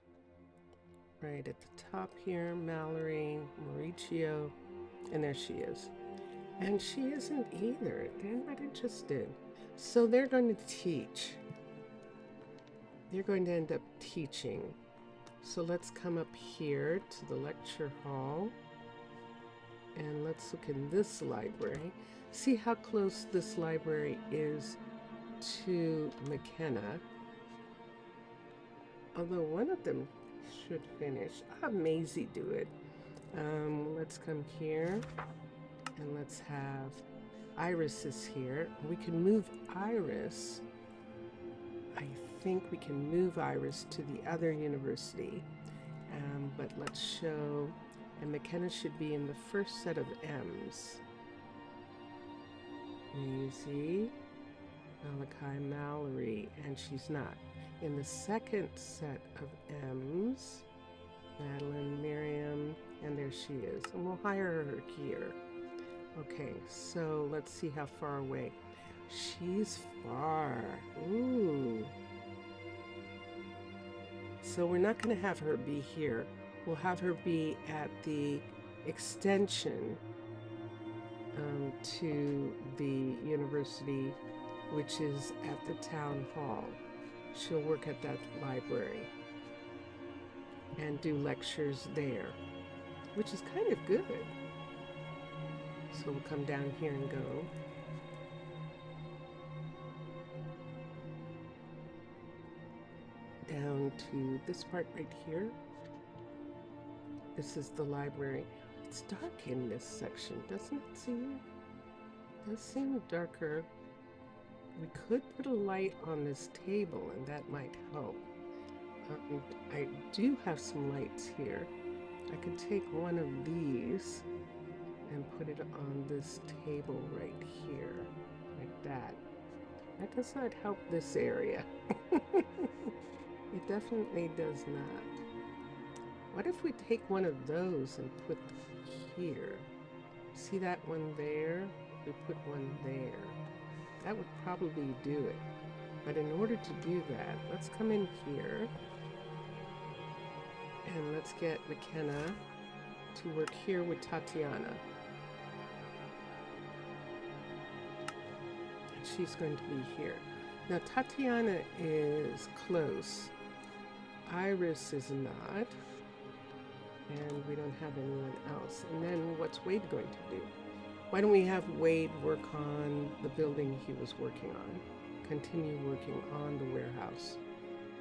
Right at the top here, Mallory, Mauricio, and there she is. And she isn't either. They're not interested. So they're going to teach. They're going to end up teaching. So let's come up here to the lecture hall. And let's look in this library. See how close this library is to McKenna. Although one of them should finish. I'll have Maisie do it. Let's come here and let's have Iris is here. We can move Iris. I think we can move Iris to the other university. But let's show, and McKenna should be in the first set of M's. Maisie, Malachi, Mallory, and she's not. In the second set of M's, Madeline, Miriam, and there she is. And we'll hire her here. Okay, so let's see how far away. She's far. Ooh. So we're not going to have her be here. We'll have her be at the extension to the university, which is at the town hall. She'll work at that library and do lectures there, which is kind of good. So we'll come down here and go. Down to this part right here. This is the library. It's dark in this section, doesn't it seem? It does seem darker. We could put a light on this table and that might help. I do have some lights here. I could take one of these and put it on this table right here, like that. That does not help this area. It definitely does not. What if we take one of those and put here? See that one there? We put one there. That would probably do it. But in order to do that, let's come in here and let's get McKenna to work here with Tatiana. And she's going to be here. Now Tatiana is close. Iris is not. And we don't have anyone else. And then what's Wade going to do? Why don't we have Wade work on the building he was working on? Continue working on the warehouse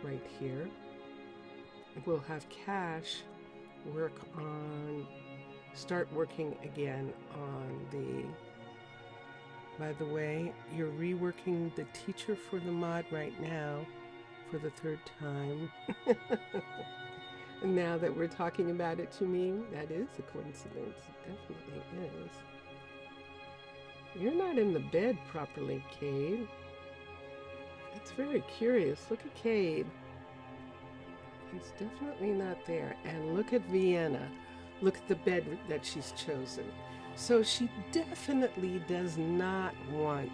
right here. We'll have Cash start working again on the, by the way, you're reworking the teacher for the mod right now for the 3rd time. Now that we're talking about it to me, that is a coincidence. It definitely is. You're not in the bed properly, Cade. It's very curious. Look at Cade. He's definitely not there. And look at Vienna. Look at the bed that she's chosen. So she definitely does not want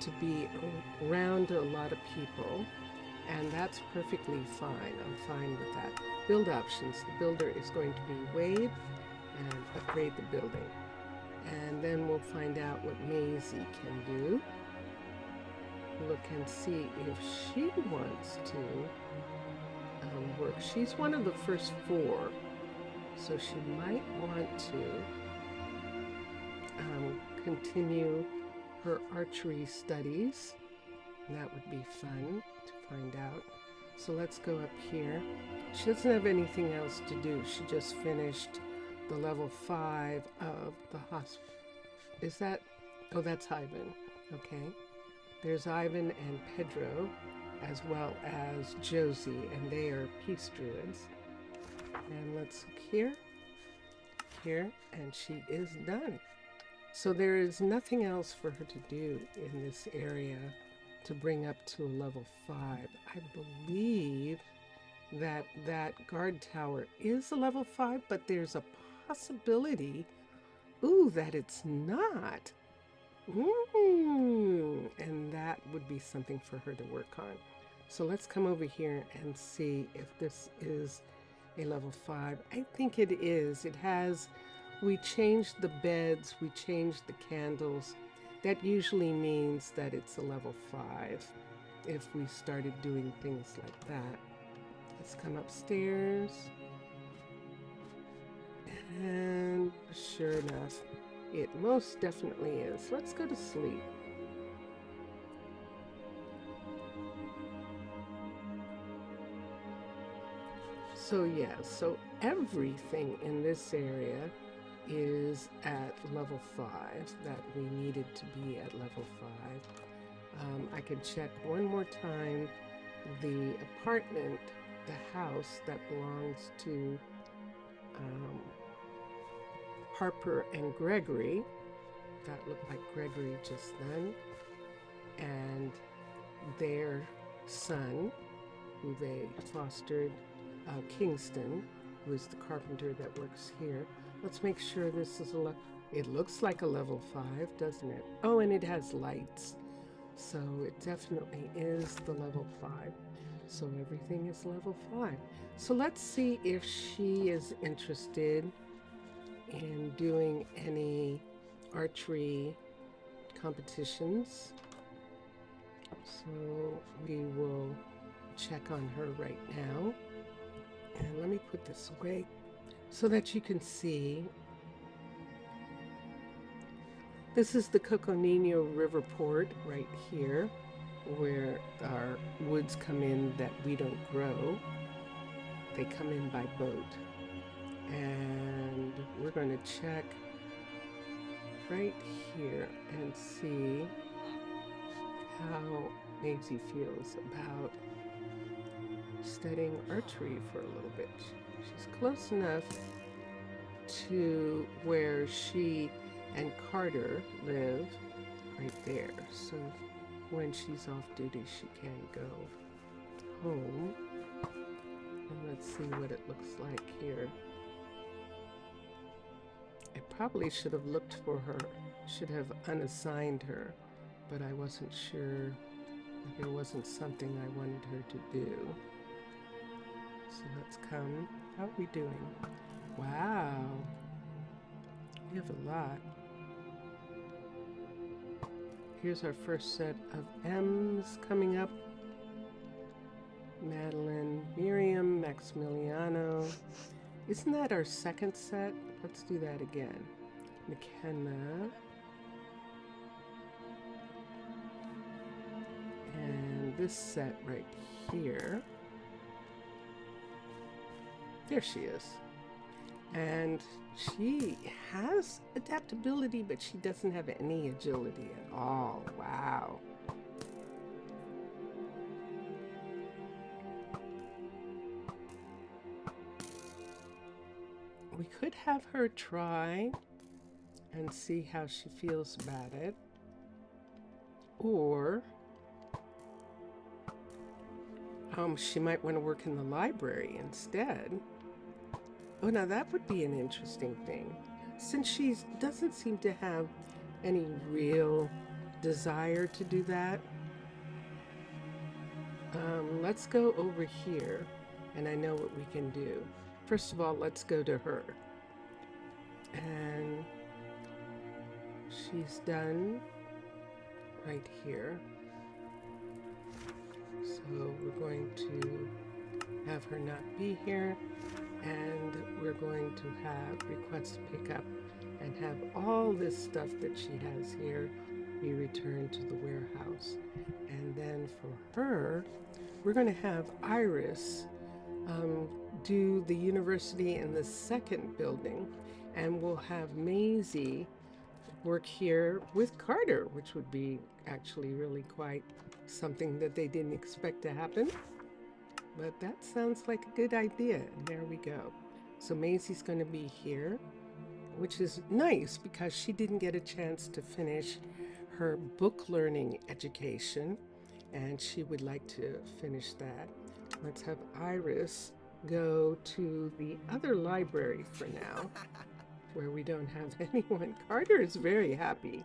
to be around a lot of people. And that's perfectly fine. I'm fine with that. Build options. The builder is going to be Wade and upgrade the building. And then we'll find out what Maisie can do. Look and see if she wants to work. She's one of the first 4, so she might want to continue her archery studies. That would be fun to find out. So let's go up here. She doesn't have anything else to do. She just finished the level 5 of the hospital. Is that? Oh, that's Ivan. Okay. There's Ivan and Pedro, as well as Josie, and they are peace druids. And let's look here, and she is done. So there is nothing else for her to do in this area to bring up to a level 5. I believe that that guard tower is a level 5, but there's a possibility, that it's not. And that would be something for her to work on. So let's come over here and see if this is a level 5. I think it is. It has, we changed the beds, we changed the candles. That usually means that it's a level 5 if we started doing things like that. Let's come upstairs. And sure enough, it most definitely is. Let's go to sleep. So yeah, so everything in this area is at level 5 that we needed to be at level 5. I can check one more time the apartment, the house that belongs to Harper and Gregory. That looked like Gregory just then. And their son, who they fostered, Kingston, who is the carpenter that works here. Let's make sure this is it looks like a level 5, doesn't it? Oh, and it has lights. So it definitely is the level 5. So everything is level 5. So let's see if she is interested in doing any archery competitions. So we will check on her right now. And let me put this away so that you can see. This is the Coconino River Port right here, where our woods come in that we don't grow. They come in by boat. And we're going to check right here and see how Maisie feels about studying archery for a little bit. She's close enough to where she and Carter live, right there. So when she's off duty, she can go home. And let's see what it looks like here. I probably should have looked for her, should have unassigned her, but I wasn't sure that there wasn't something I wanted her to do. So let's come. How are we doing? Wow. We have a lot. Here's our first set of M's coming up. Madeline, Miriam, Maximiliano. Isn't that our second set? Let's do that again. McKenna. And this set right here. There she is. And she has adaptability, but she doesn't have any agility at all. Wow. We could have her try and see how she feels about it. Or she might want to work in the library instead. Oh, now that would be an interesting thing. Since she doesn't seem to have any real desire to do that, let's go over here, and I know what we can do. First of all, let's go to her. And she's done right here. So we're going to have her not be here, and we're going to have request pickup and have all this stuff that she has here be returned to the warehouse. And then for her, we're going to have Iris do the university in the second building, and we'll have Maisie work here with Carter, which would be actually really quite something that they didn't expect to happen. But that sounds like a good idea, and there we go. So Maisie's going to be here, which is nice because she didn't get a chance to finish her book learning education, and she would like to finish that. Let's have Iris go to the other library for now, where we don't have anyone. Carter is very happy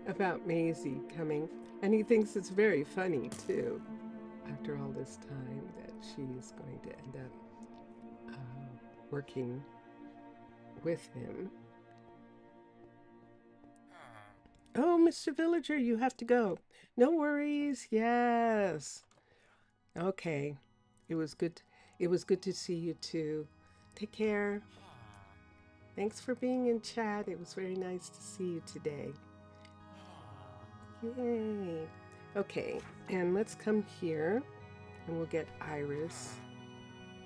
about Maisie coming, and he thinks it's very funny too, after all this time, that she's going to end up working with him. Oh, Mr. Villager, you have to go. No worries. Yes. Okay. It was good to see you too. Take care. Thanks for being in chat. It was very nice to see you today. Yay. Okay, and let's come here, and we'll get Iris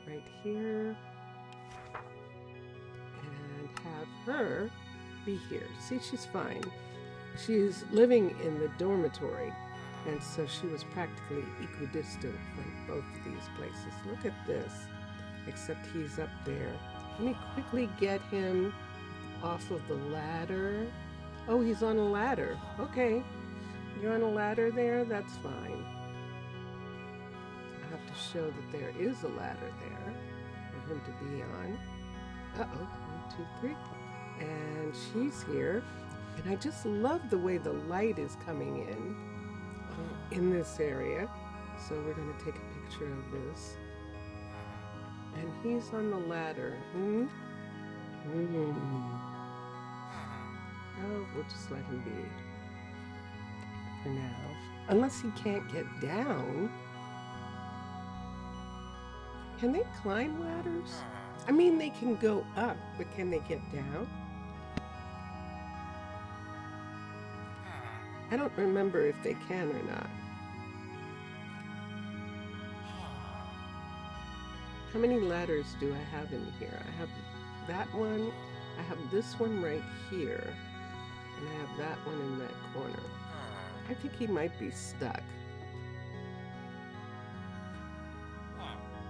right here and have her be here. See, she's fine. She's living in the dormitory, and so she was practically equidistant from both of these places. Look at this, except he's up there. Let me quickly get him off of the ladder. Oh, he's on a ladder. Okay. You're on a ladder there? That's fine. I have to show that there is a ladder there for him to be on. Uh-oh. 1, 2, 3. And she's here. And I just love the way the light is coming in this area. So we're going to take a picture of this. And he's on the ladder. Oh, we'll just let him be for now. Unless he can't get down. Can they climb ladders? I mean, they can go up, but can they get down? I don't remember if they can or not. How many ladders do I have in here? I have that one, I have this one right here, and I have that one in that corner. I think he might be stuck.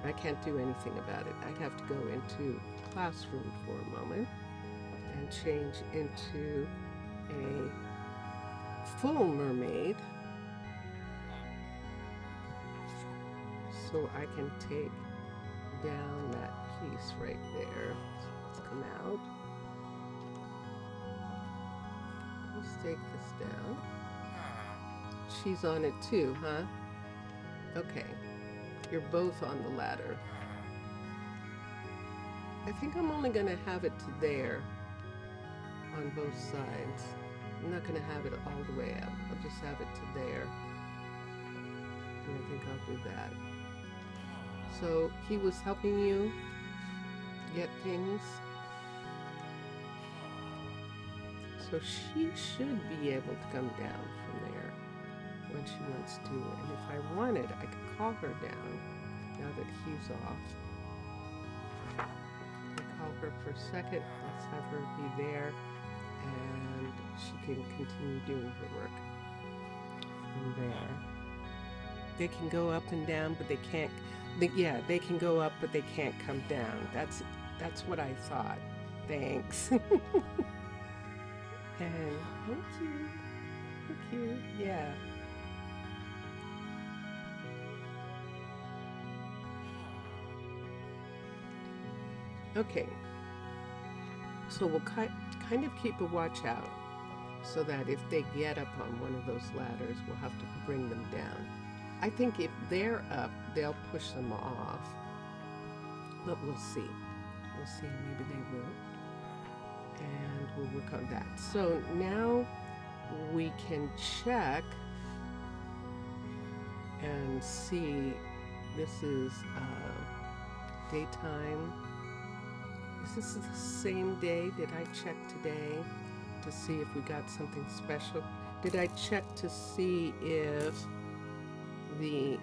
I can't do anything about it. I'd have to go into classroom for a moment and change into a full mermaid so I can take down that piece right there. So let's come out. Let's take this down. She's on it too, huh? Okay. You're both on the ladder. I think I'm only going to have it to there on both sides. I'm not going to have it all the way up. I'll just have it to there. And I think I'll do that. So he was helping you get things. So she should be able to come down from there when she wants to. And if I wanted, I could call her down now that he's off. I call her for a second. Let's have her be there, and she can continue doing her work from there. They can go up and down, but they can't. Yeah, they can go up, but they can't come down. That's what I thought. Thanks. And thank you, yeah. Okay, so we'll kind of keep a watch out so that if they get up on one of those ladders, we'll have to bring them down. I think if they're up, they'll push them off, but we'll see. We'll see, maybe they will. And we'll work on that. So now we can check and see. This is daytime. Is this the same day? Did I check today to see if we got something special? Did I check to see if the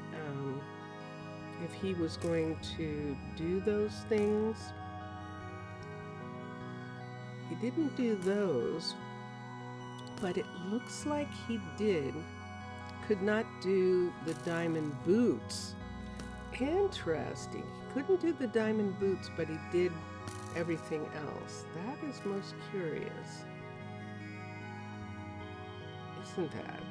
if he was going to do those things? He didn't do those, but it looks like he could not do the diamond boots. Interesting. He couldn't do the diamond boots, but he did everything else. That is most curious. Isn't that?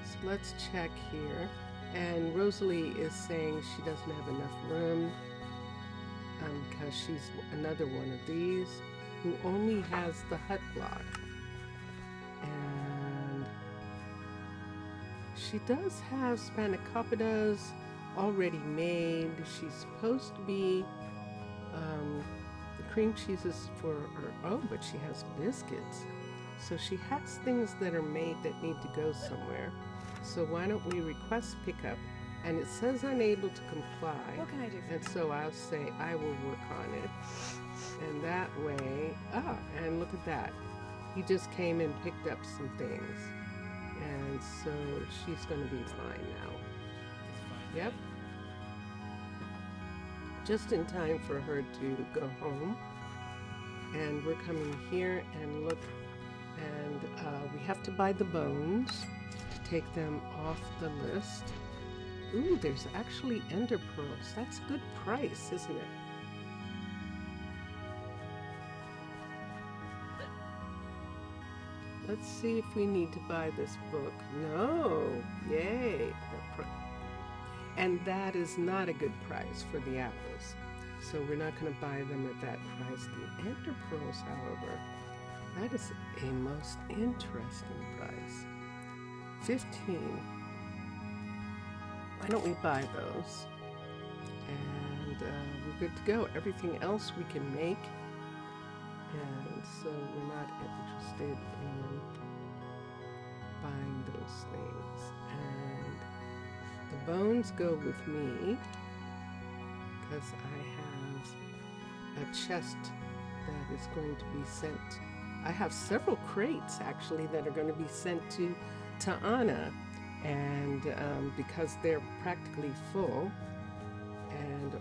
So let's check here. And Rosalie is saying she doesn't have enough room because she's another one of these who only has the hut block. And she does have spanakoppidas already made. She's supposed to be the cream cheese is for her. Oh, but she has biscuits. So she has things that are made that need to go somewhere. So why don't we request pickup? And it says unable to comply. What can I do for And you? so I'll say I will work on it. And that way, and look at that. He just came and picked up some things. And so she's going to be fine now. Yep. Just in time for her to go home. And we're coming here and look, and we have to buy the bones to take them off the list. Ooh, there's actually ender pearls. That's a good price, isn't it? Let's see if we need to buy this book. No. Yay. And that is not a good price for the apples. So we're not going to buy them at that price. The ender pearls, however, that is a most interesting price. 15. Why don't we buy those? And we're good to go. Everything else we can make. And so we're not interested in buying those things. And the bones go with me because I have a chest that is going to be sent. I have several crates actually that are going to be sent to Anna. And because they're practically full,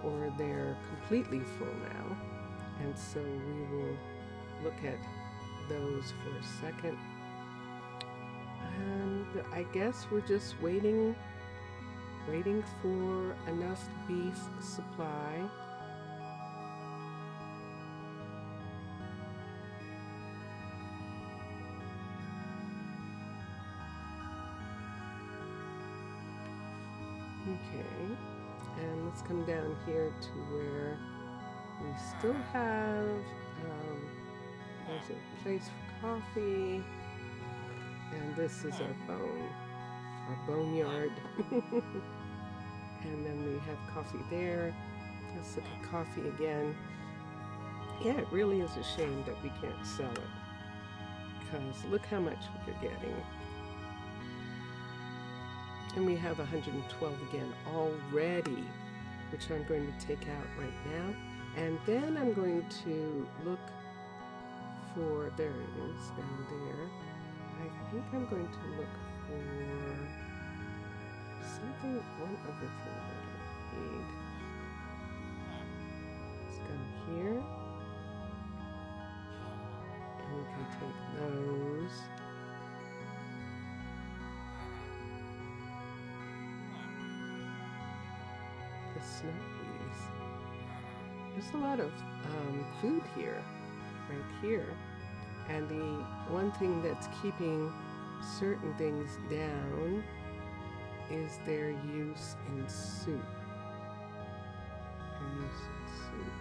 or they're completely full now, and so we will look at those for a second. And I guess we're just waiting for enough beef supply. Okay, and let's come down here to where we still have, there's a place for coffee, and this is our boneyard. And then we have coffee there. Let's look at coffee again. Yeah, it really is a shame that we can't sell it, because look how much we're getting. And we have 112 again already, which I'm going to take out right now. And then I'm going to look for, there it is down there. I think I'm going to look for something, one other thing that I need. Let's go here. And we can take those. The snow peas. There's a lot of food here, right here. And the one thing that's keeping certain things down is their use in soup. Their use in soup.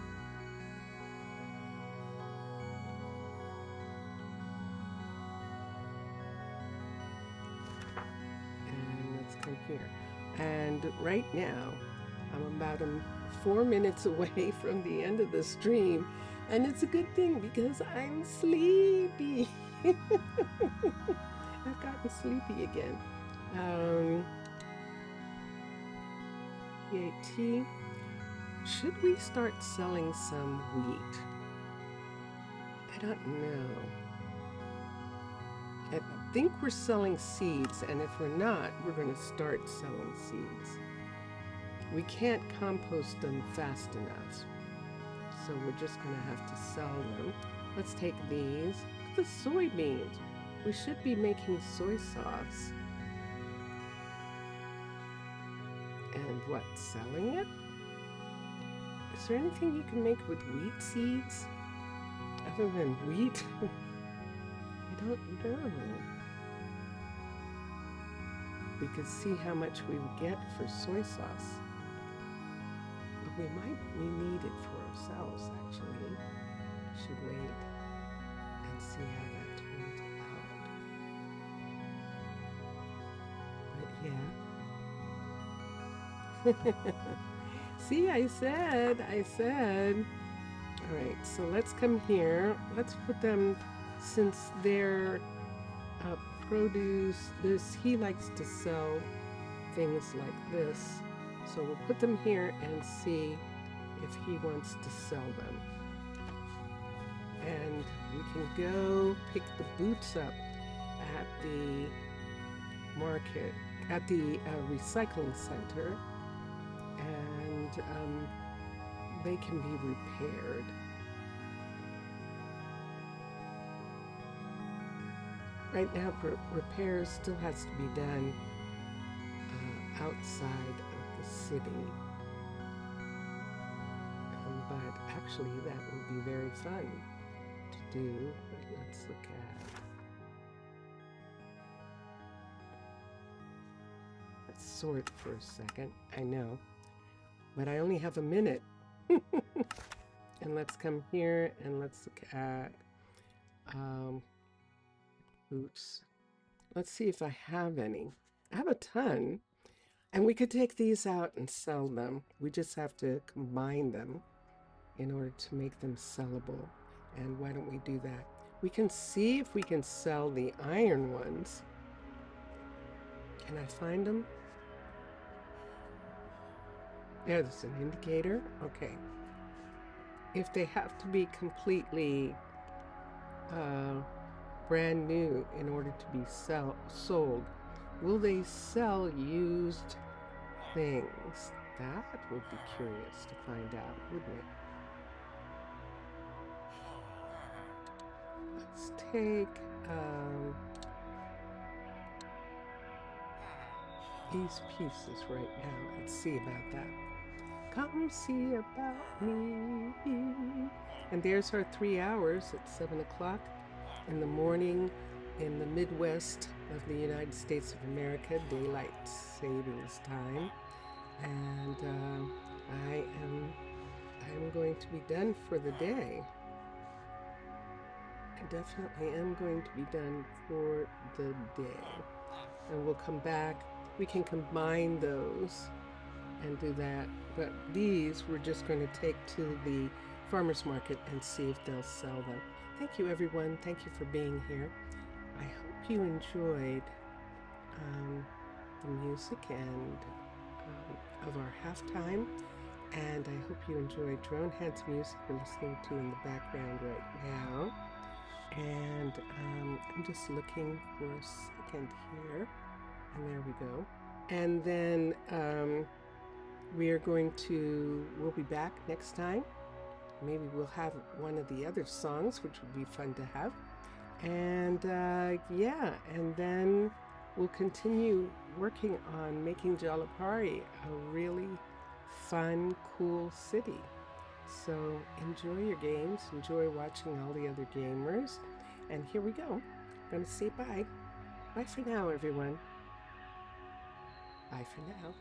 And let's come here. And right now, I'm about 4 minutes away from the end of the stream, and it's a good thing because I'm sleepy. I've gotten sleepy again. PAT. Should we start selling some wheat? I don't know. I think we're selling seeds, and if we're not, we're going to start selling seeds. We can't compost them fast enough, so we're just going to have to sell them. Let's take these. Look at the soybeans. We should be making soy sauce. And what, selling it? Is there anything you can make with wheat seeds other than wheat? I don't know. We could see how much we would get for soy sauce. We need it for ourselves, actually. Should wait and see how that turns out. But yeah. See, I said. All right, so let's come here. Let's put them, since they're produce, he likes to sell things like this. So we'll put them here and see if he wants to sell them. And we can go pick the boots up at the market, at the recycling center, and they can be repaired. Right now, repairs still has to be done outside of the city. But actually, that would be very fun to do. But let's look at. Let's sort for a second. I know, but I only have a minute. And let's come here and let's look at boots. Let's see if I have any. I have a ton, and we could take these out and sell them. We just have to combine them in order to make them sellable. And why don't we do that? We can see if we can sell the iron ones. Can I find them? There's an indicator. Okay. If they have to be completely brand new in order to be sold, will they sell used things? That would be curious to find out, wouldn't it? Let's take these pieces right now and see about that. Come see about me. And there's our 3 hours at 7 o'clock in the morning in the Midwest of the United States of America, daylight savings time. And I am going to be done for the day. I definitely am going to be done for the day. And we'll come back. We can combine those and do that. But these we're just going to take to the farmer's market and see if they'll sell them. Thank you, everyone. Thank you for being here. I hope you enjoyed the music and of our halftime. And I hope you enjoyed Drone Head's music we're listening to in the background right now. And I'm just looking for a second here. And there we go. And then we'll be back next time. Maybe we'll have one of the other songs, which would be fun to have. And yeah, and then we'll continue working on making Jalapari a really fun, cool city. So enjoy your games, enjoy watching all the other gamers. And here we go. I'm going to say bye. Bye for now, everyone. Bye for now.